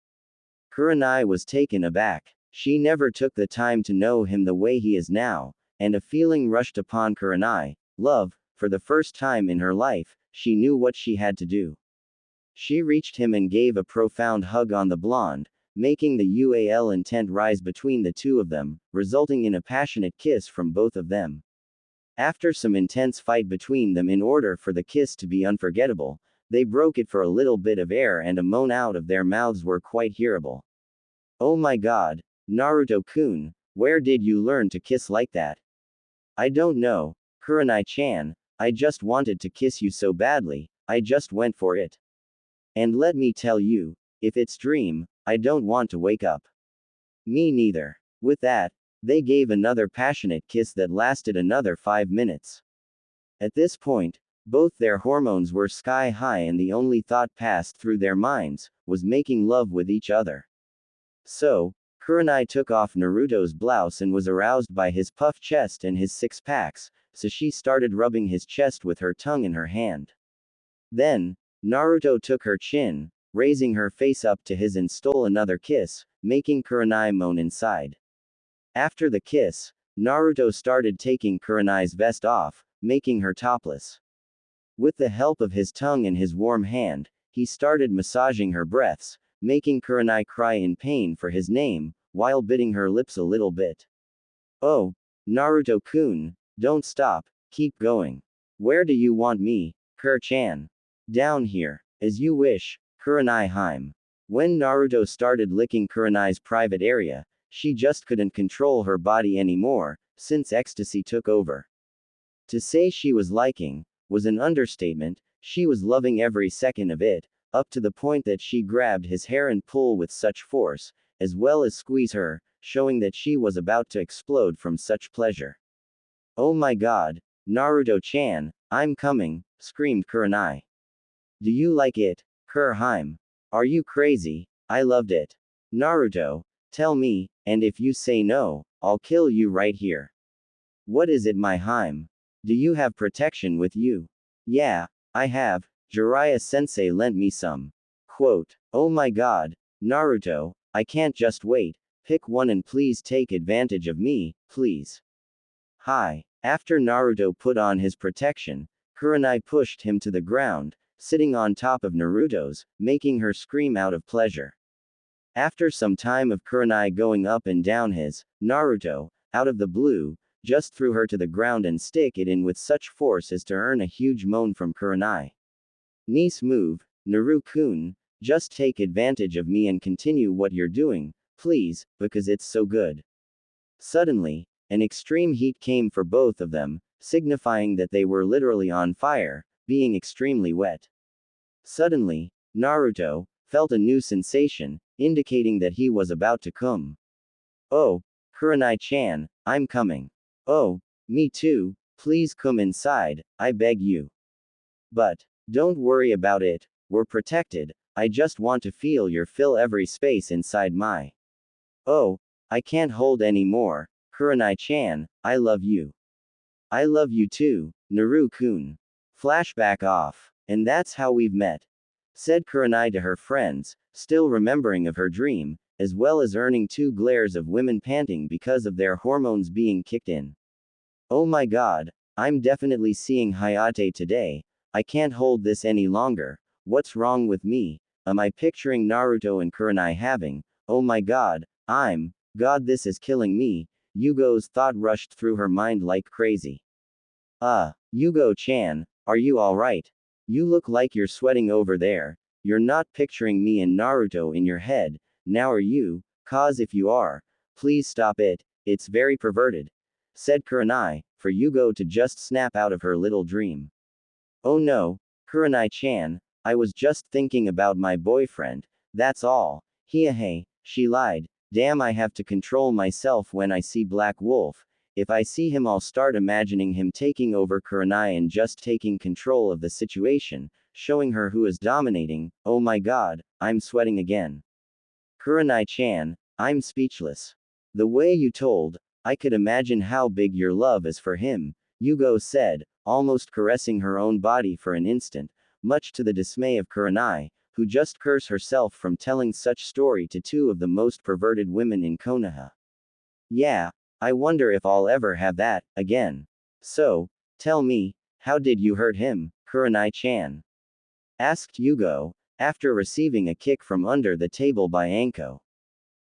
Kurenai was taken aback. She never took the time to know him the way he is now, and a feeling rushed upon Kurenai, love, for the first time in her life, she knew what she had to do. She reached him and gave a profound hug on the blonde, making the UAL intent rise between the two of them, resulting in a passionate kiss from both of them. After some intense fight between them in order for the kiss to be unforgettable, they broke it for a little bit of air and a moan out of their mouths were quite hearable. Oh my god, Naruto-kun, where did you learn to kiss like that? I don't know, Kurenai-chan, I just wanted to kiss you so badly, I just went for it. And let me tell you, if it's dream, I don't want to wake up. Me neither. With that, they gave another passionate kiss that lasted another 5 minutes. At this point, both their hormones were sky high and the only thought passed through their minds, was making love with each other. So, Kurenai took off Naruto's blouse and was aroused by his puffed chest and his six-packs, so she started rubbing his chest with her tongue in her hand. Then, Naruto took her chin, raising her face up to his and stole another kiss, making Kurenai moan inside. After the kiss, Naruto started taking Kurenai's vest off, making her topless. With the help of his tongue and his warm hand, he started massaging her breaths, making Kurenai cry in pain for his name, while biting her lips a little bit. Oh, Naruto-kun, don't stop, keep going. Where do you want me, Kur-chan? Down here. As you wish, Kurenai-hime. When Naruto started licking Kurenai's private area, she just couldn't control her body anymore, since ecstasy took over. To say she was liking, was an understatement, she was loving every second of it, up to the point that she grabbed his hair and pulled with such force, as well as squeeze her, showing that she was about to explode from such pleasure. Oh my god, Naruto-chan, I'm coming, screamed Kurenai. Do you like it, Kur-hime? Are you crazy? I loved it. Naruto, tell me, and if you say no, I'll kill you right here. What is it, my hime? Do you have protection with you? Yeah, I have, Jiraiya-sensei lent me some. Quote, oh my god, Naruto, I can't just wait, pick one and please take advantage of me, please. Hi. After Naruto put on his protection, Kurenai pushed him to the ground, sitting on top of Naruto's, making her scream out of pleasure. After some time of Kurenai going up and down his, Naruto, out of the blue, just threw her to the ground and stick it in with such force as to earn a huge moan from Kurenai. Nice move, Naru-kun, just take advantage of me and continue what you're doing, please, because it's so good. Suddenly, an extreme heat came for both of them, signifying that they were literally on fire, being extremely wet. Suddenly, Naruto felt a new sensation, indicating that he was about to come. Oh, Kurenai-chan, I'm coming. Oh, me too, please come inside, I beg you. But, don't worry about it, we're protected, I just want to fill every space inside my. Oh, I can't hold any more, Kurenai-chan, I love you. I love you too, Naru-kun. Flashback off. And that's how we've met, said Kurenai to her friends, still remembering of her dream, as well as earning 2 glares of women panting because of their hormones being kicked in. Oh my god, I'm definitely seeing Hayate today, I can't hold this any longer, what's wrong with me, am I picturing Naruto and Kurenai having, oh my god, god this is killing me, Yugo's thought rushed through her mind like crazy. Yugo-chan, are you alright? You look like you're sweating over there, you're not picturing me and Naruto in your head, now are you, cause if you are, please stop it, it's very perverted, said Kurenai, for Yugo to just snap out of her little dream. Oh no, Kurenai-chan, I was just thinking about my boyfriend, that's all, hey, she lied, damn I have to control myself when I see Black Wolf, if I see him I'll start imagining him taking over Kurenai and just taking control of the situation, showing her who is dominating, oh my god, I'm sweating again. Kurenai-chan, I'm speechless. The way you told, I could imagine how big your love is for him, Yugo said, almost caressing her own body for an instant, much to the dismay of Kurenai, who just cursed herself from telling such story to 2 of the most perverted women in Konoha. Yeah, I wonder if I'll ever have that, again. So, tell me, how did you hurt him, Kurenai-chan? Asked Yugo, after receiving a kick from under the table by Anko.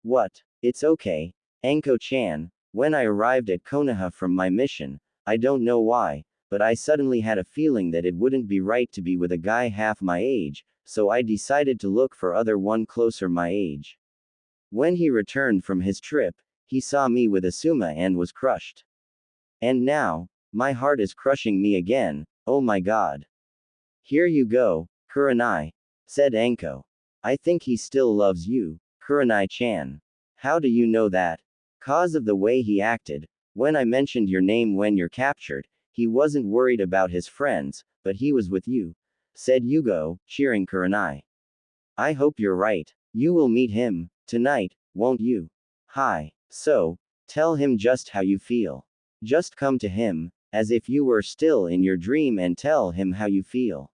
What? It's okay, Anko-chan, when I arrived at Konoha from my mission, I don't know why, but I suddenly had a feeling that it wouldn't be right to be with a guy half my age, so I decided to look for other one closer my age. When he returned from his trip, he saw me with Asuma and was crushed. And now, my heart is crushing me again, oh my god. Here you go, Kurenai, said Anko. I think he still loves you, Kurenai-chan. How do you know that? Cause of the way he acted, when I mentioned your name when you're captured, he wasn't worried about his friends, but he was with you, said Yugo, cheering Kurenai. I hope you're right. You will meet him, tonight, won't you? Hi. So, tell him just how you feel. Just come to him, as if you were still in your dream and tell him how you feel.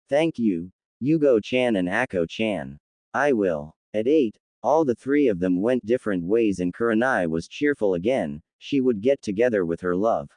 Thank you, Yugo-chan and Ako-chan. I will. At 8, all the 3 of them went different ways and Kurenai was cheerful again, she would get together with her love.